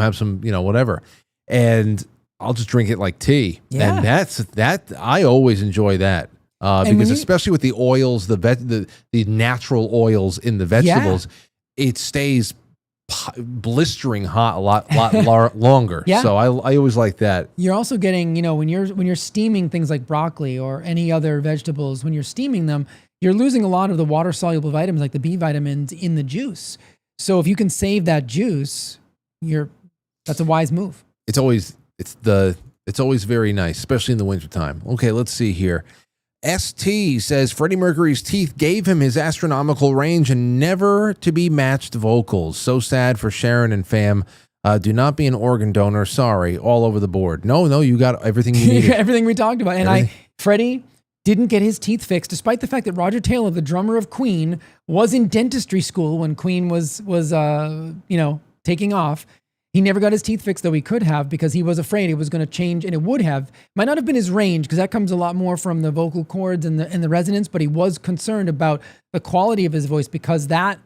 S1: have some, whatever, and I'll just drink it like tea.
S2: Yeah.
S1: And that I always enjoy that because especially with the oils, the natural oils in the vegetables, it stays blistering hot a lot longer.
S2: Yeah.
S1: So I always like that.
S2: You're also getting, when you're steaming things like broccoli or any other vegetables, when you're steaming them, you're losing a lot of the water soluble vitamins like the B vitamins in the juice. So if you can save that juice, that's a wise move.
S1: It's always very nice, especially in the wintertime. Okay, let's see here. ST says Freddie Mercury's teeth gave him his astronomical range and never to be matched vocals. So sad for Sharon and fam. Do not be an organ donor. Sorry, all over the board. No, you got everything you need.
S2: Everything we talked about. And Freddie didn't get his teeth fixed, despite the fact that Roger Taylor, the drummer of Queen, was in dentistry school when Queen was taking off. He never got his teeth fixed, though he could have, because he was afraid it was going to change, and it would have. Might not have been his range, because that comes a lot more from the vocal cords and the resonance, but he was concerned about the quality of his voice, because the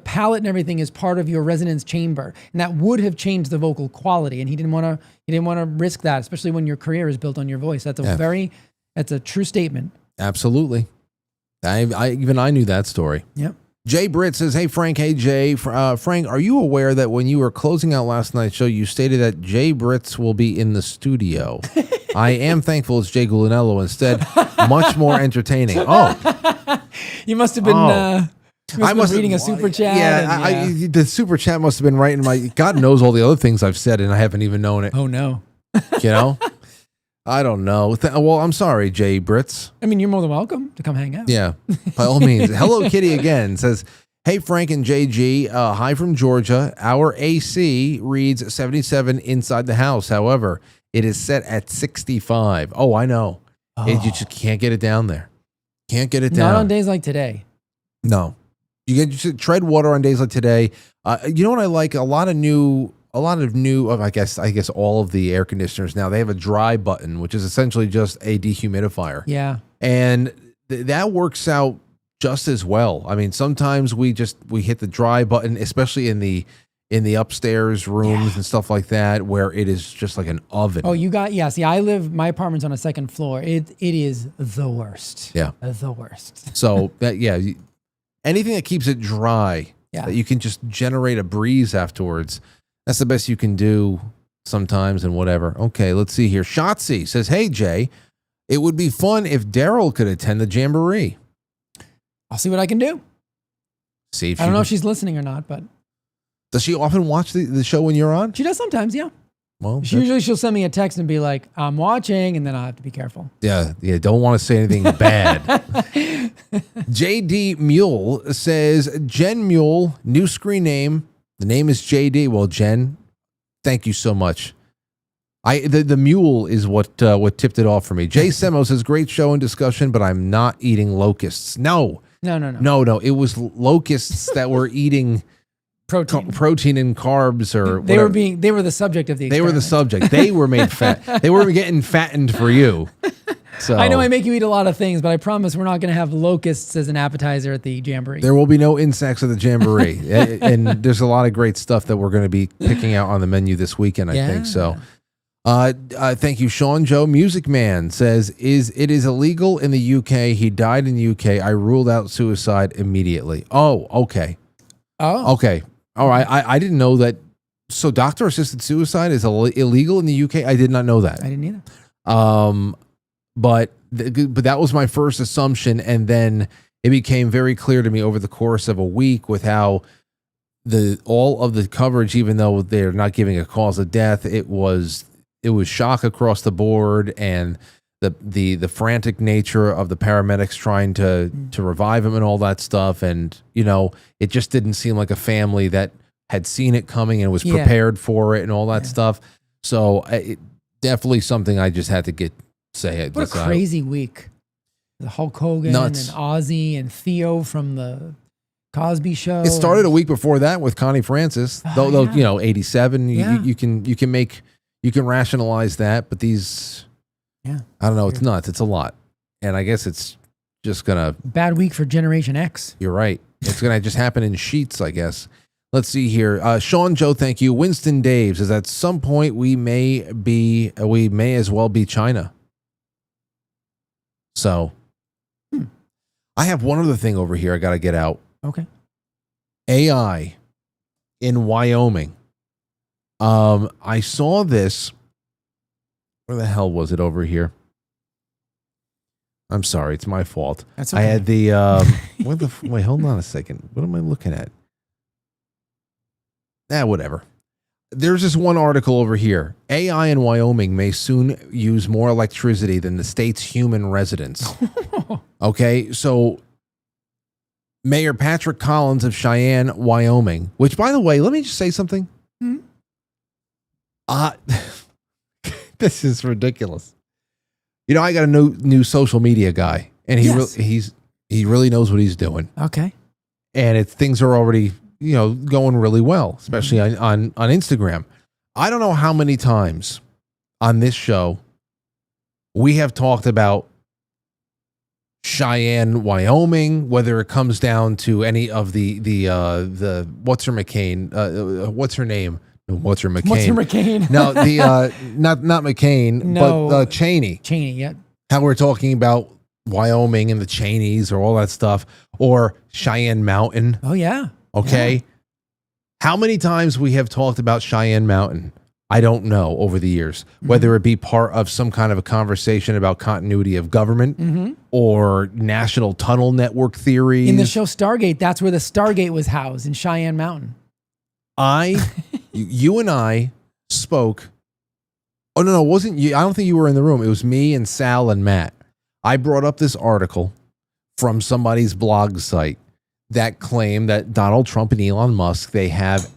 S2: palate and everything is part of your resonance chamber, and that would have changed the vocal quality, and he didn't want to risk that, especially when your career is built on your voice. That's a true statement.
S1: Absolutely. I knew that story.
S2: Yep.
S1: Jay Britt says, hey, Frank. Hey, Jay. Frank, are you aware that when you were closing out last night's show, you stated that Jay Britts will be in the studio? I am thankful it's Jay Gulinello instead. Much more entertaining. Oh.
S2: You must have been... I must reading a super chat.
S1: Yeah, the super chat must have been right in my... God knows all the other things I've said, and I haven't even known it.
S2: Oh, no.
S1: I don't know. Well, I'm sorry, Jay Britts.
S2: I mean, you're more than welcome to come hang out.
S1: Yeah, by all means. Hello Kitty again says, hey, Frank and JG, hi from Georgia. Our AC reads 77 inside the house. However, it is set at 65. Oh, I know. You just can't get it down there. Can't get it down.
S2: Not on days like today.
S1: No. You should tread water on days like today. You know what I like? A lot of new, I guess all of the air conditioners now, they have a dry button, which is essentially just a dehumidifier.
S2: Yeah.
S1: And that works out just as well. I mean, sometimes we hit the dry button, especially in the upstairs rooms and stuff like that, where it is just like an oven.
S2: Oh, see, my apartment's on a second floor. It is the worst.
S1: Yeah.
S2: The worst.
S1: So anything that keeps it dry, that you can just generate a breeze afterwards. That's the best you can do sometimes and whatever. Okay, let's see here. Shotzi says, hey, Jay, it would be fun if Daryl could attend the Jamboree.
S2: I'll see what I can do. I don't know if she's listening or not, but...
S1: Does she often watch the show when you're on?
S2: She does sometimes, yeah.
S1: Well,
S2: she'll send me a text and be like, I'm watching, and then I'll have to be careful.
S1: Yeah, don't want to say anything bad. JD Mule says, Jen Mule, new screen name. The name is JD. Well, Jen, thank you so much. The mule is what tipped it off for me. Jay Semo says, great show and discussion, but I'm not eating locusts. No. It was locusts that were eating protein and carbs, or
S2: they were the subject of the experiment.
S1: They were the subject. They were made fat. They were getting fattened for you. So
S2: I know I make you eat a lot of things, but I promise we're not going to have locusts as an appetizer at the Jamboree.
S1: there will be no insects at the Jamboree. And there's a lot of great stuff that we're going to be picking out on the menu this weekend, I think. So thank you, Sean Joe. Music Man says, it is illegal in the UK. He died in the UK. I ruled out suicide immediately. Oh, okay.
S2: Oh.
S1: Okay. All right. I didn't know that. So doctor-assisted suicide is illegal in the UK? I did not know that.
S2: I didn't either.
S1: But that was my first assumption, and then it became very clear to me over the course of a week with how all of the coverage, even though they're not giving a cause of death, it was shock across the board, and the frantic nature of the paramedics trying to revive him and all that stuff, and it just didn't seem like a family that had seen it coming and was prepared for it and all that stuff. So it definitely something I just had to say.
S2: What a crazy week. The Hulk Hogan
S1: Nuts.
S2: and Ozzy and Theo from the Cosby Show.
S1: It started a week before that with Connie Francis. Though 87. You can rationalize that, but these, I don't know. It's nuts. It's a lot, and I guess it's just gonna
S2: bad week for Generation X.
S1: You're right. It's gonna just happen in sheets, I guess. Let's see here. Sean Joe, thank you. Winston Dave says at some point we may as well be China. So I have one other thing over here I got to get out.
S2: Okay.
S1: AI in Wyoming. I saw this. Where the hell was it over here? I'm sorry. It's my fault.
S2: That's okay.
S1: I had the, wait, hold on a second. What am I looking at? Whatever. There's this one article over here. AI in Wyoming may soon use more electricity than the state's human residents. Okay, so Mayor Patrick Collins of Cheyenne, Wyoming, which, by the way, let me just say something. This is ridiculous. I got a new social media guy, and he really knows what he's doing.
S2: Okay.
S1: And things are already going really well, especially on Instagram. I don't know how many times on this show we have talked about Cheyenne, Wyoming, whether it comes down to any of the what's her McCain, what's her name? What's her McCain?
S2: What's her McCain?
S1: No, not McCain, but Cheney.
S2: Cheney, yeah.
S1: How we're talking about Wyoming and the Cheneys or all that stuff, or Cheyenne Mountain.
S2: Oh yeah.
S1: Okay.
S2: Yeah.
S1: How many times we have talked about Cheyenne Mountain? I don't know over the years, whether it be part of some kind of a conversation about continuity of government or national tunnel network theories.
S2: In the show Stargate, that's where the Stargate was housed, in Cheyenne Mountain.
S1: You and I spoke. Oh, no, it wasn't you. I don't think you were in the room. It was me and Sal and Matt. I brought up this article from somebody's blog site that claim that Donald Trump and Elon Musk, they have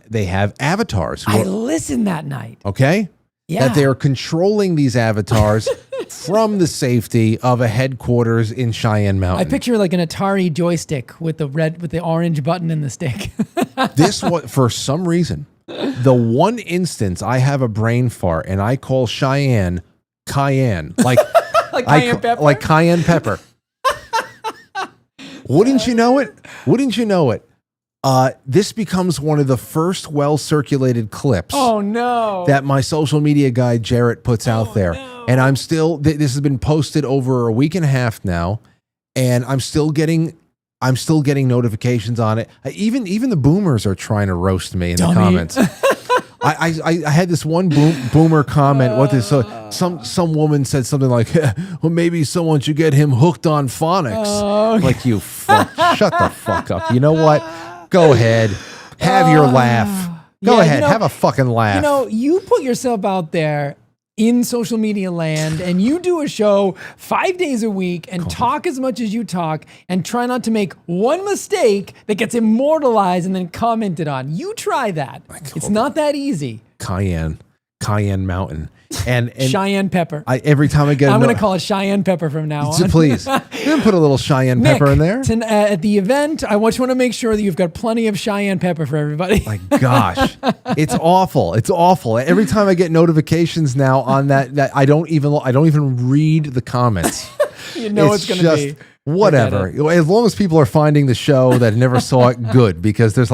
S1: avatars.
S2: I listened that night.
S1: Okay?
S2: Yeah.
S1: That they are controlling these avatars from the safety of a headquarters in Cheyenne Mountain.
S2: I picture like an Atari joystick with the orange button and the stick.
S1: This was, for some reason, the one instance I have a brain fart and I call Cheyenne cayenne. Like
S2: cayenne pepper?
S1: Like cayenne pepper. Wouldn't you know it? Wouldn't you know it? This becomes one of the first well-circulated clips.
S2: Oh no!
S1: That my social media guy Jarrett puts out there, and I'm still. This has been posted over a week and a half now, and I'm still getting notifications on it. Even the boomers are trying to roast me in the comments. I had this one boomer comment. Some woman said something like, "Well, maybe someone should get him hooked on phonics." Like, you fuck, shut the fuck up. You know what? Go ahead, have your laugh. Go ahead, have a fucking laugh.
S2: You put yourself out there in social media land, and you do a show 5 days a week and talk as much as you talk and try not to make one mistake that gets immortalized and then commented on. You try that. It's not that easy.
S1: Cayenne Mountain. And
S2: Cheyenne pepper.
S1: Every time I get
S2: I'm going to call it Cheyenne pepper from now on.
S1: Please. Then put a little Cheyenne pepper in there.
S2: At the event, I just want to make sure that you've got plenty of Cheyenne pepper for everybody.
S1: My gosh. It's awful. It's awful. Every time I get notifications now on that I don't even read the comments.
S2: You know it's going to be.
S1: Whatever. As long as people are finding the show that never saw it, good, because there's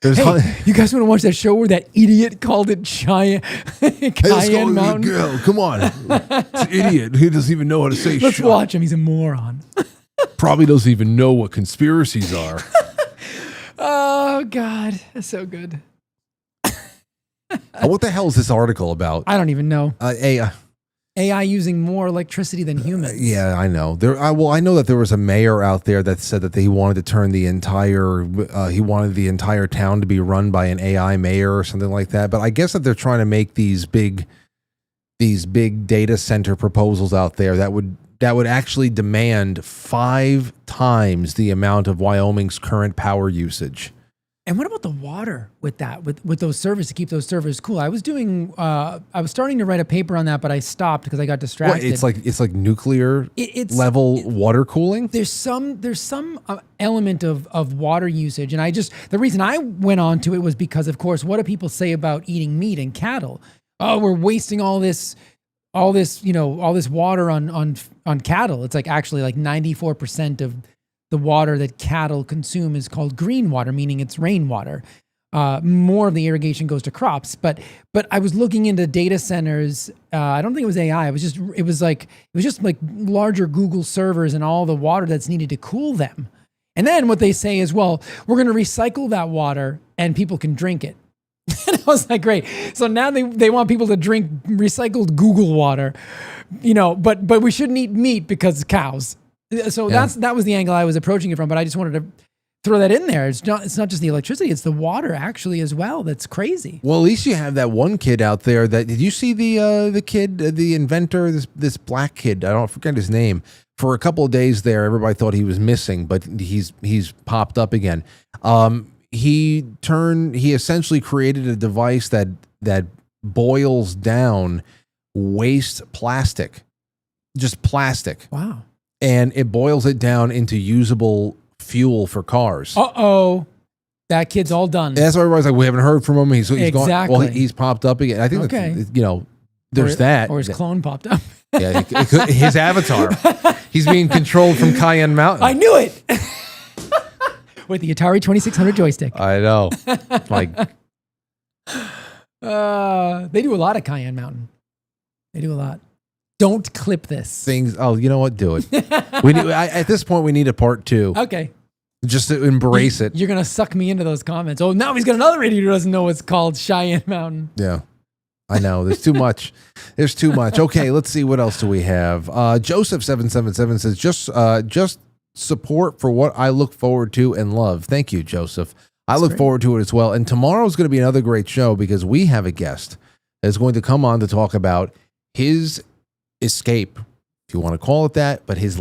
S2: Hey, you guys want to watch that show where that idiot called it Cayenne Mountain?
S1: Girl, come on. It's an idiot. He doesn't even know how to say
S2: Let's watch him. He's a moron.
S1: Probably doesn't even know what conspiracies are.
S2: Oh, God. That's so good.
S1: What the hell is this article about?
S2: I don't even know.
S1: AI
S2: using more electricity than humans.
S1: Yeah, I know. I know that there was a mayor out there that said that he wanted to turn the entire town to be run by an AI mayor or something like that. But I guess that they're trying to make these big data center proposals out there that would actually demand 5 times the amount of Wyoming's current power usage.
S2: And what about the water with that, with those servers to keep those servers cool? I was starting to write a paper on that, but I stopped because I got distracted.
S1: It's like nuclear level water cooling.
S2: There's some element of water usage, and the reason I went on to it was because, of course, what do people say about eating meat and cattle? Oh, we're wasting all this water on cattle. It's like actually like 94% of the water that cattle consume is called green water, meaning it's rainwater. More of the irrigation goes to crops, but I was looking into data centers. I don't think it was AI. It was just like larger Google servers and all the water that's needed to cool them. And then what they say is, well, we're going to recycle that water and people can drink it. And I was like, great. So now they want people to drink recycled Google water, but we shouldn't eat meat because it's cows. So that was the angle I was approaching it from, but I just wanted to throw that in there. It's not just the electricity, it's the water actually as well. That's crazy.
S1: Well, at least you have that one kid out there did you see the kid, the inventor, this black kid, I don't forget his name. For a couple of days there, everybody thought he was missing, but he's popped up again. He essentially created a device that boils down waste plastic. Just plastic.
S2: Wow.
S1: And it boils it down into usable fuel for cars.
S2: Uh-oh. That kid's all done.
S1: That's why everybody's like, we haven't heard from him. He's
S2: exactly.
S1: Gone. Well, he's popped up again. I think there's that.
S2: Or his clone popped up.
S1: Yeah, his avatar. He's being controlled from Cayenne Mountain.
S2: I knew it. With the Atari 2600 joystick.
S1: I know.
S2: They do a lot at Cayenne Mountain. They do a lot. Don't clip this.
S1: Oh, you know what? Do it. At this point, we need a part 2.
S2: Okay.
S1: Just to embrace it.
S2: You're going to suck me into those comments. Oh, now he's got another idiot who doesn't know what's called Cheyenne Mountain.
S1: Yeah. I know. There's too much. There's too much. Okay, let's see. What else do we have? Joseph777 says, just support for what I look forward to and love. Thank you, Joseph. I look forward to it as well. And tomorrow's going to be another great show because we have a guest that's going to come on to talk about his escape, if you want to call it that, but his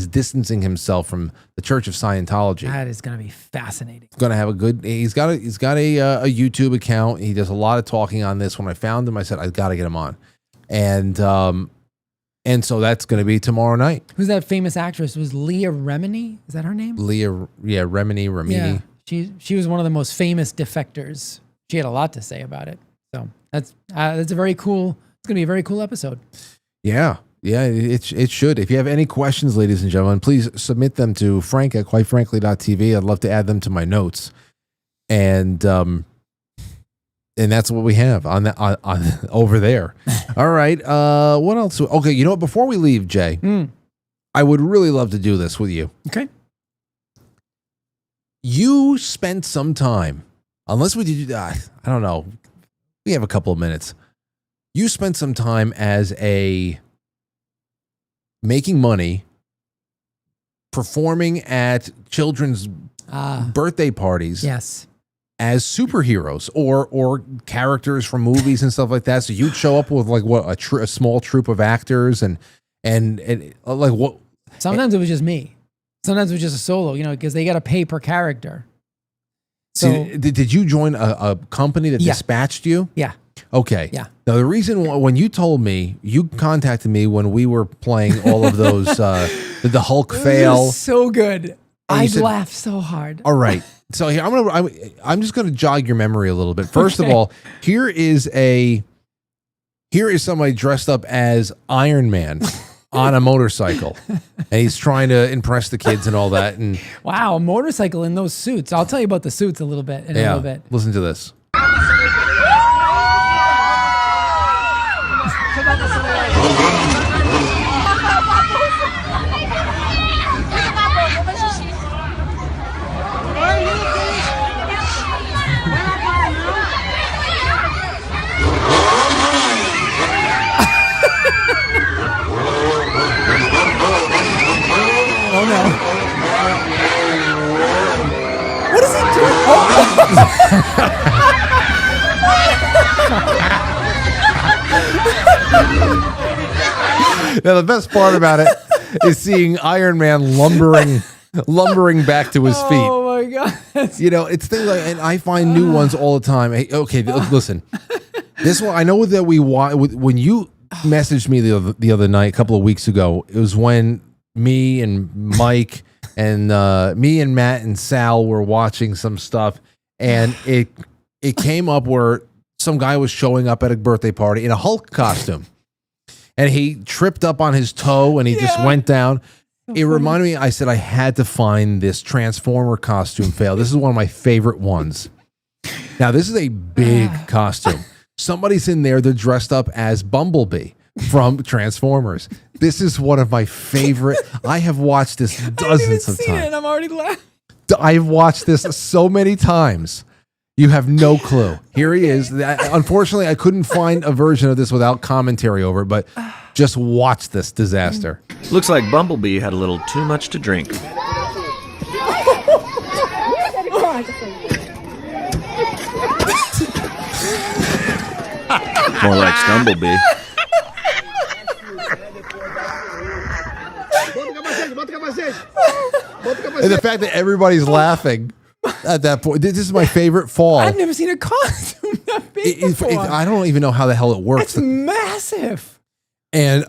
S1: distancing himself from the Church of Scientology.
S2: That is going to be fascinating.
S1: Going to have he's got a YouTube account. He does a lot of talking on this. When I found him, I said, I've got to get him on. And so that's going to be tomorrow night.
S2: Who's that famous actress? Was Leah Remini? Is that her name?
S1: Remini.
S2: Yeah, she was one of the most famous defectors. She had a lot to say about it. So that's a very cool. It's going to be a very cool episode. Yeah, it should. If you have any questions, ladies and gentlemen, please submit them to Frank at quitefrankly.tv. I'd love to add them to my notes. And that's what we have on over there. All right. What else? Okay, you know what? Before we leave, Jay, I would really love to do this with you. Okay.
S1: You spent some time, unless we did, I don't know. We have a couple of minutes. You spent some time making money, performing at children's birthday parties.
S2: Yes.
S1: As superheroes or characters from movies and stuff like that. So you'd show up with like a small troupe of actors and like what?
S2: Sometimes it was just me. Sometimes it was just a solo, because they got to pay per character. So
S1: did you join a company that dispatched you?
S2: Yeah.
S1: Okay.
S2: Yeah.
S1: Now the reason when you told me, you contacted me when we were playing all of those the Hulk fail.
S2: So good. I'd laugh so hard.
S1: All right. So here I'm just going to jog your memory a little bit. First of all, here is somebody dressed up as Iron Man. on a motorcycle, and he's trying to impress the kids and all that. And
S2: wow, a motorcycle in those suits. I'll tell you about the suits a little bit in a little bit.
S1: Listen to this.
S2: Oh no. What is he doing?
S1: Now the best part about it is seeing Iron Man lumbering back to his feet.
S2: Oh my God.
S1: You know, it's things like, and I find new ones all the time. Hey, okay, listen. This one, I know that when you messaged me the other night, a couple of weeks ago, it was when me and Mike and me and Matt and Sal were watching some stuff, and it came up where some guy was showing up at a birthday party in a Hulk costume, and he tripped up on his toe and he just went down. It reminded me, I said I had to find this Transformer costume fail. This is one of my favorite ones. Now, this is a big costume. Somebody's in there, they're dressed up as Bumblebee from Transformers. This is one of my favorite. I have watched this dozens of times.
S2: And I'm already laughing.
S1: I've watched this so many times. You have no clue. Here he is. Unfortunately, I couldn't find a version of this without commentary over it, but just watch this disaster.
S7: Looks like Bumblebee had a little too much to drink. More like Stumblebee.
S1: And the fact that everybody's laughing at that point. This is my favorite fall.
S2: I've never seen a costume that big before.
S1: I don't even know how the hell it works.
S2: It's massive.
S1: And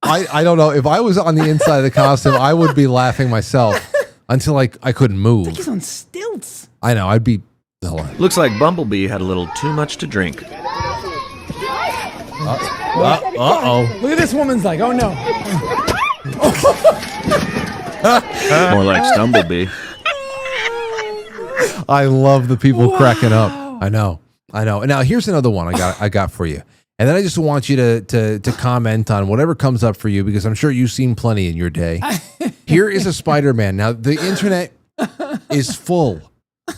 S1: I don't know. If I was on the inside of the costume, I would be laughing myself until I couldn't move.
S2: He's on stilts.
S1: I know. I'd be the hell out.
S7: Looks like Bumblebee had a little too much to drink.
S1: Uh-oh.
S2: Look at this woman's like, oh no.
S7: More like Stumblebee.
S1: I love the people cracking up. I know. And now here's another one I got for you. And then I just want you to comment on whatever comes up for you, because I'm sure you've seen plenty in your day. Here is a Spider-Man. Now, the internet is full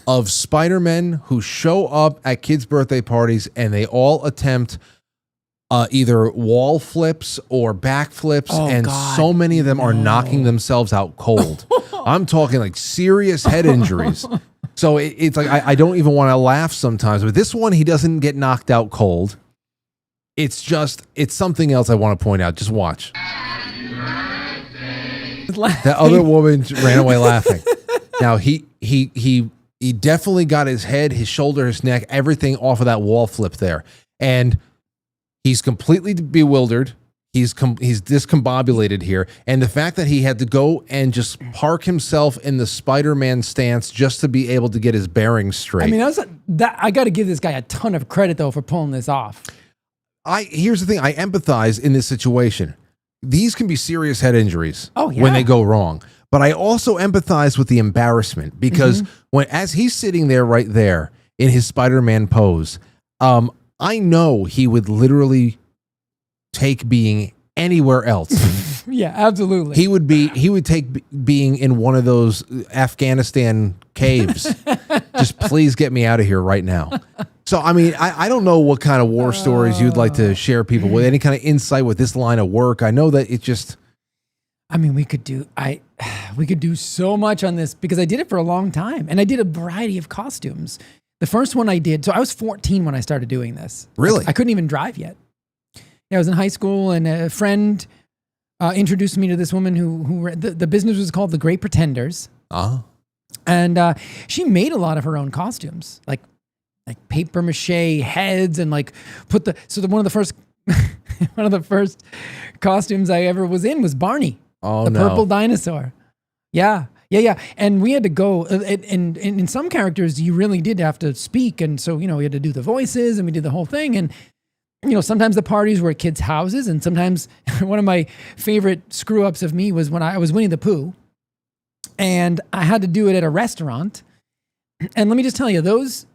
S1: of Spider-Men who show up at kids' birthday parties, and they all attempt either wall flips or back flips, so many of them are knocking themselves out cold. I'm talking like serious head injuries. So it's like I don't even want to laugh sometimes. But this one, he doesn't get knocked out cold. It's something else I want to point out. Just watch. That other woman ran away laughing. Now he definitely got his head, his shoulder, his neck, everything off of that wall flip there, and he's completely bewildered. He's discombobulated here, and the fact that he had to go and just park himself in the Spider-Man stance just to be able to get his bearings straight.
S2: I mean, I got to give this guy a ton of credit though for pulling this off.
S1: Here's the thing. I empathize in this situation. These can be serious head injuries when they go wrong. But I also empathize with the embarrassment, because as he's sitting there right there in his Spider-Man pose, I know he would literally take being anywhere else.
S2: Yeah, absolutely.
S1: He would take being in one of those Afghanistan caves. Just please get me out of here right now. So, I mean, I don't know what kind of war stories you'd like to share people with, any kind of insight with this line of work. I know that it just...
S2: I mean, we could do so much on this, because I did it for a long time, and I did a variety of costumes. The first one I did, so I was 14 when I started doing this.
S1: Really?
S2: I couldn't even drive yet. Yeah, I was in high school, and a friend introduced me to this woman who the business was called The Great Pretenders. And she made a lot of her own costumes, like paper mache heads, and like one of the first costumes I ever was in was Barney, the purple dinosaur. Yeah. And we had to go, and in some characters you really did have to speak, and so we had to do the voices, and we did the whole thing, and sometimes the parties were at kids' houses, and sometimes one of my favorite screw ups of me was when I was Winnie the Pooh, and I had to do it at a restaurant. And let me just tell you, those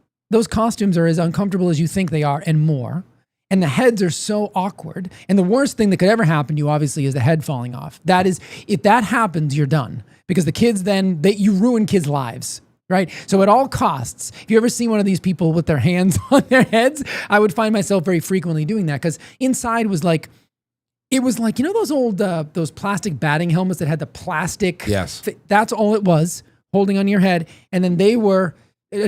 S2: costumes are as uncomfortable as you think they are, and more. And the heads are so awkward. And the worst thing that could ever happen to you, obviously, is the head falling off. That is, if that happens, you're done. Because the kids you ruin kids' lives, right? So at all costs, if you ever see one of these people with their hands on their heads, I would find myself very frequently doing that. Because inside was like, it was like, those old, those plastic batting helmets that had the plastic.
S1: Yes.
S2: That's all it was, holding on your head. And then they were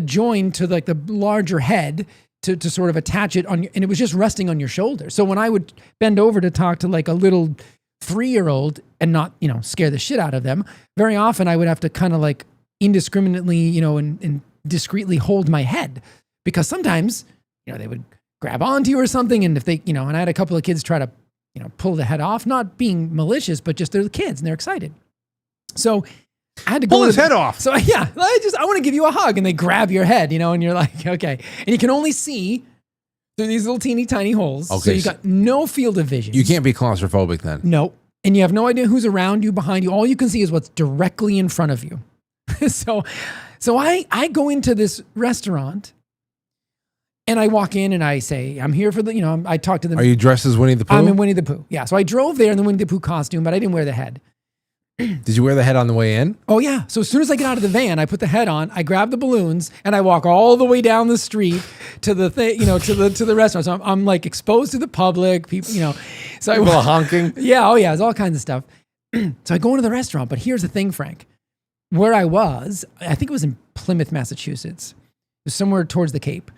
S2: joined to like the larger head to sort of attach it on, and it was just resting on your shoulder. So when I would bend over to talk to like a little 3-year-old and not, scare the shit out of them, very often I would have to kind of like indiscriminately, and discreetly hold my head, because sometimes, they would grab onto you or something. And if they, and I had a couple of kids try to, pull the head off, not being malicious, but just they're the kids and they're excited. So I had to
S1: pull his head off.
S2: So yeah, I want to give you a hug, and they grab your head, and you're like, okay. And you can only see through these little teeny tiny holes. Okay. So you got no field of vision.
S1: You can't be claustrophobic then.
S2: No. And you have no idea who's around you, behind you. All you can see is what's directly in front of you. So I go into this restaurant, and I walk in and I say, I'm here for the, I talk to them.
S1: Are you dressed as Winnie the Pooh?
S2: I'm in Winnie the Pooh. Yeah. So I drove there in the Winnie the Pooh costume, but I didn't wear the head.
S1: Did you wear the head on the way in?
S2: Oh yeah. So as soon as I get out of the van, I put the head on, I grab the balloons, and I walk all the way down the street to the thing, to the restaurant. So I'm like exposed to the public, people, So
S1: people are honking.
S2: Yeah. Oh yeah. There's all kinds of stuff. So I go into the restaurant, but here's the thing, Frank. Where I was, I think it was in Plymouth, Massachusetts. It was somewhere towards the Cape.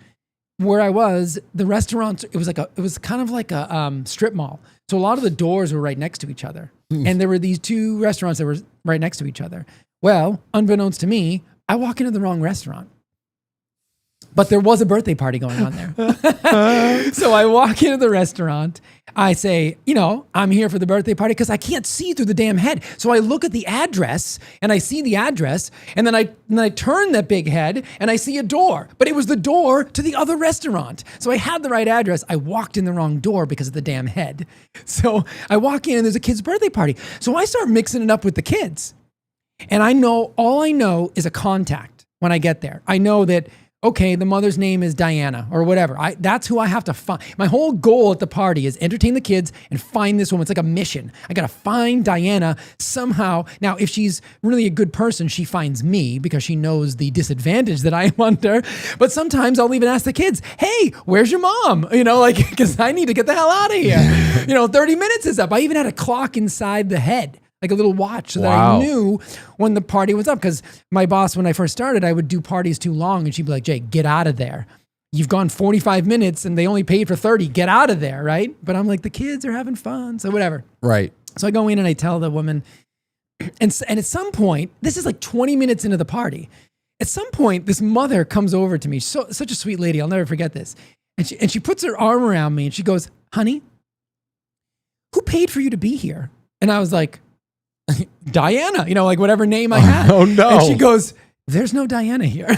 S2: Where I was, the restaurant, it was kind of like a strip mall. So a lot of the doors were right next to each other. And there were these two restaurants that were right next to each other. Well, unbeknownst to me, I walk into the wrong restaurant. But there was a birthday party going on there. So I walk into the restaurant. I say, I'm here for the birthday party, because I can't see through the damn head. So I look at the address, and I see the address, and then I turn that big head, and I see a door. But it was the door to the other restaurant. So I had the right address. I walked in the wrong door because of the damn head. So I walk in, and there's a kid's birthday party. So I start mixing it up with the kids. And all I know is a contact when I get there. I know that, okay, the mother's name is Diana or whatever. That's who I have to find. My whole goal at the party is entertain the kids and find this woman. It's like a mission. I got to find Diana somehow. Now, if she's really a good person, she finds me because she knows the disadvantage that I am under. But sometimes I'll even ask the kids, hey, where's your mom? Because I need to get the hell out of here. 30 minutes is up. I even had a clock inside the head, like a little watch, so that I knew when the party was up. Because my boss, when I first started, I would do parties too long, and she'd be like, Jay, get out of there. You've gone 45 minutes and they only paid for 30. Get out of there, right? But I'm like, the kids are having fun, so whatever.
S1: Right.
S2: So I go in and I tell the woman, and at some point, this is like 20 minutes into the party. At some point, this mother comes over to me, such a sweet lady, I'll never forget this. And she puts her arm around me and she goes, honey, who paid for you to be here? And I was like, Diana, whatever name I had.
S1: Oh no.
S2: And she goes, there's no Diana here.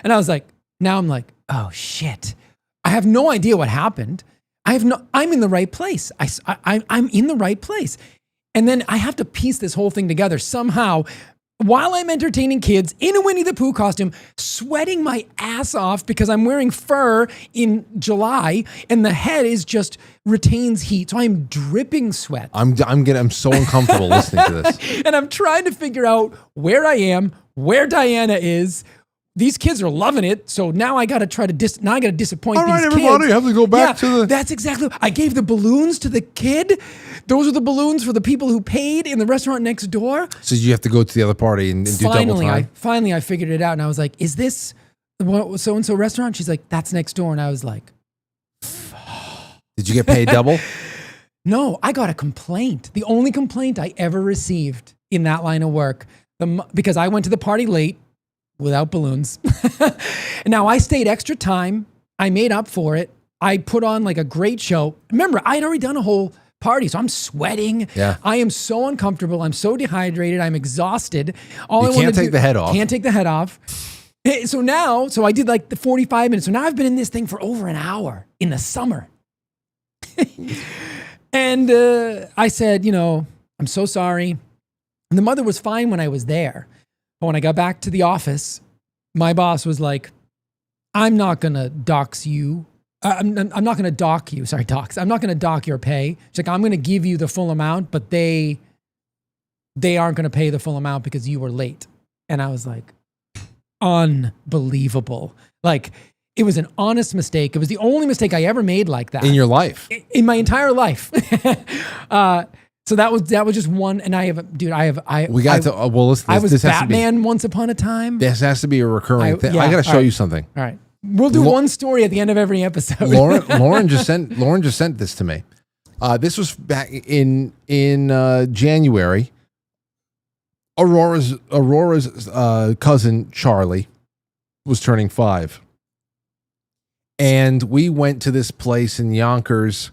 S2: And I was like, now I'm like, oh shit. I have no idea what happened. I'm in the right place. I'm in the right place. And then I have to piece this whole thing together somehow while I'm entertaining kids in a Winnie the Pooh costume, sweating my ass off because I'm wearing fur in July and the head is just retains heat. So I'm dripping sweat.
S1: I'm so uncomfortable listening to this.
S2: And I'm trying to figure out where I am, where Diana is. These kids are loving it. So now I got to try to disappoint these kids.
S1: All right, everybody, you have to go back to the...
S2: That's exactly... I gave the balloons to the kid. Those are the balloons for the people who paid in the restaurant next door.
S1: So you have to go to the other party and do double time?
S2: Finally, I figured it out. And I was like, is this so-and-so restaurant? She's like, that's next door. And I was like...
S1: Did you get paid double?
S2: No, I got a complaint. The only complaint I ever received in that line of work. Because I went to the party late. Without balloons. Now I stayed extra time. I made up for it. I put on like a great show. Remember, I had already done a whole party, so I'm sweating.
S1: Yeah.
S2: I am so uncomfortable. I'm so dehydrated. I'm exhausted.
S1: You can't take the head off.
S2: Can't take the head off. So I did like the 45 minutes. So now I've been in this thing for over an hour in the summer. And I said, I'm so sorry. And the mother was fine when I was there. But when I got back to the office, my boss was like, I'm not going to dox you. I'm not going to dock you. Sorry, dox. I'm not going to dock your pay. She's like, I'm going to give you the full amount, but they aren't going to pay the full amount because you were late. And I was like, unbelievable. Like, it was an honest mistake. It was the only mistake I ever made like that.
S1: In your life?
S2: In my entire life. So that was just one. And I have, dude, I was Batman once upon a time.
S1: This has to be a recurring thing.
S2: Yeah,
S1: I got to show
S2: right.
S1: you something.
S2: All right. We'll do one story at the end of every episode.
S1: Lauren just sent this to me. This was back in January. Aurora's cousin Charlie was turning 5, and we went to this place in Yonkers,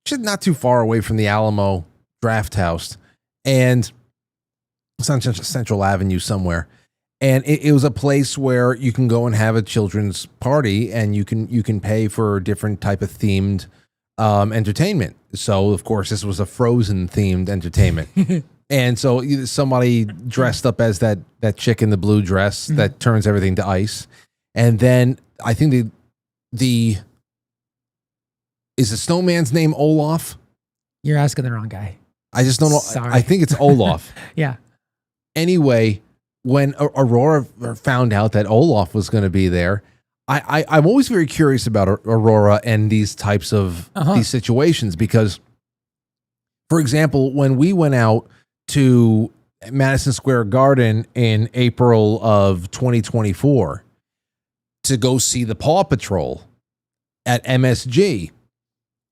S1: just not too far away from the Alamo Draft House, and it's on Central Avenue somewhere. And it was a place where you can go and have a children's party, and you can pay for different type of themed entertainment. So of course this was a Frozen themed entertainment. And so somebody dressed up as that chick in the blue dress that turns everything to ice. And then I think is the snowman's name Olaf?
S2: You're asking the wrong guy.
S1: I just don't know.
S2: Sorry.
S1: I think it's Olaf.
S2: Yeah.
S1: Anyway, when Aurora found out that Olaf was going to be there, I'm always very curious about Aurora and these types of these situations because, for example, when we went out to Madison Square Garden in April of 2024 to go see the Paw Patrol at MSG,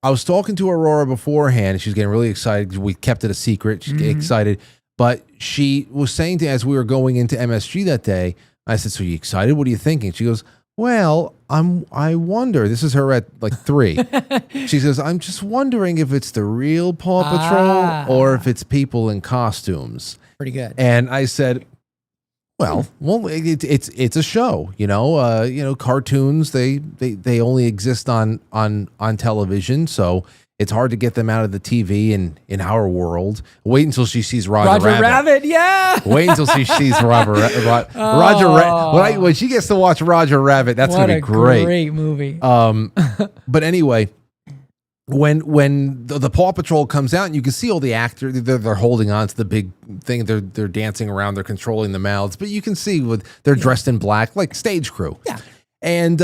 S1: I was talking to Aurora beforehand. She was getting really excited. We kept it a secret. She's getting excited. But she was saying to, as we were going into MSG that day, I said, so you excited? What are you thinking? She goes, well, I wonder. This is her at like 3. She says, I'm just wondering if it's the real Paw Patrol or if it's people in costumes.
S2: Pretty good.
S1: And I said, well, it's a show, cartoons, they only exist on television, so it's hard to get them out of the TV in our world. Wait until she sees Roger Rabbit.
S2: Yeah.
S1: Wait until she sees Roger Rabbit. When she gets to watch Roger Rabbit, that's going to be great.
S2: Great movie.
S1: But anyway, when the Paw Patrol comes out and you can see all the actors, they're holding on to the big thing. They're dancing around. They're controlling the mouths, but you can see they're dressed in black, like stage crew.
S2: Yeah.
S1: And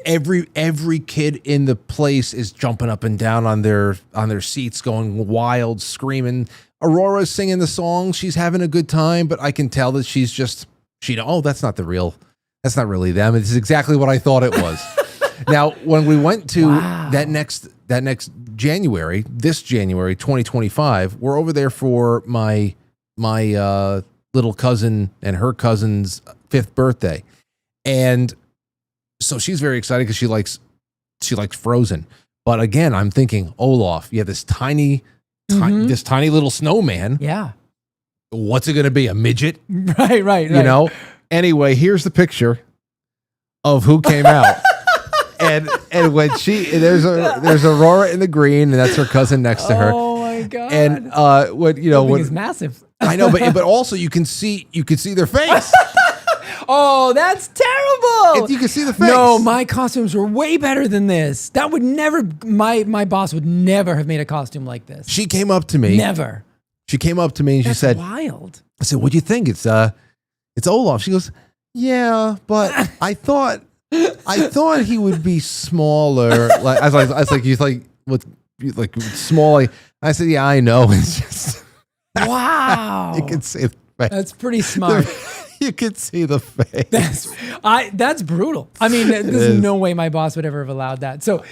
S1: every kid in the place is jumping up and down on their seats, going wild, screaming. Aurora's singing the song. She's having a good time, but I can tell that that's not really them. It's exactly what I thought it was. Now, when we went to that next January, this January 2025, we're over there for my little cousin and her cousin's 5th birthday, and so she's very excited because she likes Frozen. But again, I'm thinking, Olaf, you have this tiny little snowman.
S2: Yeah.
S1: What's it going to be? A midget?
S2: Right.
S1: Anyway, here's the picture of who came out. And when there's Aurora in the green, and that's her cousin next to her.
S2: Oh my god!
S1: And when
S2: it's massive.
S1: I know, but also you can see their face.
S2: Oh, that's terrible!
S1: And you can see the face.
S2: No, my costumes were way better than this. That would never. My boss would never have made a costume like this.
S1: She came up to me.
S2: Never.
S1: She came up to me and
S2: that's
S1: she said,
S2: "Wild."
S1: I said, "What do you think? It's Olaf." She goes, "Yeah, but I thought he would be smaller." Like I was like, small. I said, "Yeah, I know." It's just
S2: wow.
S1: You can see the face.
S2: That's pretty smart.
S1: You can see the face.
S2: That's brutal. I mean, there's no way my boss would ever have allowed that. So,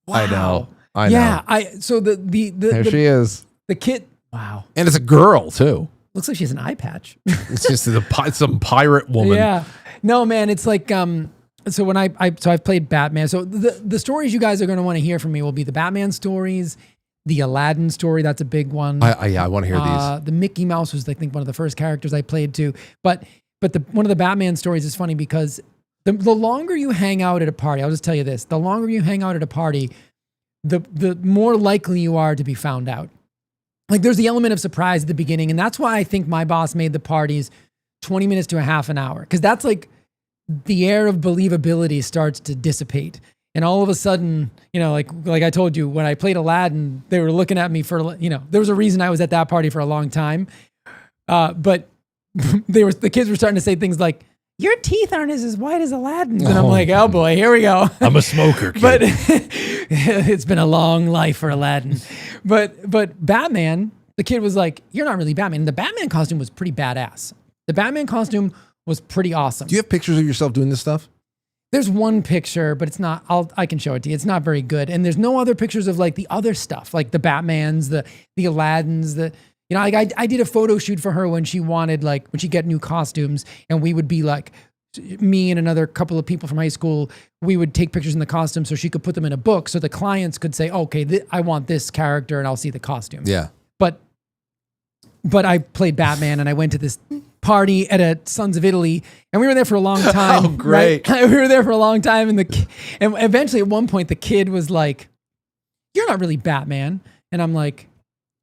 S2: wow.
S1: I know.
S2: Yeah. So
S1: there she is.
S2: The kid. Wow.
S1: And it's a girl too.
S2: Looks like she has an eye patch.
S1: It's just some pirate woman.
S2: Yeah. No, man. It's like So when I've played Batman. So the stories you guys are going to want to hear from me will be the Batman stories, the Aladdin story. That's a big one.
S1: I want to hear these.
S2: The Mickey Mouse was, I think, one of the first characters I played too. But one of the Batman stories is funny because the longer you hang out at a party, I'll just tell you this: the longer you hang out at a party, the more likely you are to be found out. Like there's the element of surprise at the beginning. And that's why I think my boss made the parties 20 minutes to a half an hour. Cause that's like the air of believability starts to dissipate. And all of a sudden, you know, like I told you, when I played Aladdin, they were looking at me for, you know, there was a reason I was at that party for a long time. But the kids were starting to say things like, your teeth aren't as white as Aladdin's. And I'm like, oh boy, here we go.
S1: I'm a smoker, kid.
S2: But it's been a long life for Aladdin. But Batman, the kid was like, you're not really Batman. And the Batman costume was pretty badass. The Batman costume was pretty awesome.
S1: Do you have pictures of yourself doing this stuff?
S2: There's one picture, but it's not, I can show it to you. It's not very good. And there's no other pictures of like the other stuff, like the Batmans, the Aladdins, you know, like I did a photo shoot for her when she wanted, like, when she get new costumes, and we would be like, me and another couple of people from high school, we would take pictures in the costume so she could put them in a book so the clients could say, okay, I want this character and I'll see the costume.
S1: Yeah.
S2: But I played Batman and I went to this party at a Sons of Italy and we were there for a long time.
S1: Oh, great.
S2: Right? We were there for a long time and eventually at one point the kid was like, you're not really Batman. And I'm like,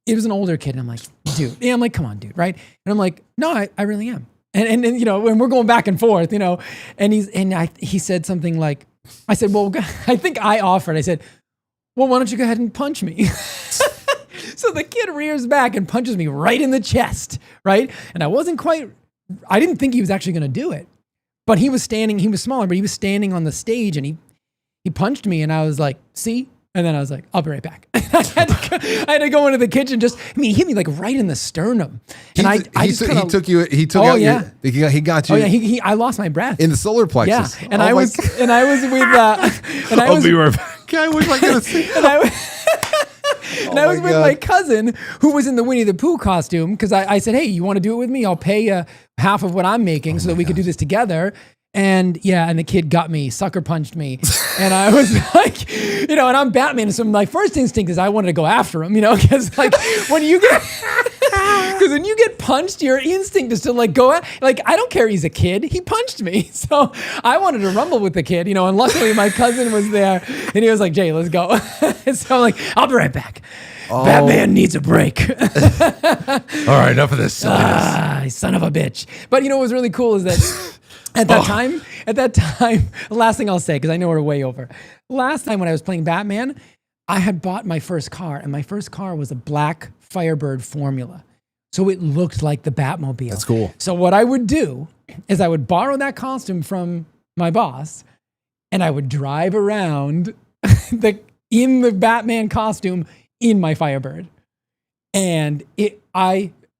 S2: it was an older kid. And I'm like, dude. And I'm like, come on, dude. Right. And I'm like, no, I really am. And you know, when we're going back and forth, you know, and he said something like, I said, well, I think I offered, I said, well, why don't you go ahead and punch me? So the kid rears back and punches me right in the chest. Right. And I didn't think he was actually going to do it, but he was smaller, but he was standing on the stage and he punched me and I was like, see? And then I was like, I'll be right back. I had to go into the kitchen. He hit me like right in the sternum. And he got you. I lost my breath
S1: in the solar plexus.
S2: Yeah. And I was with, I'll
S1: be right back. I wish I could have seen.
S2: And I was with my cousin who was in the Winnie the Pooh costume. Cause I said, hey, you want to do it with me? I'll pay you half of what I'm making so that we could do this together. And yeah, and the kid got me, sucker punched me. And I was like, you know, and I'm Batman. So my first instinct is I wanted to go after him, you know, because like when you get punched, your instinct is to like go at, like, I don't care. He's a kid. He punched me. So I wanted to rumble with the kid, you know, and luckily my cousin was there and he was like, Jay, let's go. So I'm like, I'll be right back. Oh. Batman needs a break.
S1: All right, enough of this silliness.
S2: Son of a bitch. But you know what was really cool is that At that time, last thing I'll say, because I know we're way over. Last time when I was playing Batman, I had bought my first car, and my first car was a black Firebird Formula. So it looked like the Batmobile.
S1: That's cool.
S2: So what I would do is I would borrow that costume from my boss, and I would drive around in the Batman costume in my Firebird. And it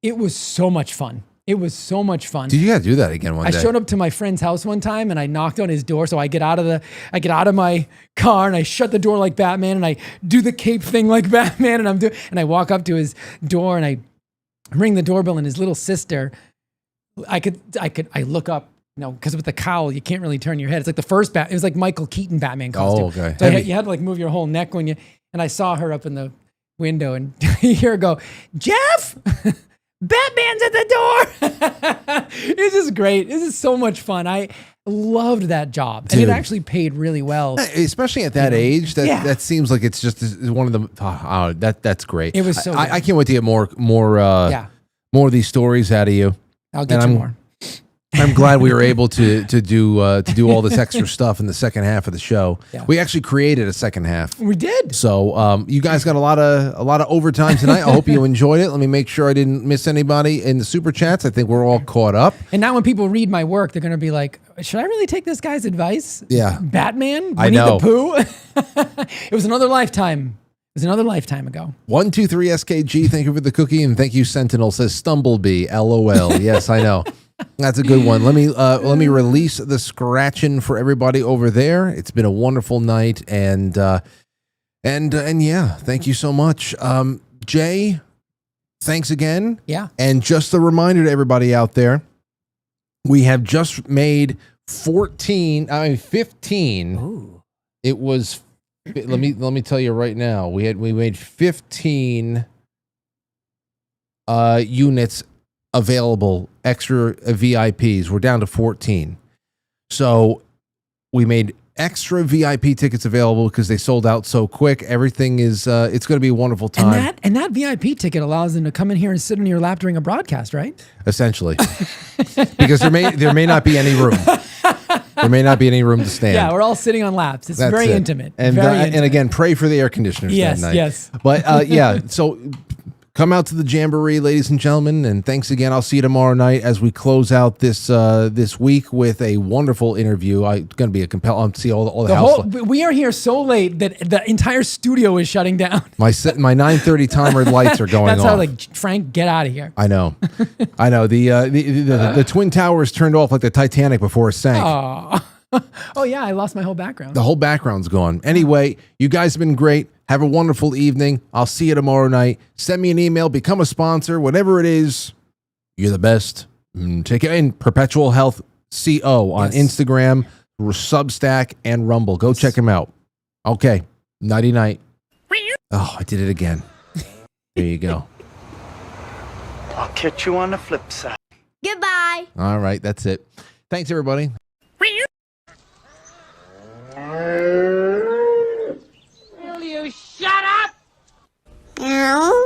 S2: was so much fun. It was so much fun.
S1: Dude, you gotta do that again one day.
S2: I showed up to my friend's house one time and I knocked on his door. So I get out of my car and I shut the door like Batman and I do the cape thing like Batman and I walk up to his door and I ring the doorbell and his little sister. I look up, you know, because with the cowl you can't really turn your head. It's like the first it was like Michael Keaton Batman costume.
S1: Oh, okay.
S2: So you had to like move your whole neck and I saw her up in the window and you hear her go, Jeff. Batman's at the door. It's just great. This is so much fun. I loved that job.
S1: Dude.
S2: And it actually paid really well.
S1: Especially at that age. That seems like it's just one of the, that's great.
S2: It was so good.
S1: I can't wait to get more of these stories out of you.
S2: I'll get you more.
S1: I'm glad we were able to do all this extra stuff in the second half of the show. Yeah. We actually created a second half.
S2: We did.
S1: So you guys got a lot of overtime tonight. I hope you enjoyed it. Let me make sure I didn't miss anybody in the super chats. I think we're all caught up.
S2: And now when people read my work, they're going to be like, should I really take this guy's advice?
S1: Yeah.
S2: Batman?
S1: I know.
S2: Winnie the Pooh? It was another lifetime. It was another lifetime ago.
S1: 123 SKG. Thank you for the cookie. And thank you, Sentinel. Says Stumblebee. LOL. Yes, I know. That's a good one. Let me release the scratching for everybody over there. It's been a wonderful night, and yeah, thank you so much, Jay. Thanks again.
S2: Yeah.
S1: And just a reminder to everybody out there, we have just made 15.
S2: Ooh.
S1: It was. Let me tell you right now. We made 15 units available, extra VIPs. We're down to 14. So we made extra VIP tickets available because they sold out so quick. Everything is, it's going to be a wonderful time.
S2: And that VIP ticket allows them to come in here and sit in your lap during a broadcast, right?
S1: Essentially. Because there may not be any room. There may not be any room to stand.
S2: Yeah, we're all sitting on laps. It's very intimate.
S1: And,
S2: very intimate.
S1: And again, pray for the air conditioners that night.
S2: Yes.
S1: But yeah, so come out to the Jamboree, ladies and gentlemen, and thanks again. I'll see you tomorrow night as we close out this this week with a wonderful interview. It's going to be a compelling. See all the house.
S2: We are here so late that the entire studio is shutting down.
S1: My 9:30 timer lights are going
S2: That's
S1: off.
S2: how, like, Frank, get out of here.
S1: I know. The Twin Towers turned off like the Titanic before it sank.
S2: Oh yeah, I lost my whole background.
S1: The whole background's gone. Anyway, you guys have been great. Have a wonderful evening. I'll see you tomorrow night. Send me an email. Become a sponsor. Whatever it is, you're the best. Take it in. Perpetual Health CO on Instagram, Substack, and Rumble. Go check him out. Okay. Nighty night. Oh, I did it again. There you go.
S8: I'll catch you on the flip side.
S9: Goodbye.
S1: All right. That's it. Thanks, everybody.
S9: Will you shut up? No.